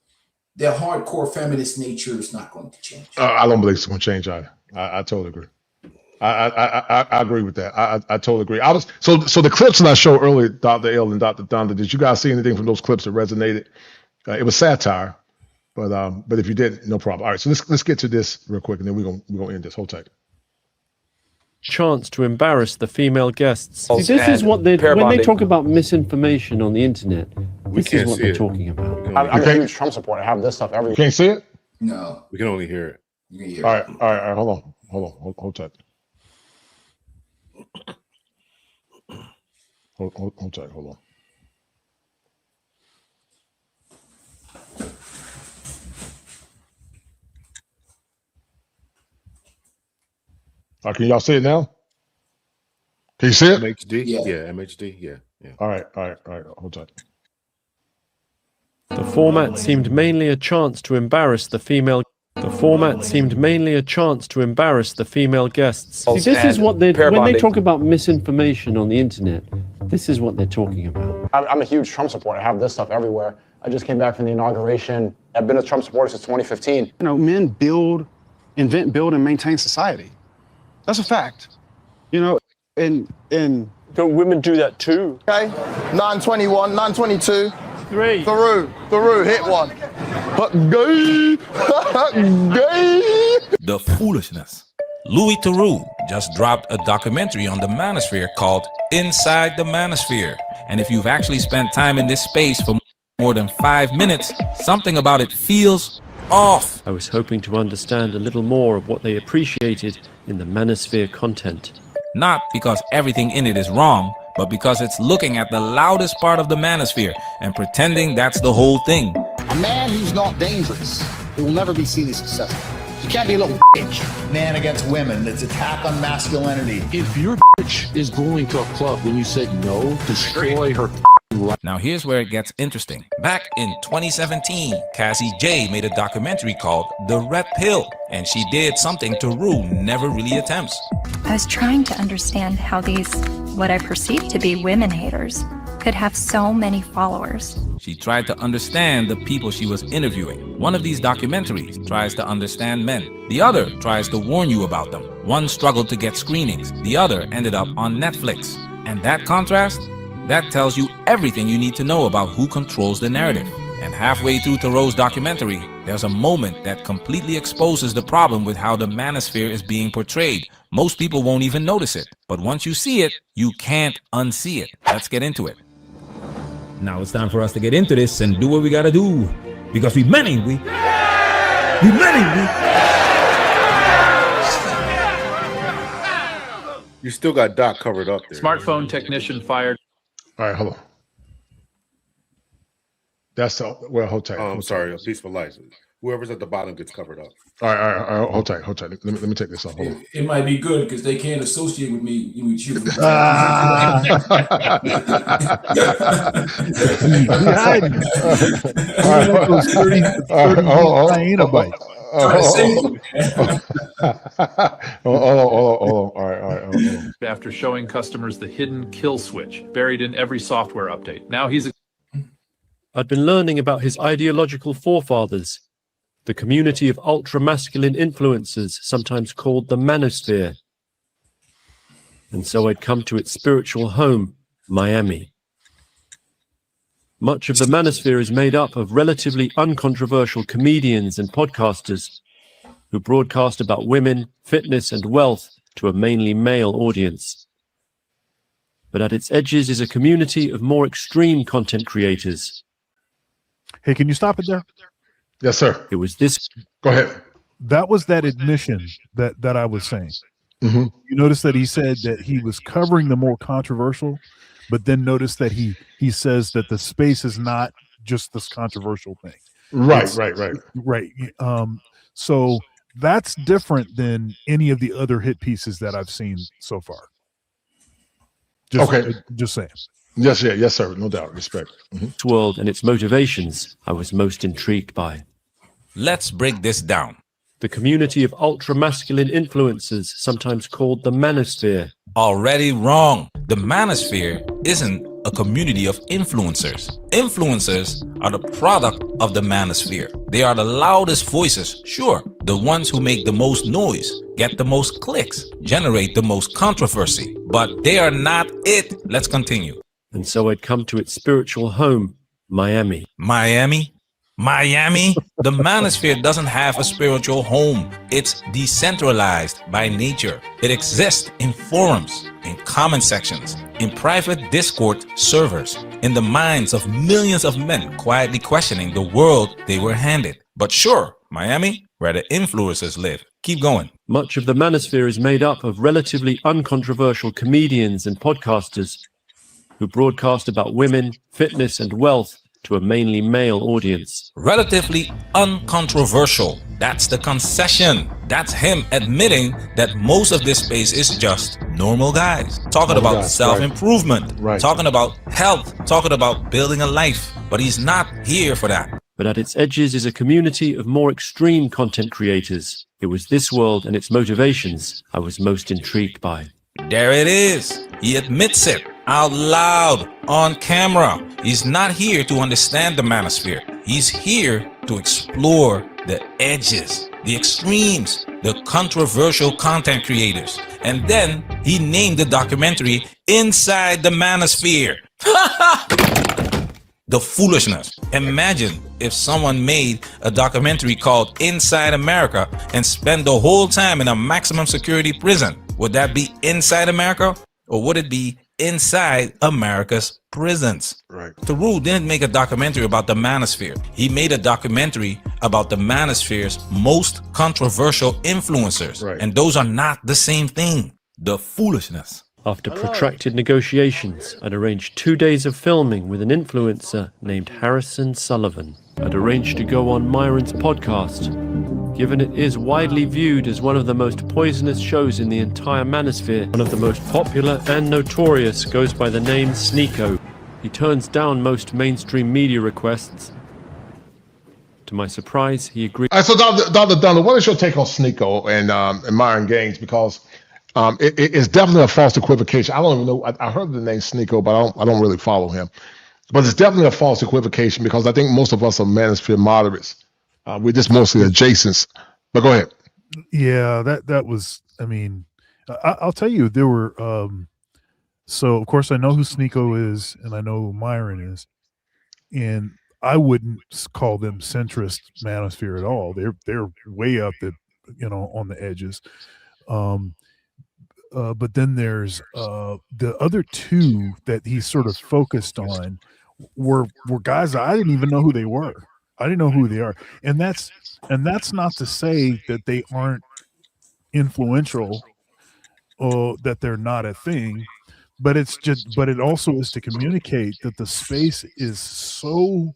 their hardcore feminist nature is not going to change. I don't believe it's going to change either. I totally agree. I agree with that. I totally agree. So the clips that I showed earlier, Dr. L and Dr. Thunder, did you guys see anything from those clips that resonated? It was satire. But if you did, no problem. All right, so let's get to this real quick, and then we're gonna end this. Hold tight. Chance to embarrass the female guests. See, this is what they when they talk about misinformation on the internet. This is what they're talking about. I'm a huge Trump supporter. I have this stuff everywhere. You can't see it? No. We can only hear it. You can hear All it. right, all right, hold tight. Hold tight, hold on. Can y'all see it now? Can you see it? MHD? Yeah, MHD. Yeah. All right. Hold tight. The format seemed mainly a chance to embarrass the female. The format seemed mainly a chance to embarrass the female guests. See, this is what they when they talk about misinformation on the internet. This is what they're talking about. I'm a huge Trump supporter. I have this stuff everywhere. I just came back from the inauguration. I've been a Trump supporter since 2015. You know, men invent, build, and maintain society. That's a fact. You know, and Don't women do that too? okay, 921, 922. Three. Through, hit one. But gay, gay. The foolishness. Louis Theroux just dropped a documentary on the Manosphere called Inside the Manosphere. And if you've actually spent time in this space for more than 5 minutes, something about it feels off. I was hoping to understand a little more of what they appreciated in the Manosphere content. Not because everything in it is wrong, but because it's looking at the loudest part of the Manosphere and pretending that's the whole thing. A man who's not dangerous, he will never be seen as successful. You can't be a little bitch. Man against women, it's attack on masculinity. If your bitch is going to a club when you said no, destroy her life. Now here's where it gets interesting. Back in 2017, Cassie J made a documentary called The Red Pill, and she did something Theroux never really attempts. I was trying to understand how these, what I perceived to be women haters, could have so many followers. She tried to understand the people she was interviewing. One of these documentaries tries to understand men. The other tries to warn you about them. One struggled to get screenings. The other ended up on Netflix. And that contrast? That tells you everything you need to know about who controls the narrative. And halfway through Theroux's documentary, there's a moment that completely exposes the problem with how the Manosphere is being portrayed. Most people won't even notice it. But once you see it, you can't unsee it. Let's get into it. Now it's time for us to get into this and do what we gotta do. Because we many. You still got Doc covered up there. Smartphone technician fired. All right, hold on. That's well, hold tight. I'm sorry, a peaceful life. Whoever's at the bottom gets covered up. All right, hold tight. Let me take this off. Hold on. It might be good because they can't associate with me with you. Those 30 hyena bites. Hold on. All right. After showing customers the hidden kill switch buried in every software update. Now he's I'd been learning about his ideological forefathers, the community of ultra-masculine influencers, sometimes called the Manosphere. And so I'd come to its spiritual home, Miami. Much of the Manosphere is made up of relatively uncontroversial comedians and podcasters who broadcast about women, fitness, and wealth to a mainly male audience. But at its edges is a community of more extreme content creators. Hey, can you stop it there? Yes, sir. It was this. Go ahead. That was that admission that I was saying. Mm-hmm. You notice that he said that he was covering the more controversial, but then notice that he says that the space is not just this controversial thing. Right. So that's different than any of the other hit pieces that I've seen so far. Just saying. Yes, sir. No doubt. Respect. Mm-hmm. World and its motivations I was most intrigued by. Let's break this down. The community of ultra-masculine influencers, sometimes called the Manosphere. Already wrong. The Manosphere isn't a community of influencers. Influencers are the product of the Manosphere. They are the loudest voices, sure, the ones who make the most noise, get the most clicks, generate the most controversy, but they are not it. Let's continue. And so I'd come to its spiritual home, Miami. Miami? Miami, the Manosphere doesn't have a spiritual home. It's decentralized by nature. It exists in forums, in comment sections, in private Discord servers, in the minds of millions of men quietly questioning the world they were handed. But sure, Miami, where the influencers live. Keep going. Much of the Manosphere is made up of relatively uncontroversial comedians and podcasters who broadcast about women, fitness, and wealth to a mainly male audience. Relatively uncontroversial. That's the concession. That's him admitting that most of this space is just normal guys talking about self-improvement, talking about health, talking about building a life. But he's not here for that. But at its edges is a community of more extreme content creators. It was this world and its motivations I was most intrigued by. There it is. He admits it out loud on camera. He's not here to understand the Manosphere. He's here to explore the edges, the extremes, the controversial content creators. And then he named the documentary Inside the Manosphere. The foolishness. Imagine if someone made a documentary called Inside America and spent the whole time in a maximum security prison. Would that be Inside America? Or would it be Inside America's prisons? Right. Theroux didn't make a documentary about the Manosphere. He made a documentary about the Manosphere's most controversial influencers. Right. And those are not the same thing. The foolishness. After protracted negotiations, I'd arranged 2 days of filming with an influencer named Harrison Sullivan. I'd arranged to go on Myron's podcast, given it is widely viewed as one of the most poisonous shows in the entire Manosphere. One of the most popular and notorious goes by the name Sneeko. He turns down most mainstream media requests. To my surprise, he agreed. All right, so Dr. Dunlap, what is your take on Sneeko and Myron Gaines? Because it's definitely a false equivocation. I don't even know. I heard the name Sneeko, but I don't really follow him. But it's definitely a false equivocation because I think most of us are Manosphere moderates. We're just mostly adjacents. But go ahead. Yeah, that was. I mean, I'll tell you, there were. So of course I know who Sneeko is, and I know who Myron is, and I wouldn't call them centrist Manosphere at all. They're way up on the edges. But then there's the other two that he sort of focused on were guys that I didn't even know who they were. I didn't know who they are, and that's not to say that they aren't influential or that they're not a thing, but it also is to communicate that the space is so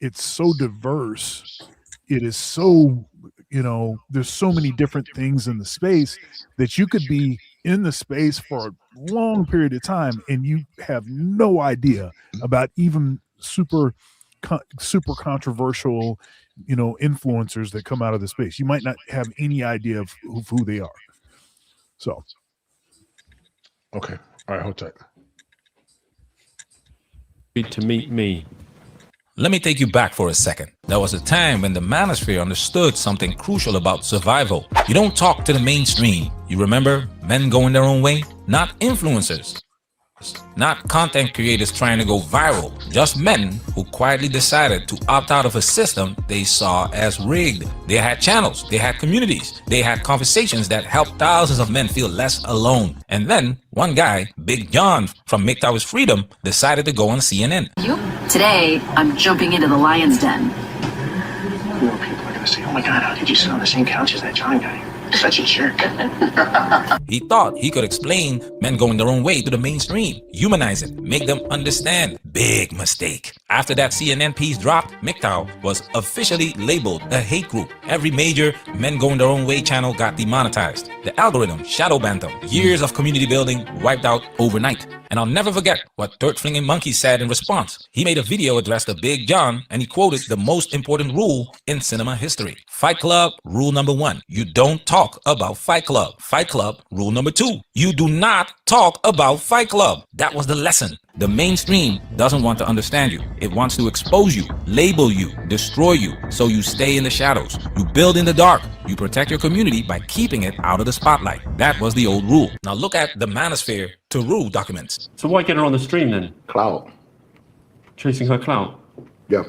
it's so diverse. It is so, there's so many different things in the space that you could be in the space for a long period of time and you have no idea about even super controversial, influencers that come out of the space. You might not have any idea of who they are. So. Okay. All right. Hold tight. To meet me. Let me take you back for a second. There was a time when the Manosphere understood something crucial about survival. You don't talk to the mainstream. You remember men going their own way? Not influencers. Not content creators trying to go viral. Just men who quietly decided to opt out of a system they saw as rigged. They had channels, they had communities, they had conversations that helped thousands of men feel less alone. And then one guy, Big John from MGTOW's Freedom, decided to go on CNN. Today, I'm jumping into the lion's den. More people are gonna say, oh my God, how did you sit on the same couch as that John guy? Such a jerk. He thought he could explain men going their own way to the mainstream, humanize it, make them understand. Big mistake. After that CNN piece dropped, MGTOW was officially labeled a hate group. Every major men going their own way channel got demonetized. The algorithm shadow banned them. Years of community building wiped out overnight. And I'll never forget what Dirt Flinging Monkey said in response. He made a video addressed to Big John and he quoted the most important rule in cinema history. Fight Club, rule number 1. You don't talk about Fight Club. Fight Club, rule number 2. You do not talk about Fight Club. That was the lesson. The mainstream doesn't want to understand you. It wants to expose you, label you, destroy you, so you stay in the shadows. You build in the dark. You protect your community by keeping it out of the spotlight. That was the old rule. Now look at the Manosphere Theroux documents. So why get her on the stream then? Clout. Chasing her clout? Yeah.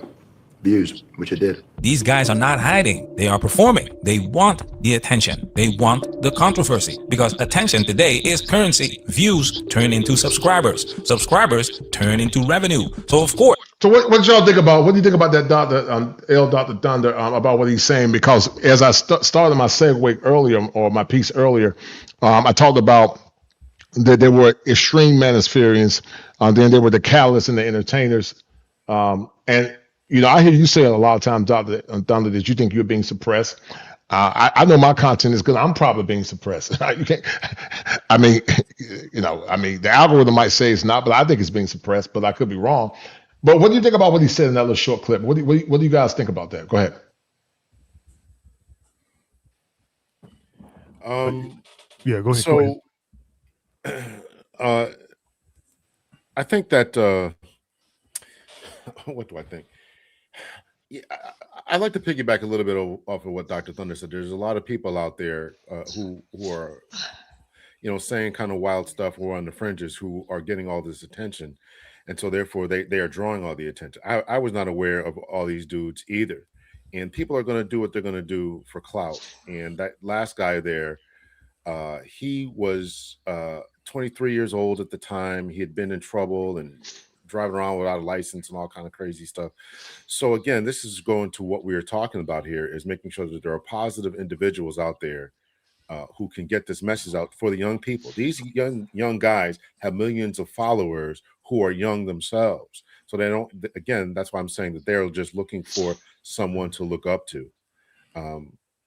views, which it did. These guys are not hiding. They are performing. They want the attention. They want the controversy because attention today is currency. Views turn into subscribers. Subscribers turn into revenue. So of course. So what y'all think about? What do you think about that, Dr. Thunder, about what he's saying? Because as I started my segue earlier, or my piece earlier, I talked about that there were extreme Manosphereans, then there were the catalysts and the entertainers, and I hear you say a lot of times, Dr. Thunder, that you think you're being suppressed. I know my content is good. I'm probably being suppressed. You can't. I mean, the algorithm might say it's not, but I think it's being suppressed. But I could be wrong. But what do you think about what he said in that little short clip? What do you guys think about that? Go ahead. Yeah, go ahead. So, I think that what do I think? Yeah, I'd like to piggyback a little bit off of what Dr. Thunder said. There's a lot of people out there who are, saying kind of wild stuff or on the fringes who are getting all this attention. And so therefore they are drawing all the attention. I was not aware of all these dudes either. And people are going to do what they're going to do for clout. And that last guy there, he was 23 years old at the time. He had been in trouble and driving around without a license and all kind of crazy stuff. So again, this is going to what we are talking about here, is making sure that there are positive individuals out there who can get this message out for the young people. These young guys have millions of followers who are young themselves. So they don't, again, that's why I'm saying that they're just looking for someone to look up to.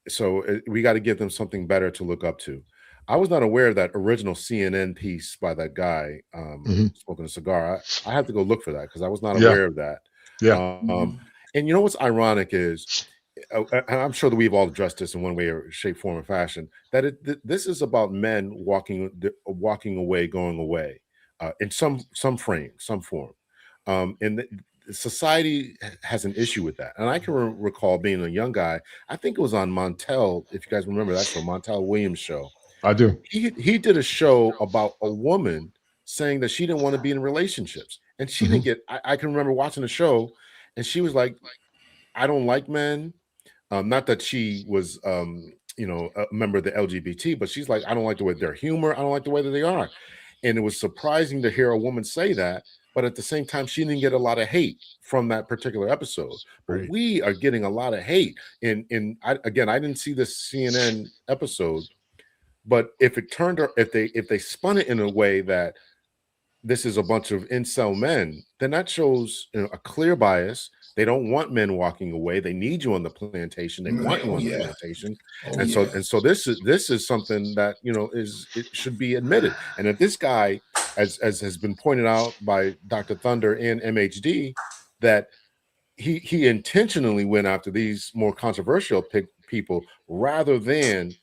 So we got to give them something better to look up to. I was not aware of that original CNN piece by that guy smoking a cigar. I have to go look for that because I was not aware of that. Yeah. And you know what's ironic is, and I'm sure that we've all addressed this in one way or shape, form, or fashion, that this is about men walking away, going away in some frame, some form. And society has an issue with that. And I can recall being a young guy. I think it was on Montel, if you guys remember that show, Montel Williams' show. I do. He did a show about a woman saying that she didn't want to be in relationships, and she didn't get. I can remember watching the show, and she was like, "I don't like men." Not that she was, a member of the LGBT, but she's like, "I don't like the way their humor. I don't like the way that they are." And it was surprising to hear a woman say that. But at the same time, she didn't get a lot of hate from that particular episode. But we are getting a lot of hate. And I didn't see this CNN episode. But if they spun it in a way that this is a bunch of incel men, then that shows a clear bias. They don't want men walking away. They need you on the plantation. They want you on the plantation. So this is something that it should be admitted. And if this guy, as has been pointed out by Dr. Thunder and MHD, that he intentionally went after these more controversial people rather than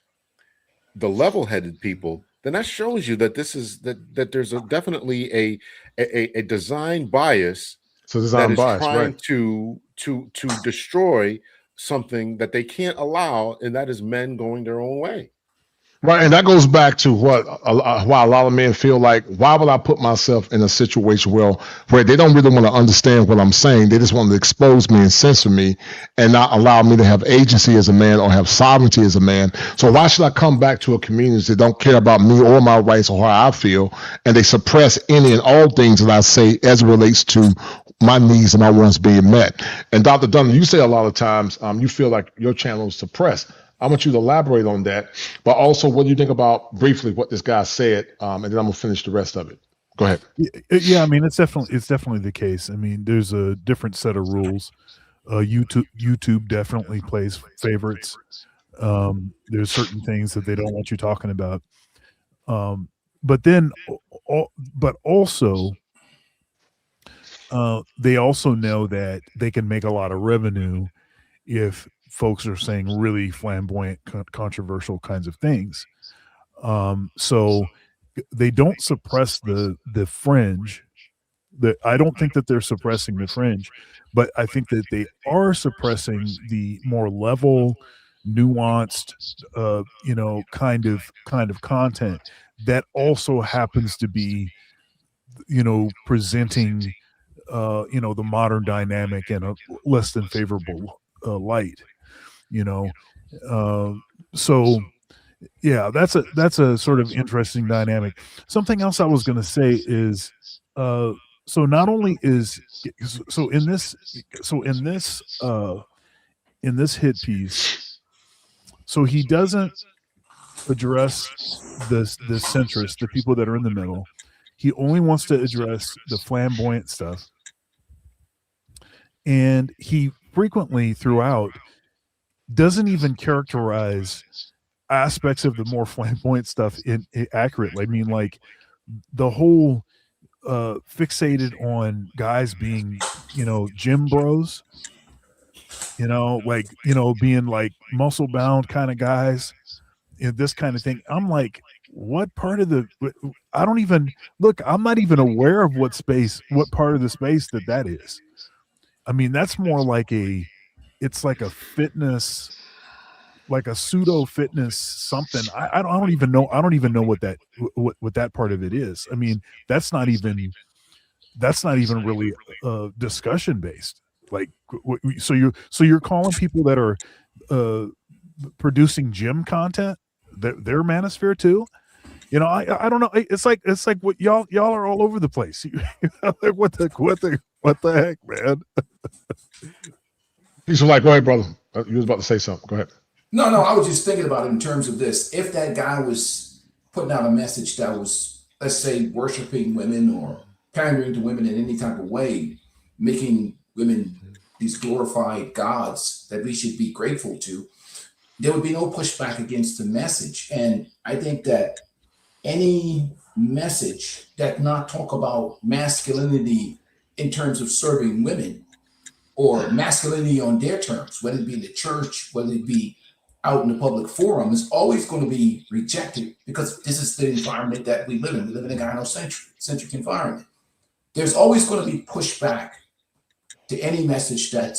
the level-headed people, then that shows you that that there's definitely a design bias. So design bias, trying to destroy something that they can't allow, and that is men going their own way. Right, and that goes back to why a lot of men feel like, why would I put myself in a situation where they don't really want to understand what I'm saying? They just want to expose me and censor me and not allow me to have agency as a man or have sovereignty as a man. So why should I come back to a community that don't care about me or my rights or how I feel, and they suppress any and all things that I say as it relates to my needs and my wants being met? And Dr. Dunn, you say a lot of times you feel like your channel is suppressed. I want you to elaborate on that, but also what do you think about briefly what this guy said, and then I'm gonna finish the rest of it. Go ahead. Yeah, I mean it's definitely the case. I mean, there's a different set of rules. YouTube definitely plays favorites. There's certain things that they don't want you talking about, but also they also know that they can make a lot of revenue if folks are saying really flamboyant, controversial kinds of things. So they don't suppress the fringe. I don't think that they're suppressing the fringe, but I think that they are suppressing the more level, nuanced, kind of content that also happens to be, presenting the modern dynamic in a less than favorable light, so yeah, that's a sort of interesting dynamic. Something else I was going to say is, so not only is so in this hit piece, so he doesn't address the centrists, the people that are in the middle. He only wants to address the flamboyant stuff, and he frequently throughout doesn't even characterize aspects of the more flamboyant stuff accurately. I mean, like the whole fixated on guys being, gym bros, being like muscle bound kind of guys, this kind of thing. I'm like, what part of I don't even look, I'm not even aware of what part of the space that is. I mean, that's more like it's like a fitness, like a pseudo fitness something. I don't even know. I don't even know what that part of it is. I mean, that's not even really discussion based. Like, so you're calling people that are producing gym content they're Manosphere too? I don't know. It's like what y'all are all over the place. Like, what the heck, man? He's like, go ahead, brother. You was about to say something. Go ahead. No, I was just thinking about it in terms of this. If that guy was putting out a message that was, let's say, worshiping women or pandering to women in any type of way, making women these glorified gods that we should be grateful to, there would be no pushback against the message. And I think that any message that not talk about masculinity in terms of serving women or masculinity on their terms, whether it be in the church, whether it be out in the public forum, is always going to be rejected because this is the environment that we live in. We live in a gynocentric environment. There's always going to be pushback to any message that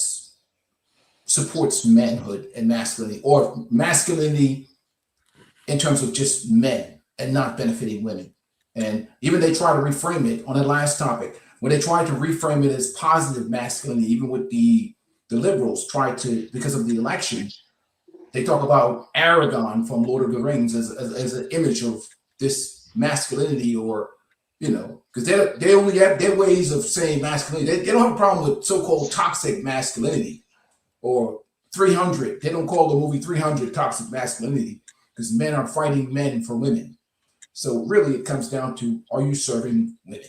supports manhood and masculinity, or masculinity in terms of just men and not benefiting women. And even they try to reframe it on the last topic, when they try to reframe it as positive masculinity, even with the liberals try to, because of the election, they talk about Aragon from Lord of the Rings as an image of this masculinity, or, because they only have their ways of saying masculinity. They don't have a problem with so-called toxic masculinity or 300. They don't call the movie 300 toxic masculinity because men are fighting men for women. So really it comes down to, are you serving women?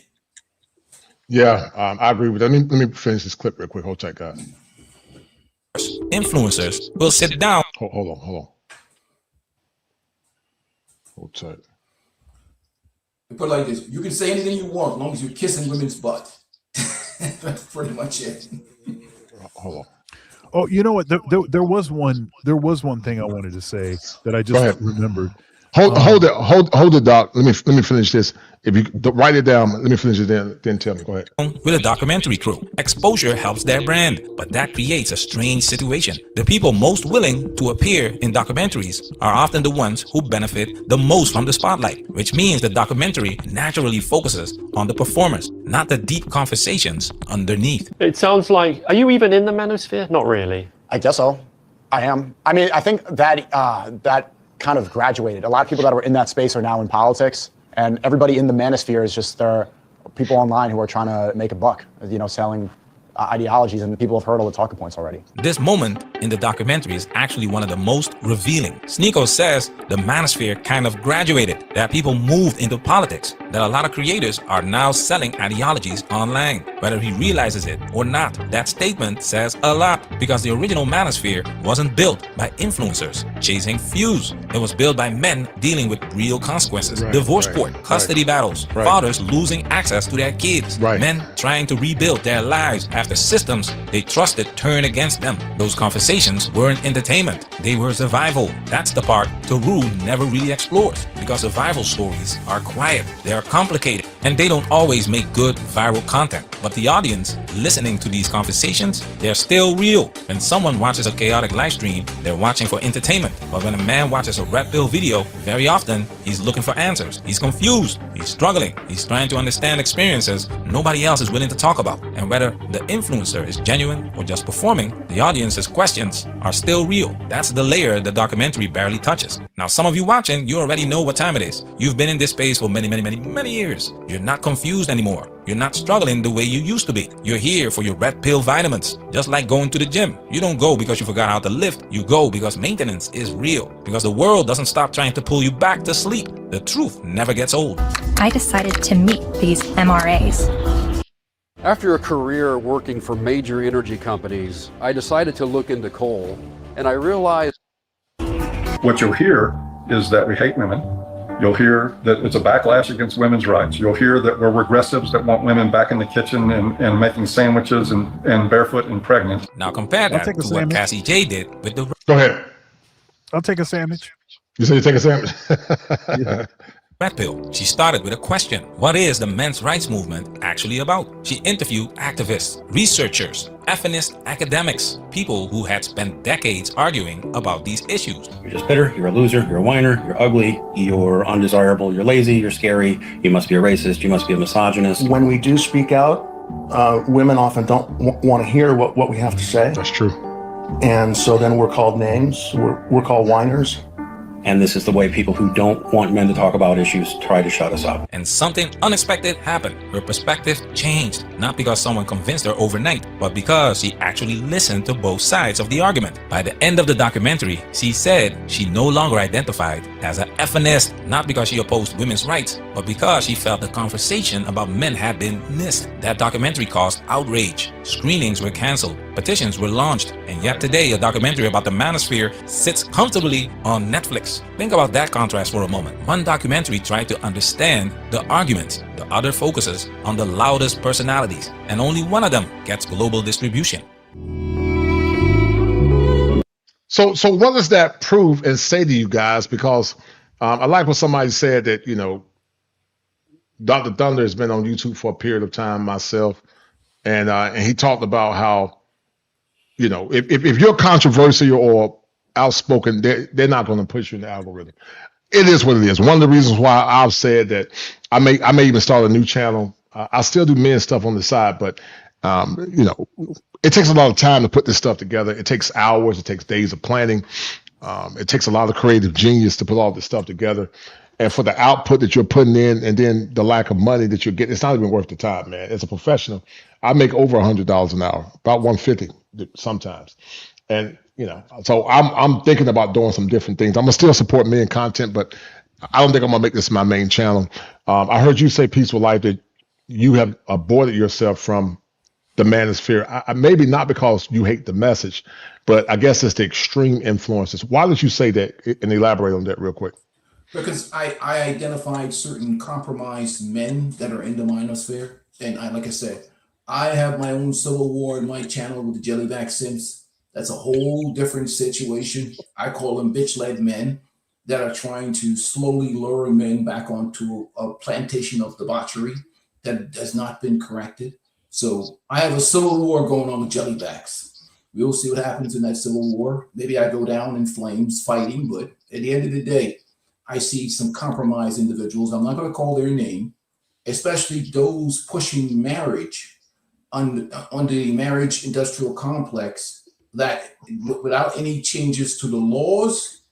Yeah, I agree with that. Let me finish this clip real quick. Hold tight, guys. Influencers will sit down. Hold on. Hold tight. Put it like this: you can say anything you want as long as you're kissing women's butt. That's pretty much it. Hold on. Oh, you know what? There was one thing I wanted to say that I just remembered. Hold it, Doc. Let me finish this. If you write it down, let me finish it. Then tell me. Go ahead. With a documentary crew, exposure helps their brand, but that creates a strange situation. The people most willing to appear in documentaries are often the ones who benefit the most from the spotlight, which means the documentary naturally focuses on the performers, not the deep conversations underneath. It sounds like, are you even in the Manosphere? Not really. I guess so. I am. I mean, I think that that kind of graduated. A lot of people that were in that space are now in politics, and everybody in the Manosphere is just people online who are trying to make a buck, selling ideologies, and people have heard all the talking points already. This moment in the documentary is actually one of the most revealing. Sneeko says the Manosphere kind of graduated, that people moved into politics, that a lot of creators are now selling ideologies online, whether he realizes it or not. That statement says a lot, because the original Manosphere wasn't built by influencers chasing views. It was built by men dealing with real consequences, divorce court, custody battles, fathers losing access to their kids, men trying to rebuild their lives after systems they trusted turned against them. Those conversations conversations weren't entertainment, they were survival. That's the part Taru never really explores, because survival stories are quiet, they are complicated, and they don't always make good viral content. But the audience listening to these conversations, they're still real. When someone watches a chaotic live stream, they're watching for entertainment. But when a man watches a red pill video, very often he's looking for answers. He's confused, he's struggling, he's trying to understand experiences nobody else is willing to talk about. And whether the influencer is genuine or just performing, the audience's questions are still real. That's the layer the documentary barely touches. Now, some of you watching, you already know what time it is. You've been in this space for many years. You're not confused anymore. You're not struggling the way you used to be. You're here for your red pill vitamins. Just like going to the gym. You don't go because you forgot how to lift. You go because maintenance is real. Because the world doesn't stop trying to pull you back to sleep. The truth never gets old. I decided to meet these MRAs. After a career working for major energy companies, I decided to look into coal, and I realized what you'll hear is that we hate women. You'll hear that it's a backlash against women's rights. You'll hear that we're regressives that want women back in the kitchen and making sandwiches and barefoot and pregnant. Now compare that to what Cassie J did with the... Go ahead. I'll take a sandwich. You say you take a sandwich? Yeah. Red Pill. She started with a question. What is the men's rights movement actually about? She interviewed activists, researchers, feminist academics, people who had spent decades arguing about these issues. You're just bitter, you're a loser, you're a whiner, you're ugly, you're undesirable, you're lazy, you're scary, you must be a racist, you must be a misogynist. When we do speak out, women often don't want to hear what we have to say. That's true. And so then we're called names, we're called whiners. And this is the way people who don't want men to talk about issues try to shut us up. And something unexpected happened. Her perspective changed, not because someone convinced her overnight, but because she actually listened to both sides of the argument. By the end of the documentary, she said she no longer identified as a feminist, not because she opposed women's rights, but because she felt the conversation about men had been missed. That documentary caused outrage. Screenings were canceled, petitions were launched, and yet today a documentary about the Manosphere sits comfortably on Netflix. Think about that contrast for a moment. One documentary tried to understand the arguments, the other focuses on the loudest personalities, and only one of them gets global distribution. So what does that prove and say to you guys? Because I like what somebody said that, you know, Dr. Thunder has been on YouTube for a period of time myself, and he talked about how, you know, if you're controversial or outspoken, they're not going to push you in the algorithm. It is what it is. One of the reasons why I've said that I may even start a new channel. I still do men stuff on the side, but you know, it takes a lot of time to put this stuff together. It takes hours. It takes days of planning. It takes a lot of creative genius to put all this stuff together. And for the output that you're putting in, and then the lack of money that you're getting, it's not even worth the time, man. As a professional, I make over $100 an hour, about 150 sometimes. And you know, so I'm thinking about doing some different things. I'm gonna still support men content, but I don't think I'm gonna make this my main channel. I heard you say, Peaceful Life, that you have aborted yourself from the Manosphere. Maybe not because you hate the message, but I guess it's the extreme influences. Why did you say that? And elaborate on that real quick. Because I identified certain compromised men that are in the Manosphere, and like I said, I have my own civil war in my channel with the Jellyback Simps. That's a whole different situation. I call them bitch-led men that are trying to slowly lure men back onto a plantation of debauchery that has not been corrected. So I have a civil war going on with Jellybacks. We'll see what happens in that civil war. Maybe I go down in flames fighting, but at the end of the day, I see some compromised individuals. I'm not going to call their name, especially those pushing marriage on the marriage industrial complex, that without any changes to the laws,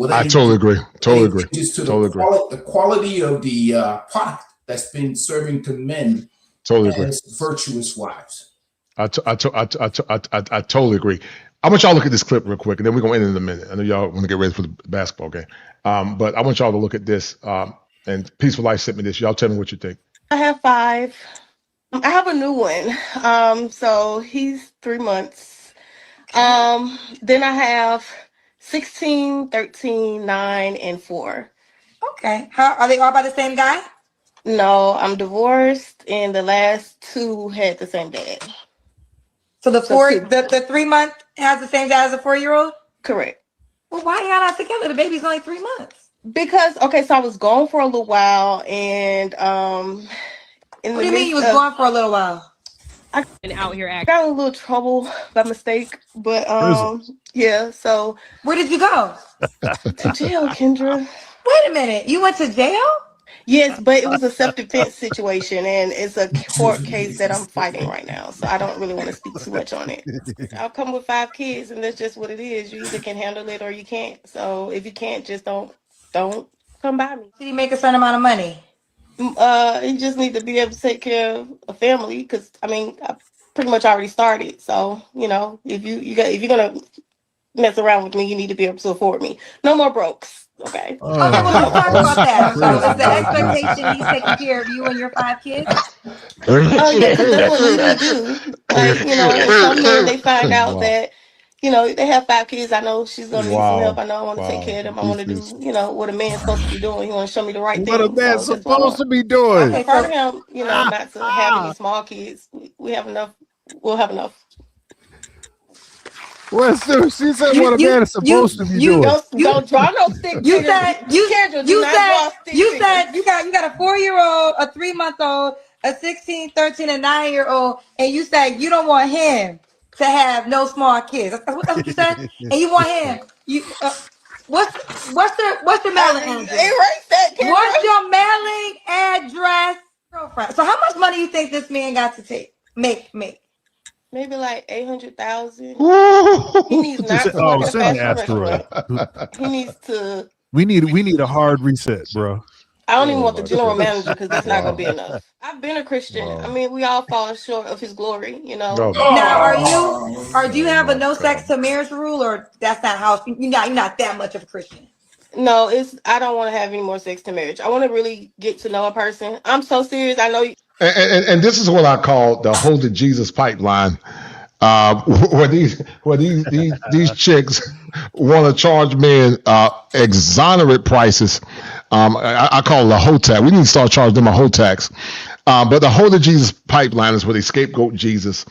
I totally agree. Totally agree. The quality of the product that's been serving to men as virtuous wives. I totally agree. I want y'all to look at this clip real quick, and then we're gonna end in a minute. I know y'all want to get ready for the basketball game, but I want y'all to look at this. And Peaceful Life sent me this. Y'all tell me what you think. I have 5. I have a new one. So he's 3 months. Then I have 16, 13, 9, and 4. Okay. How are they all by the same guy? No, I'm divorced, and the last 2 had the same dad. So the 3 month has the same dad as a 4-year-old? Correct. Well, why y'all not together? The baby's only 3 months. Because so I was gone for a little while, and what do you mean you was gone for a little while? I got in a little trouble by mistake, but yeah. So where did you go? To jail, Kendra. Wait a minute, you went to jail? Yes, but it was a self-defense situation, and it's a court case that I'm fighting right now, so I don't really want to speak too much on it. I'll come with 5 kids, and that's just what it is. You either can handle it or you can't. So if you can't, just don't come by me. Did he make a certain amount of money? You just need to be able to take care of a family, because I pretty much already started. So if you're gonna mess around with me, you need to be able to afford me. No more brokes. Okay. Okay, well, let's talk about that. So is the expectation he's taking care of you and your 5 kids? Oh yeah, that's what we do. Like, some men, they find out that, they have 5 kids. I know she's gonna need some help. I know I want to take care of them. I want to do, what a man's supposed to be doing. He want to show me the right thing. What a man's supposed to be doing. I prefer him, not to have any small kids. We have enough. We'll have enough. She said what a man is supposed to be doing. Don't draw no stick. You said you got a 4-year-old, a 3-month-old, a 16, 13, and 9-year-old, and you said you don't want him to have no small kids. That's what you said. And you want him. What's your mailing address? Erase that. What's your mailing address, girlfriend? So how much money you think this man got to make? Maybe like 800,000. He needs not to work at a fashion restaurant. He needs to. We need a hard reset, bro. I don't even want the general manager, because that's not gonna be enough. I've been a Christian. We all fall short of His glory, Now, do you have a no sex to marriage rule, or that's not how you're not that much of a Christian? No, I don't want to have any more sex to marriage. I want to really get to know a person. I'm so serious. I know you. And this is what I call the Holy Jesus pipeline, where these chicks want to charge men exonerant prices. I call it a hoe tax. We need to start charging them a hoe tax. But the Holy Jesus pipeline is where they scapegoat Jesus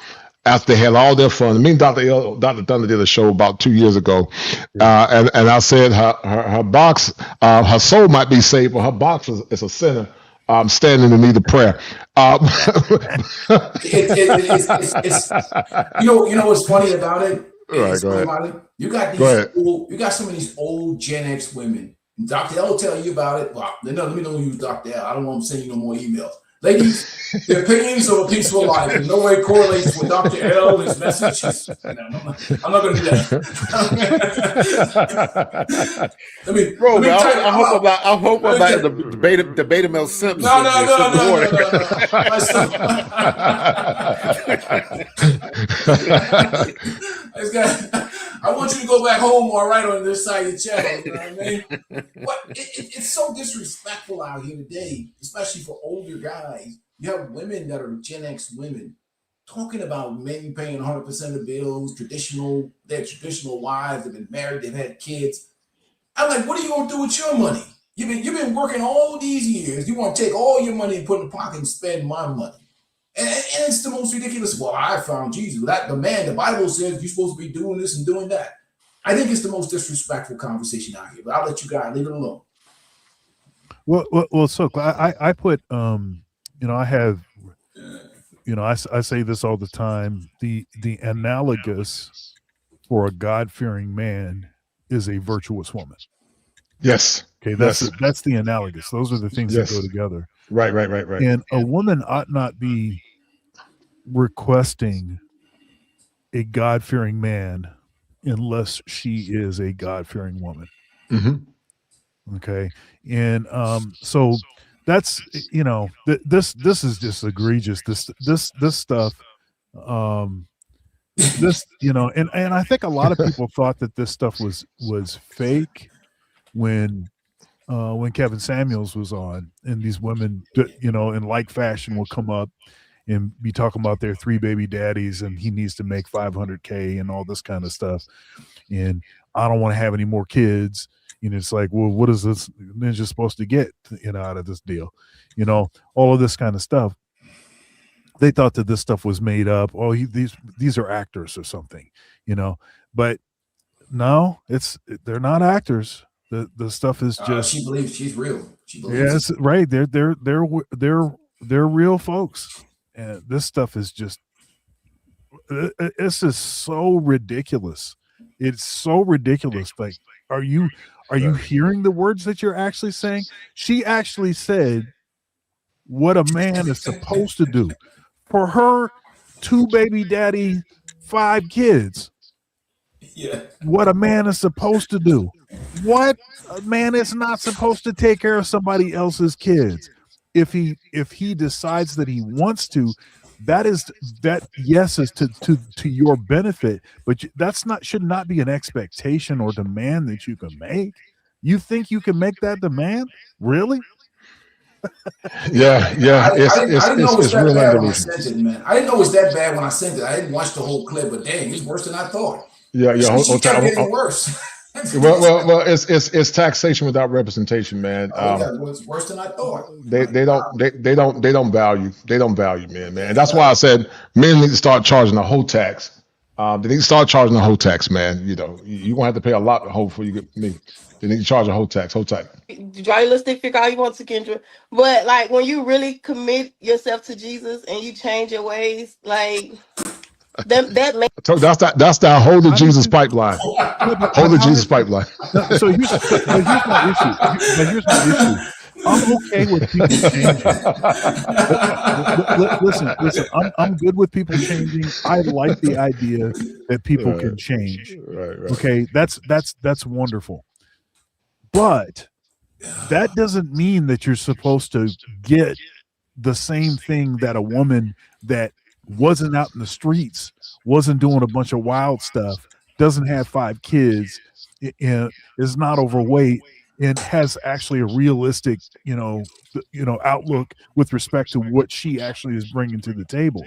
after they had all their fun. Me and Dr. Thunder did a show about 2 years ago, and I said her box, her soul might be saved, but her box is a sinner. Standing in need of prayer. You know what's funny about it? Right, go ahead. You got some of these old Gen X women. Dr. L will tell you about it. Well, let me know you Dr. L. I don't want to send you no more emails. Ladies, the opinions of a peaceful life in no way correlates with Dr. L and his messages. I'm not going to do that. I hope about the beta male Simpsons. No. I want you to go back home or right on this side of your channel. You know what I mean? It's so disrespectful out here today, especially for older guys. You have women that are Gen X women talking about men paying 100% of bills, their traditional wives have been married, they've had kids. I'm like, what are you going to do with your money? You've been working all these years. You want to take all your money and put in the pocket and spend my money. And it's the most ridiculous. Well, I found Jesus. The Bible says you're supposed to be doing this and doing that. I think it's the most disrespectful conversation out here, but I'll let you guys leave it alone. Well, so I put, I have, I say this all the time. The analogous for a God-fearing man is a virtuous woman. Yes. Okay, that's the analogous. Those are the things that go together. Right. And a woman ought not be requesting a God-fearing man unless she is a God-fearing woman. Mm-hmm. Okay. And so that's, this is just egregious. This stuff, and I think a lot of people thought that this stuff was fake when Kevin Samuels was on, and these women, in like fashion will come up and be talking about their 3 baby daddies, and he needs to make $500K and all this kind of stuff. And I don't want to have any more kids. It's like, well, what is this ninja supposed to get, out of this deal? All of this kind of stuff. they thought that this stuff was made up. Oh, these are actors or something, but no, they're not actors. The stuff is just, she believes she's real. She believes yes, right. They're real folks. And this stuff is just, this is so ridiculous. It's so ridiculous. Like, are you hearing the words that you're actually saying? She actually said what a man is supposed to do. For her, 2 baby daddy, 5 kids. Yeah. What a man is supposed to do. What a man is not supposed to take care of somebody else's kids. If he decides that he wants to, yes is to your benefit, but should not be an expectation or demand that you can make. You think you can make that demand? Really? Yeah. I didn't know it was that real bad when I undelusional. sent it, man. I didn't know it was that bad when I sent it. I didn't watch the whole clip, but dang, it's worse than I thought. Yeah. She kept getting worse. Well, it's taxation without representation, man. It's worse than I thought. They don't value men. And that's why I said men need to start charging the whole tax. They need to start charging the whole tax, man. You won't have to pay a lot to hold before you get me. They need to charge a whole tax. Draw your lipstick, figure all you want to, Kendra. But like when you really commit yourself to Jesus and you change your ways, like that makes. So that's that hold the Jesus pipeline. Hold the Jesus pipeline. So here's my issue. Here's my issue. I'm okay with people changing. Listen. I'm good with people changing. I like the idea that people can change. Right. Okay, that's wonderful. But that doesn't mean that you're supposed to get the same thing that a woman that wasn't out in the streets, wasn't doing a bunch of wild stuff, doesn't have 5 kids, is not overweight, and has actually a realistic, outlook with respect to what she actually is bringing to the table,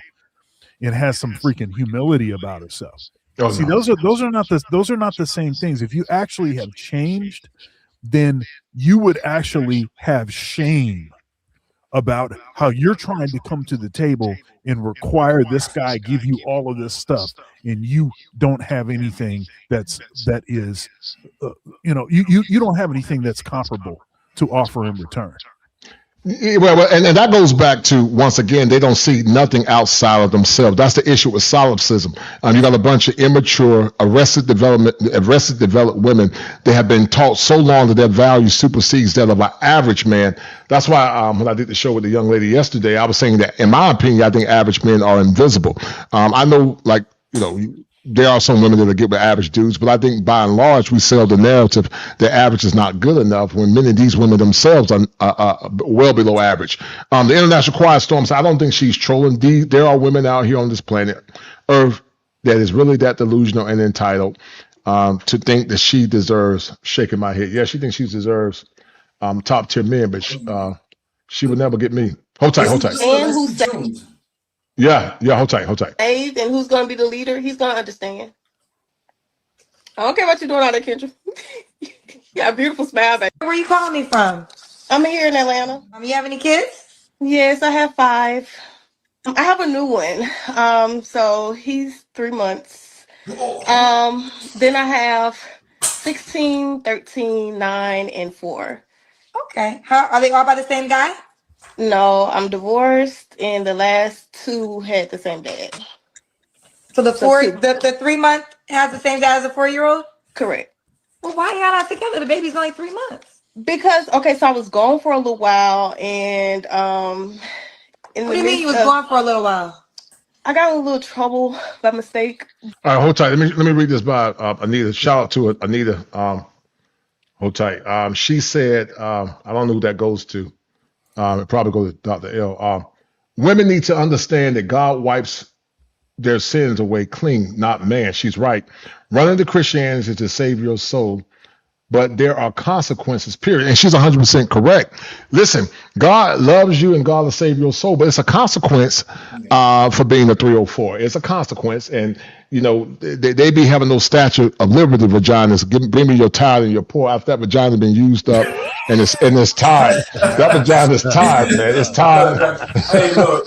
and has some freaking humility about herself. See, those are not the same things. If you actually have changed, then you would actually have shame about how you're trying to come to the table and require this guy give you all of this stuff, and you don't have anything that is you don't have anything that's comparable to offer in return. Well, and that goes back to, once again, they don't see nothing outside of themselves. That's the issue with solipsism. You got a bunch of immature, arrested developed women. They have been taught so long that their value supersedes that of an average man. That's why when I did the show with the young lady yesterday, I was saying that, in my opinion, I think average men are invisible. I know, there are some women that get with average dudes, but I think by and large we sell the narrative that average is not good enough, when many of these women themselves are well below average. The International Quiet Storm said, I don't think she's trolling. There are women out here on this planet Earth that is really that delusional and entitled to think that she deserves, shaking my head, yeah, she thinks she deserves top tier men, but she would never get me. Hold tight. And who's saved? Yeah, hold tight. Saved, and who's going to be the leader? He's going to understand. I don't care what you're doing out there, Kendra. You got a beautiful smile, baby. Where are you calling me from? I'm here in Atlanta. You have any kids? Yes, I have 5. I have a new one. So he's 3 months. Then I have 16, 13, 9, and 4. Okay. Are they all by the same guy? No, I'm divorced, and the last 2 had the same dad. So the 3-month has the same dad as a 4-year-old? Correct. Well, why y'all not together? The baby's only 3 months. Because, so I was gone for a little while, and what do you mean you was gone for a little while? I got in a little trouble by mistake. All right, hold tight. Let me read this by Anita. Shout out to Anita. Hold tight. She said, I don't know who that goes to. It probably goes to Dr. L. Women need to understand that God wipes their sins away clean, not man. She's right. Running to Christianity is to save your soul, but there are consequences, period. And she's 100% correct. Listen, God loves you and God will save your soul, but it's a consequence for being a 304. It's a consequence. And they be having those Statue of Liberty vaginas. Bring me your tithe and your poor. After that vagina been used up and it's tired. That vagina is tired, man. It's tired. Hey, look.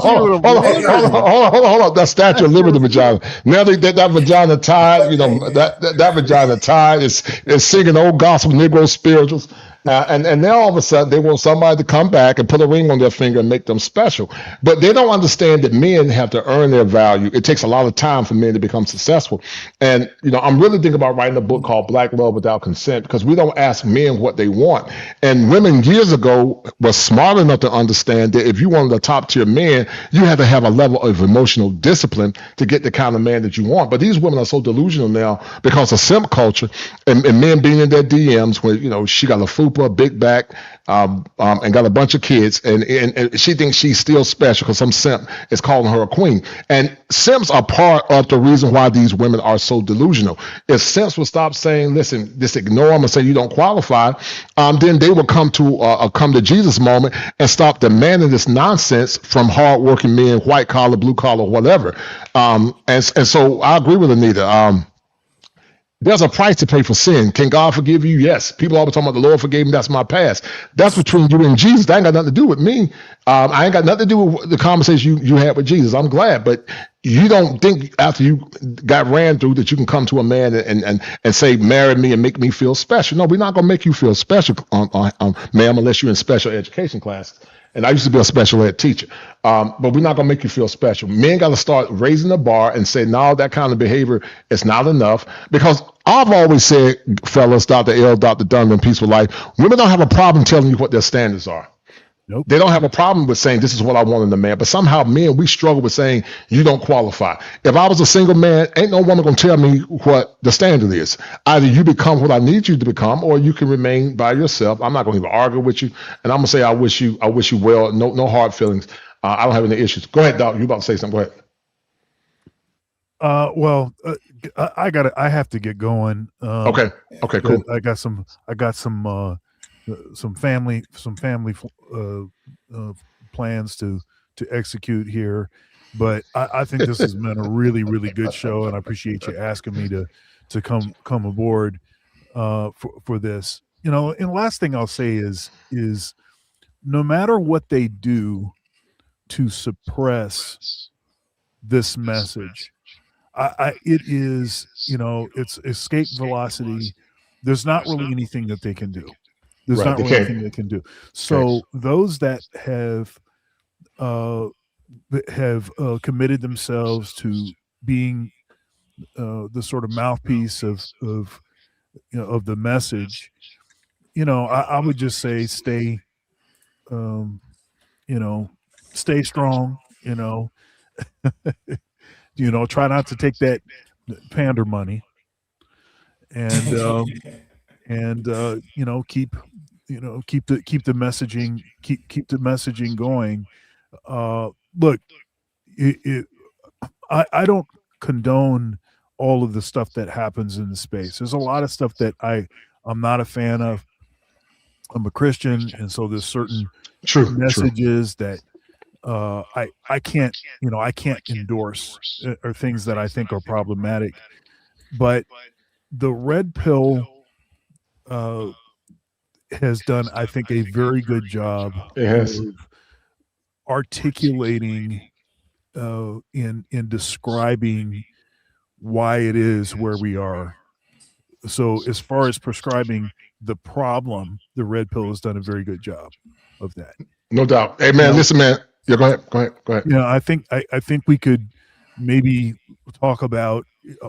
Hold on. That Statue of Liberty vagina. Now that vagina tired. That vagina tired. It's singing old gospel Negro spirituals. And now all of a sudden they want somebody to come back and put a ring on their finger and make them special. But they don't understand that men have to earn their value. It takes a lot of time for men to become successful. And, I'm really thinking about writing a book called Black Love Without Consent, because we don't ask men what they want. And women years ago were smart enough to understand that if you wanted a top tier man, you had to have a level of emotional discipline to get the kind of man that you want. But these women are so delusional now because of simp culture and men being in their DMs where, she got a fupa, a big back, and got a bunch of kids, and she thinks she's still special because some simp is calling her a queen. And simps are part of the reason why these women are so delusional. If simps would stop saying, listen, just ignore them and say you don't qualify, then they will come to a come to Jesus moment and stop demanding this nonsense from hardworking men, white collar, blue collar, whatever. And so I agree with Anita. There's a price to pay for sin. Can God forgive you? Yes. People always talking about the Lord forgave me. That's my past. That's between you and Jesus. That ain't got nothing to do with me. I ain't got nothing to do with the conversation you had with Jesus. I'm glad. But you don't think after you got ran through that you can come to a man and say, marry me and make me feel special. No, we're not going to make you feel special, ma'am, unless you're in special education classes. And I used to be a special ed teacher. But we're not going to make you feel special. Men got to start raising the bar and say, no, that kind of behavior is not enough. Because I've always said, fellas, Dr. L, Dr. Dunn, Peaceful Life, women don't have a problem telling you what their standards are. Nope. They don't have a problem with saying this is what I want in a man. But somehow men, we struggle with saying you don't qualify. If I was a single man, ain't no woman going to tell me what the standard is. Either you become what I need you to become, or you can remain by yourself. I'm not going to even argue with you. And I'm going to say I wish you well. No hard feelings. I don't have any issues. Go ahead, Doc. You about to say something. Go ahead. I have to get going. Okay, cool. I got some family plans to execute here, but I think this has been a really, really good show, and I appreciate you asking me to come aboard for this. And the last thing I'll say is no matter what they do to suppress this message, it is, it's escape velocity. There's not really anything that they can do. There's not really anything they can do. So those that have committed themselves to being the sort of mouthpiece of the message, I would just say stay strong. Try not to take that pander money, and keep the messaging going. Look, I don't condone all of the stuff that happens in the space. There's a lot of stuff that I'm not a fan of. I'm a Christian, and so there's certain messages that I can't endorse, or things that I think are problematic. But the red pill has done, I think, a very good job of articulating in describing why it is where we are. So as far as prescribing the problem, the red pill has done a very good job of that. No doubt. Hey man, listen, man. Yeah, go ahead. I think we could maybe talk about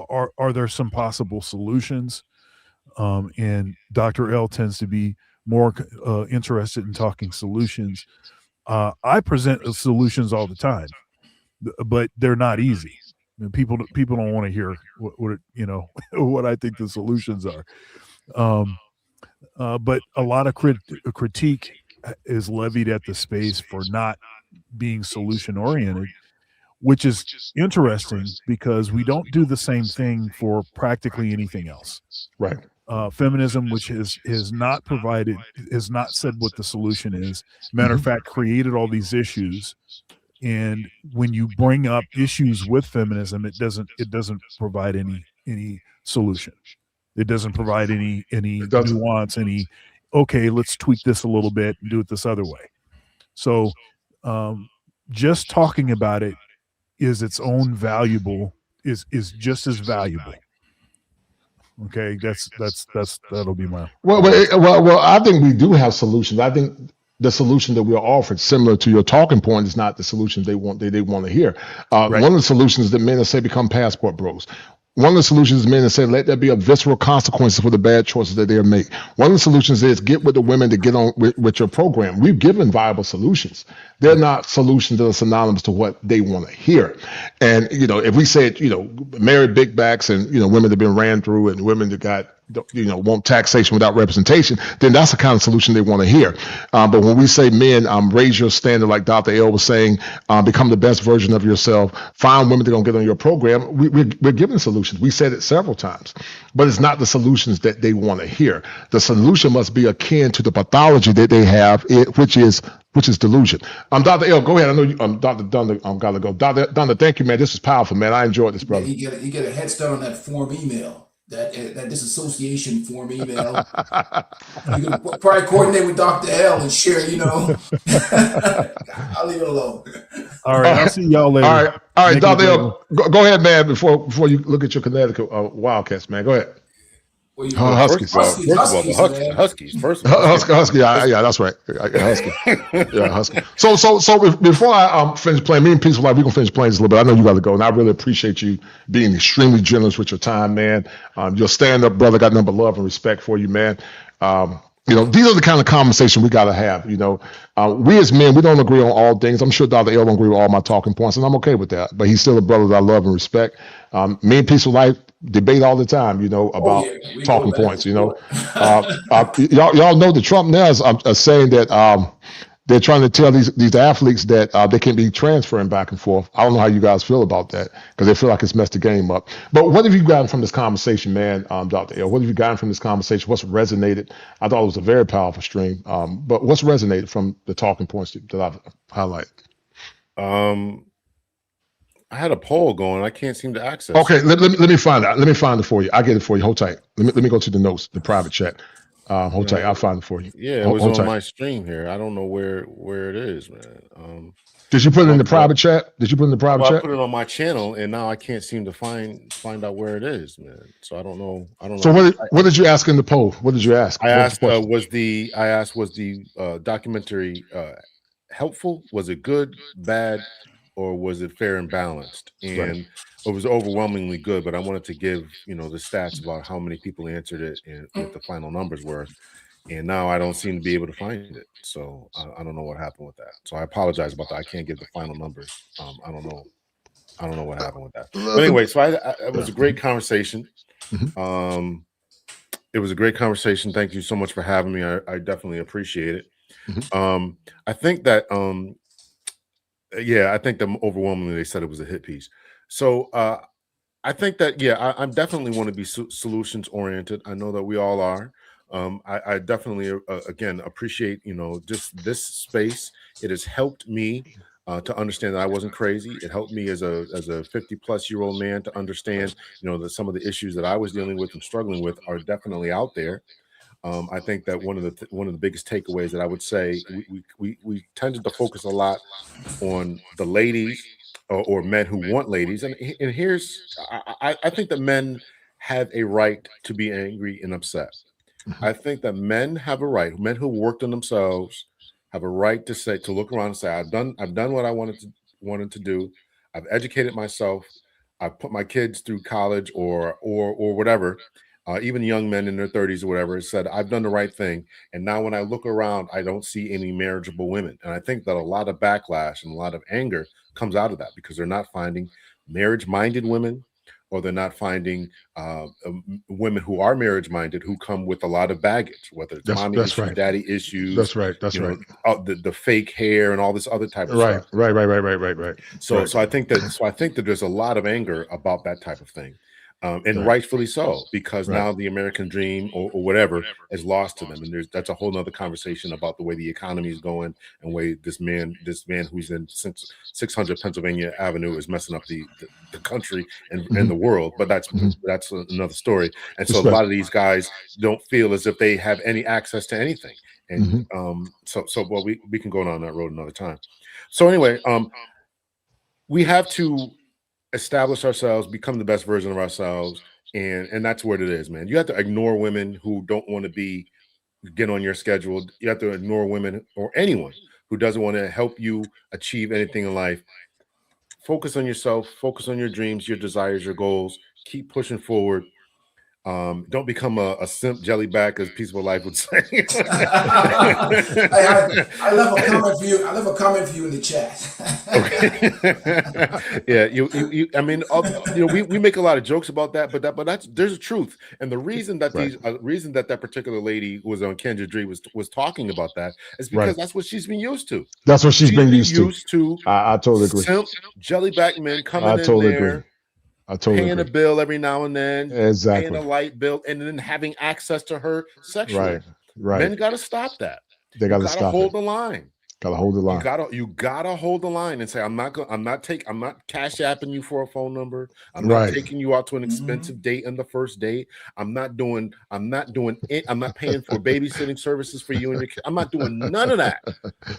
are there some possible solutions? And Dr. L tends to be more interested in talking solutions. I present solutions all the time, but they're not easy. People don't want to hear what what I think the solutions are. But a lot of critique is levied at the space for not being solution oriented, which is interesting because we don't do the same thing for practically anything else. Right. Feminism, which has not said what the solution is. Matter of fact, created all these issues And when you bring up issues with feminism, it doesn't provide any solution. It doesn't provide any nuance, okay, let's tweak this a little bit and do it this other way. So just talking about it is its own valuable, is just as valuable. Okay, that'll be my well. I think we do have solutions. I think the solution that we are offered, similar to your talking point, is not the solution they want to hear. One of the solutions that men say become passport bros. One of the solutions is men that say, let there be a visceral consequences for the bad choices that they make. One of the solutions is get with the women to get on with your program. We've given viable solutions. They're not solutions that are synonymous to what they want to hear. And, if we said, marry big backs and, women that have been ran through and women that got, want taxation without representation, then that's the kind of solution they want to hear. But when we say men, raise your standard, like Dr. L was saying, become the best version of yourself, find women that are going to get on your program, we're giving solutions. We said it several times, but it's not the solutions that they want to hear. The solution must be akin to the pathology that they have, which is delusion. Dr. L, go ahead. I know you, Dr. Dunder, gotta go. Dr. Dunder, thank you, man. This is powerful, man. I enjoyed this, brother. You get a head start on that form email, that disassociation form email. You can probably coordinate with Dr. L and share, I'll leave it alone. All right, I'll see y'all later. All right, Dr. L, go ahead, man, before you look at your Connecticut Wildcats, man. Go ahead. Huskies. Huskies. First of all, Husky. Yeah, that's right. Husky. Yeah, Husky. So before I finish playing, me and Peaceful Life, we're gonna finish playing this a little bit. I know you got to go, and I really appreciate you being extremely generous with your time, man. Your stand-up brother, got nothing but love and respect for you, man. These are the kind of conversation we got to have. We as men, we don't agree on all things. I'm sure Dr. L don't agree with all my talking points, and I'm okay with that. But he's still a brother that I love and respect. Me and Peaceful Life debate all the time, about talking points. Y'all know that Trump now is saying that they're trying to tell these athletes that they can't be transferring back and forth. I don't know how you guys feel about that, because they feel like it's messed the game up. But what have you gotten from this conversation, man, Dr. L? What have you gotten from this conversation? What's resonated? I thought it was a very powerful stream. But what's resonated from the talking points that I've highlighted? I had a poll going. I can't seem to access. Okay, let me find out. Let me find it for you. I'll get it for you. Hold tight. Let me go to the notes, the private chat. Hold tight. I'll find it for you. Yeah, it was on my stream here. I don't know where it is, man. Did you put it in the private chat? Did you put it in the private chat? I put it on my channel, and now I can't seem to find out where it is, man. So I don't know. So what did you ask in the poll? What did you ask? I asked was the documentary helpful? Was it good, bad, or was it fair and balanced? And it was overwhelmingly good, but I wanted to give the stats about how many people answered it and what the final numbers were. And now I don't seem to be able to find it. So I don't know what happened with that. So I apologize about that. I can't give the final numbers. I don't know what happened with that. But anyway, so it was a great conversation. Mm-hmm. It was a great conversation. Thank you so much for having me. I definitely appreciate it. Mm-hmm. I think that I think that overwhelmingly they said it was a hit piece. So I think that I definitely want to be solutions oriented. I know that we all are. I definitely again appreciate just this space. It has helped me to understand that I wasn't crazy. It helped me as a 50-plus-year-old man to understand that some of the issues that I was dealing with and struggling with are definitely out there. I think that one of the biggest takeaways that I would say, we tended to focus a lot on the ladies or men who want ladies, and here's I think that men have a right to be angry and upset. Mm-hmm. I think that men have a right. Men who worked on themselves have a right to look around and say, I've done what I wanted to do. I've educated myself. I've put my kids through college or whatever. Even young men in their 30s or whatever said, I've done the right thing. And now when I look around, I don't see any marriageable women. And I think that a lot of backlash and a lot of anger comes out of that because they're not finding marriage-minded women, or they're not finding women who are marriage-minded who come with a lot of baggage, whether it's mommy issues, daddy issues. That's right. That's right. The fake hair and all this other type of stuff. Right. So I think that there's a lot of anger about that type of thing. and rightfully so, because Right. now the American dream or whatever is lost to them, and that's a whole nother conversation about the way the economy is going and way this man who's in 600 Pennsylvania Avenue is messing up the country and the world. But that's another story. And so a lot of these guys don't feel as if they have any access to anything. And so well, we can go down that road another time. So anyway, we have to establish ourselves, become the best version of ourselves, and that's what it is, man. You have to ignore women who don't want to get on your schedule. You have to ignore women or anyone who doesn't want to help you achieve anything in life. Focus on yourself, focus on your dreams, your desires, your goals. Keep pushing forward. Don't become a simp jellyback, as Peaceful Life would say. I left a comment for you. I left a comment for you in the chat. Okay. Yeah, I mean, we make a lot of jokes about that, but there's a truth, and the reason that that particular lady who was on Kendra Dree was talking about that is because that's what she's been used to. That's what she's been used to. I totally agree. Simp jellyback men coming in there. I totally paying agree. a bill every now and then, exactly. paying a light bill, and then having access to her sexually. Right. Men got to stop that. They got to stop. Hold the line. Got to hold the line. You gotta hold the line and say, I'm not cash apping you for a phone number. I'm not taking you out to an expensive date on the first date. I'm not paying for babysitting services for you and your kid. I'm not doing none of that.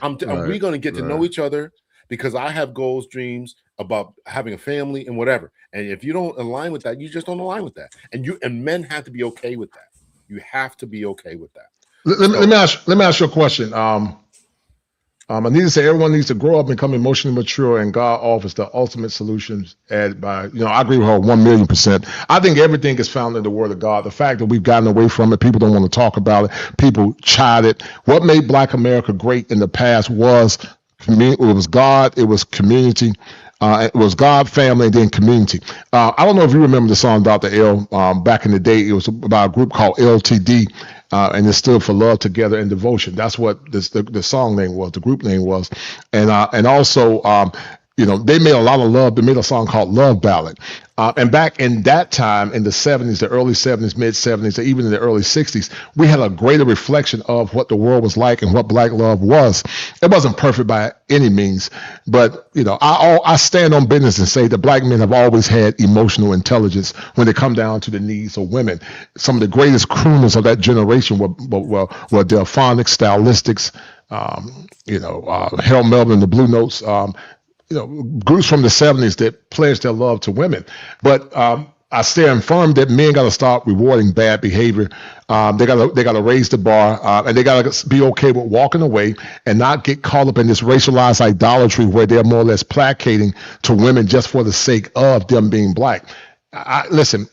We're gonna get to know each other, because I have goals, dreams about having a family and whatever. And if you don't align with that, you just don't align with that. And men have to be okay with that. You have to be okay with that. Let me ask you a question. I need to say everyone needs to grow up and become emotionally mature, and God offers the ultimate solutions. Added by, I agree with her 1,000,000%. I think everything is found in the Word of God. The fact that we've gotten away from it, people don't want to talk about it. People chide it. What made Black America great in the past was it was God, it was community, it was God, family, and then community. I don't know if you remember the song Dr. L. Back in the day. It was about a group called LTD, and it stood for Love, Together, and Devotion. That's what the song name was, the group name was, and also they made a lot of love. They made a song called Love Ballad. And back in that time, in the 70s, the early 70s, mid 70s, or even in the early 60s, we had a greater reflection of what the world was like and what Black love was. It wasn't perfect by any means, but I stand on business and say that Black men have always had emotional intelligence when they come down to the needs of women. Some of the greatest crooners of that generation were Delphonics, Stylistics, Harold Melvin, the Blue Notes. Groups from the 70s that pledged their love to women. But I stand firm that men got to stop rewarding bad behavior. They got to raise the bar, and they got to be okay with walking away and not get caught up in this racialized idolatry where they're more or less placating to women just for the sake of them being Black. Listen,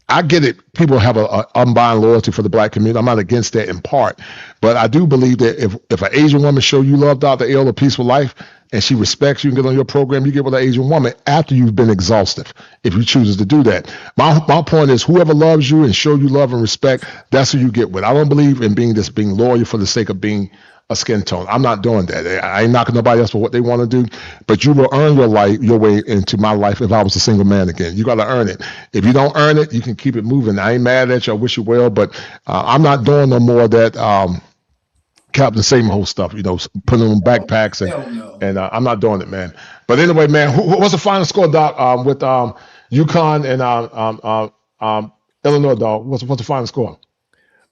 I get it. People have an unbound loyalty for the Black community. I'm not against that in part, but I do believe that if an Asian woman show you love, Dr. L, A Peaceful Life, and she respects you and get on your program, you get with an Asian woman after you've been exhaustive, if you chooses to do that. My point is, whoever loves you and show you love and respect, that's who you get with. I don't believe in being loyal for the sake of being a skin tone. I'm not doing that. I ain't knocking nobody else for what they want to do, but you will earn your way into my life if I was a single man again. You got to earn it. If you don't earn it, you can keep it moving. I ain't mad at you. I wish you well, but I'm not doing no more of that Captain Same whole stuff, putting on backpacks and I'm not doing it, man. But anyway, man, what's the final score, Doc, with UConn and Illinois, dog? What's the final score?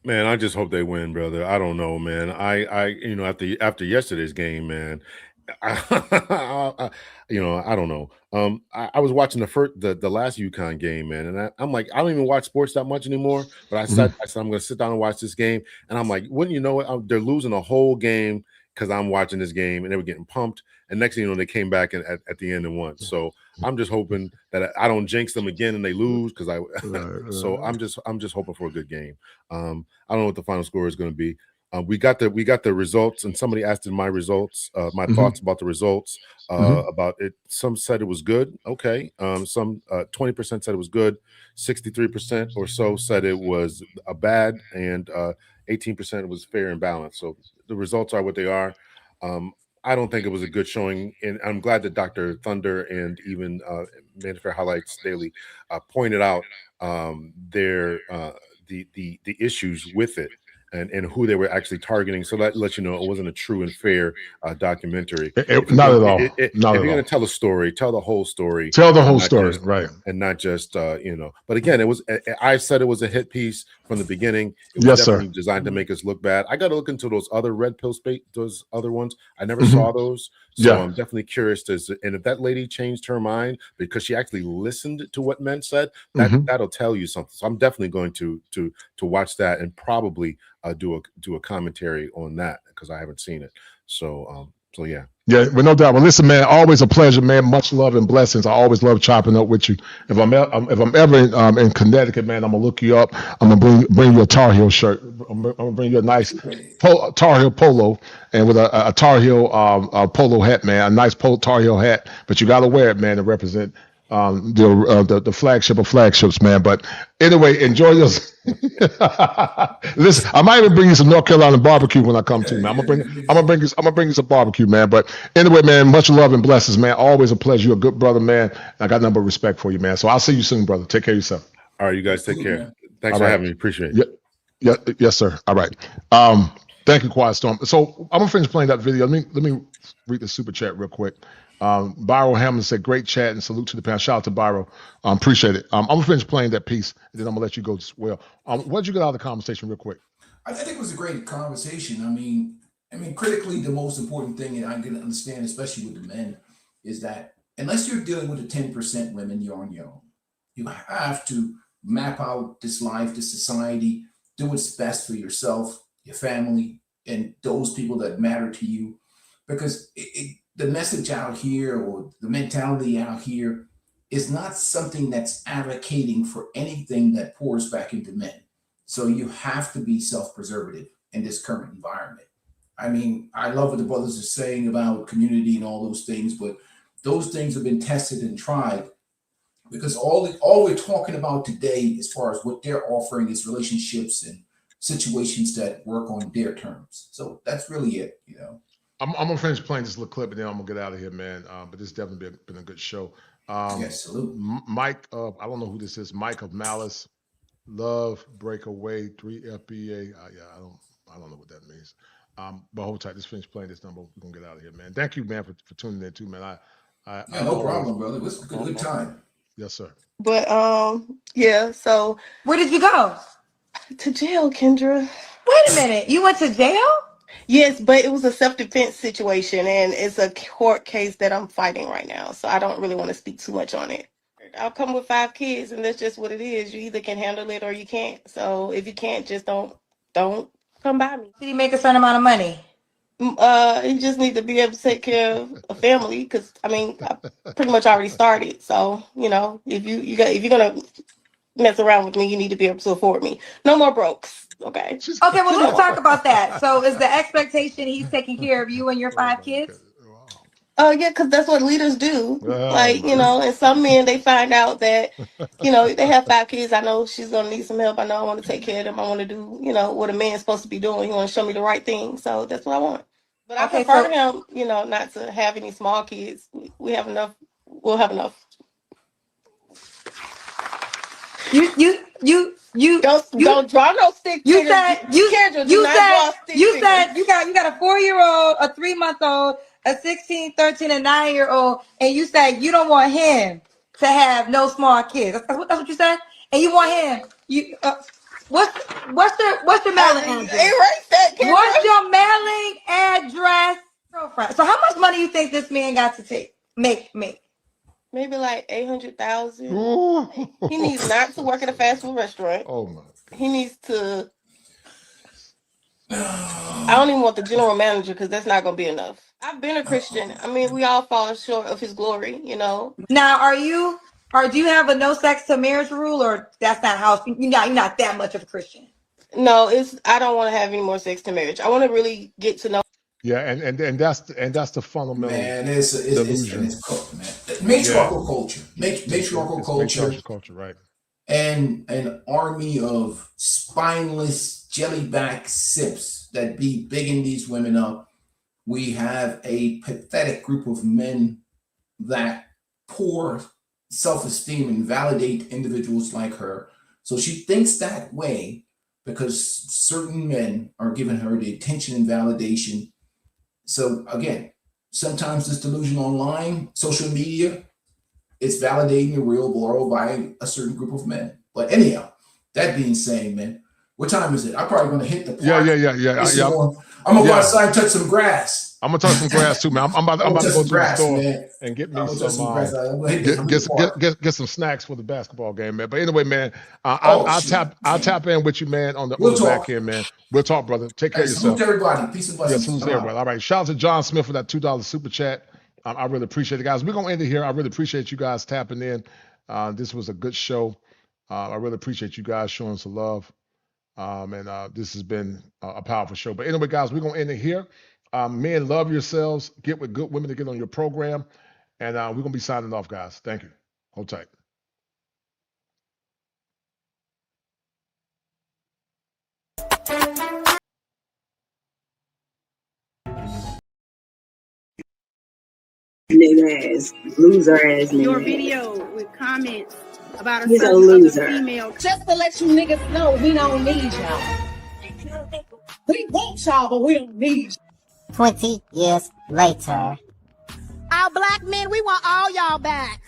Man, I just hope they win, brother. I don't know, man. After yesterday's game, man, I don't know. I was watching the last UConn game, man, and I'm like, I don't even watch sports that much anymore. But I said I'm going to sit down and watch this game, and I'm like, wouldn't you know it? They're losing a whole game because I'm watching this game, and they were getting pumped. And next thing you know, they came back at the end and won. So I'm just hoping that I don't jinx them again and they lose because So I'm just hoping for a good game. I don't know what the final score is going to be. We got the results, and somebody asked my results, my thoughts about the results. About it. Some said it was good. Okay. Some 20% said it was good. 63% or so said it was a bad, and 18% was fair and balanced. So the results are what they are. I don't think it was a good showing, and I'm glad that Dr. Thunder and even Manosphere Highlights Daily pointed out the issues with it and who they were actually targeting. So that lets you know it wasn't a true and fair documentary. Not at all. Not If at you're all. going to tell a story, tell the whole story. Tell the whole story, right? And not just But again, it was. I said it was a hit piece from the beginning. It was Yes, definitely sir. designed to make us look bad. I got to look into those other red pill those other ones. I never saw those, so I'm definitely curious and if that lady changed her mind because she actually listened to what men said, that'll tell you something. So I'm definitely going to watch that and probably do a commentary on that because I haven't seen it. So yeah. Yeah, well, no doubt. Well, listen, man, always a pleasure, man. Much love and blessings. I always love chopping up with you. If I'm ever in Connecticut, man, I'm gonna look you up. I'm gonna bring you a Tar Heel shirt. I'm gonna bring you a nice Tar Heel polo and with a Tar Heel polo hat, man. A nice Tar Heel hat, but you gotta wear it, man, to represent the flagship of flagships, man. But anyway, enjoy your. Listen, I might even bring you some North Carolina barbecue when I come to, man. I'm gonna bring you some barbecue, man. But anyway, man, much love and blessings, man. Always a pleasure. You're a good brother, man. I got nothing but respect for you, man. So I'll see you soon, brother. Take care of yourself. All right, you guys take care. Thanks for having me. Appreciate it. Yes, sir. All right. Thank you, Quiet Storm. So I'm gonna finish playing that video. Let me read the super chat real quick. Byro Hammond said, great chat and salute to the panel. Shout out to Byro. Appreciate it. I'm gonna finish playing that piece and then I'm gonna let you go as well. What did you get out of the conversation real quick? I think it was a great conversation. I mean, critically, the most important thing, and I'm going to understand, especially with the men, is that unless you're dealing with the 10% women, you're on your own. You have to map out this life, this society, do what's best for yourself, your family, and those people that matter to you. Because the message out here or the mentality out here is not something that's advocating for anything that pours back into men. So you have to be self-preservative in this current environment. I mean, I love what the brothers are saying about community and all those things, but those things have been tested and tried because all we're talking about today, as far as what they're offering, is relationships and situations that work on their terms. So that's really it, you know. I'm gonna finish playing this little clip and then I'm gonna get out of here, man. But this definitely been a good show. Yes, salute. Mike, I don't know who this is. Mike of Malice, Love Breakaway 3FBA. I don't know what that means. But hold tight. Just finish playing this number. We're gonna get out of here, man. Thank you, man, for tuning in too, man. No problem, brother. It was a good time. Yes, sir. But yeah. So where did you go? To jail, Kendra. Wait a minute. You went to jail? Yes, but it was a self-defense situation, and it's a court case that I'm fighting right now. So I don't really want to speak too much on it. I'll come with 5 kids, and that's just what it is. You either can handle it or you can't. So if you can't, just don't come by me. Did he make a certain amount of money? He just need to be able to take care of a family because I pretty much already started. So if you're gonna mess around with me, you need to be able to afford me. No more brokes. Okay. Okay, well, let's talk about that. So is the expectation he's taking care of you and your 5 kids? Yeah, because that's what leaders do. And some men, they find out that, they have 5 kids. I know she's going to need some help. I know I want to take care of them. I want to do, what a man's supposed to be doing. He want to show me the right thing. So that's what I want. But I prefer him, not to have any small kids. We have enough. We'll have enough. You don't draw no stick. You said you got a 4-year-old, a 3-month-old, a 16, 13, and 9-year-old, and you said you don't want him to have no small kids. That's what you said. And you want him. What's your mailing address? Erase that, Kendra. What's your mailing address, girlfriend? So how much money you think this man got to make? Maybe like $800,000. He needs not to work at a fast food restaurant. Oh my God. He needs to. I don't even want the general manager because that's not going to be enough. I've been a Christian. We all fall short of his glory, Now, do you have a no sex to marriage rule, or that's not how you're not that much of a Christian? No, I don't want to have any more sex to marriage. I want to really get to know. Yeah, and that's the fundamental delusion. It's cooked, man. Matriarchal culture. Matriarchal culture, right. And an army of spineless jellyback sips that be bigging these women up We have a pathetic group of men that pour self-esteem and validate individuals like her. So she thinks that way because certain men are giving her the attention and validation. So again, sometimes this delusion online, social media, it's validating the real world by a certain group of men. But anyhow, that being said, man, what time is it? I'm probably going to hit the park. Yeah. I'm going to go outside and touch some grass. I'm going to touch some grass too, man. I'm about to go to the store, man, and get me get some snacks for the basketball game, man. But anyway, man, I'll tap in with you, man, on the back end, man. We'll talk, brother. Take care of yourself. Salute everybody. Peace and blessings. Yeah, salute everybody. All right. Shout out to John Smith for that $2 super chat. I really appreciate it, guys. We're going to end it here. I really appreciate you guys tapping in. This was a good show. I really appreciate you guys showing some love. And this has been a powerful show. But anyway, guys, we're going to end it here. Men, love yourselves. Get with good women to get on your program. And we're going to be signing off, guys. Thank you. Hold tight. Nigga ass, loser ass nigga. Your video with comments about He's a loser. female. Just to let you niggas know, we don't need y'all. We want y'all, but we don't need you. 20 years later. Our black men, we want all y'all back.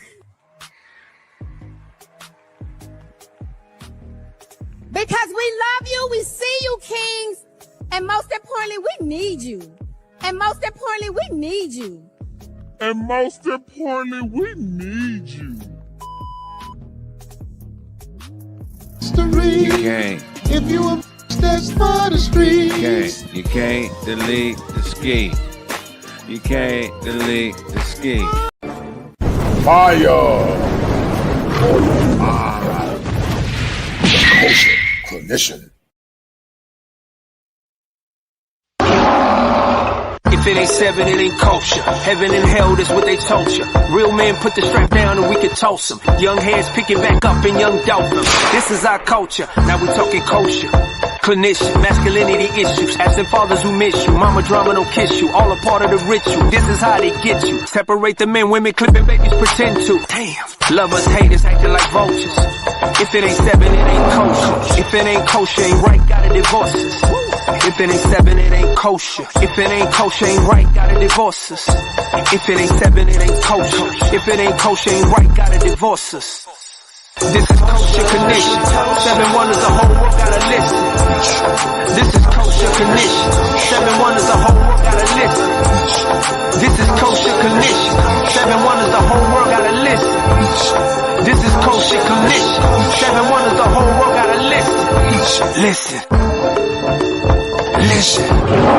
Because we love you, we see you, kings. And most importantly, we need you. And most importantly, we need you. And most importantly, we need you. You can't. If you a that's for the streets. You can't delete the ski. You can't delete the ski. Fire! Culture clinician. If it ain't seven, it ain't kosher. Heaven and hell, that's what they told you. Real men put the strap down and we can toss them. Young heads picking back up and young dope them. This is our culture, now we talking kosher. Clinician, masculinity issues, absent fathers who miss you. Mama drama don't kiss you, all a part of the ritual. This is how they get you. Separate the men, women clipping babies pretend to. Damn. Lovers, haters acting like vultures. If it ain't seven, it ain't kosher. If it ain't kosher, ain't right, gotta divorce us. If it ain't seven, it ain't kosher. If it ain't kosher, ain't right, gotta divorce us. If it ain't seven, it ain't kosher. If it ain't kosher, ain't right, gotta divorce us. This is kosher condition. 7 wonders, the whole world gotta listen. This is kosher condition. 7 wonders, the whole world gotta listen. This is kosher condition. 7 wonders, the whole world gotta listen. This is kosher condition. 7 wonders, the whole world gotta listen. Listen. Listen.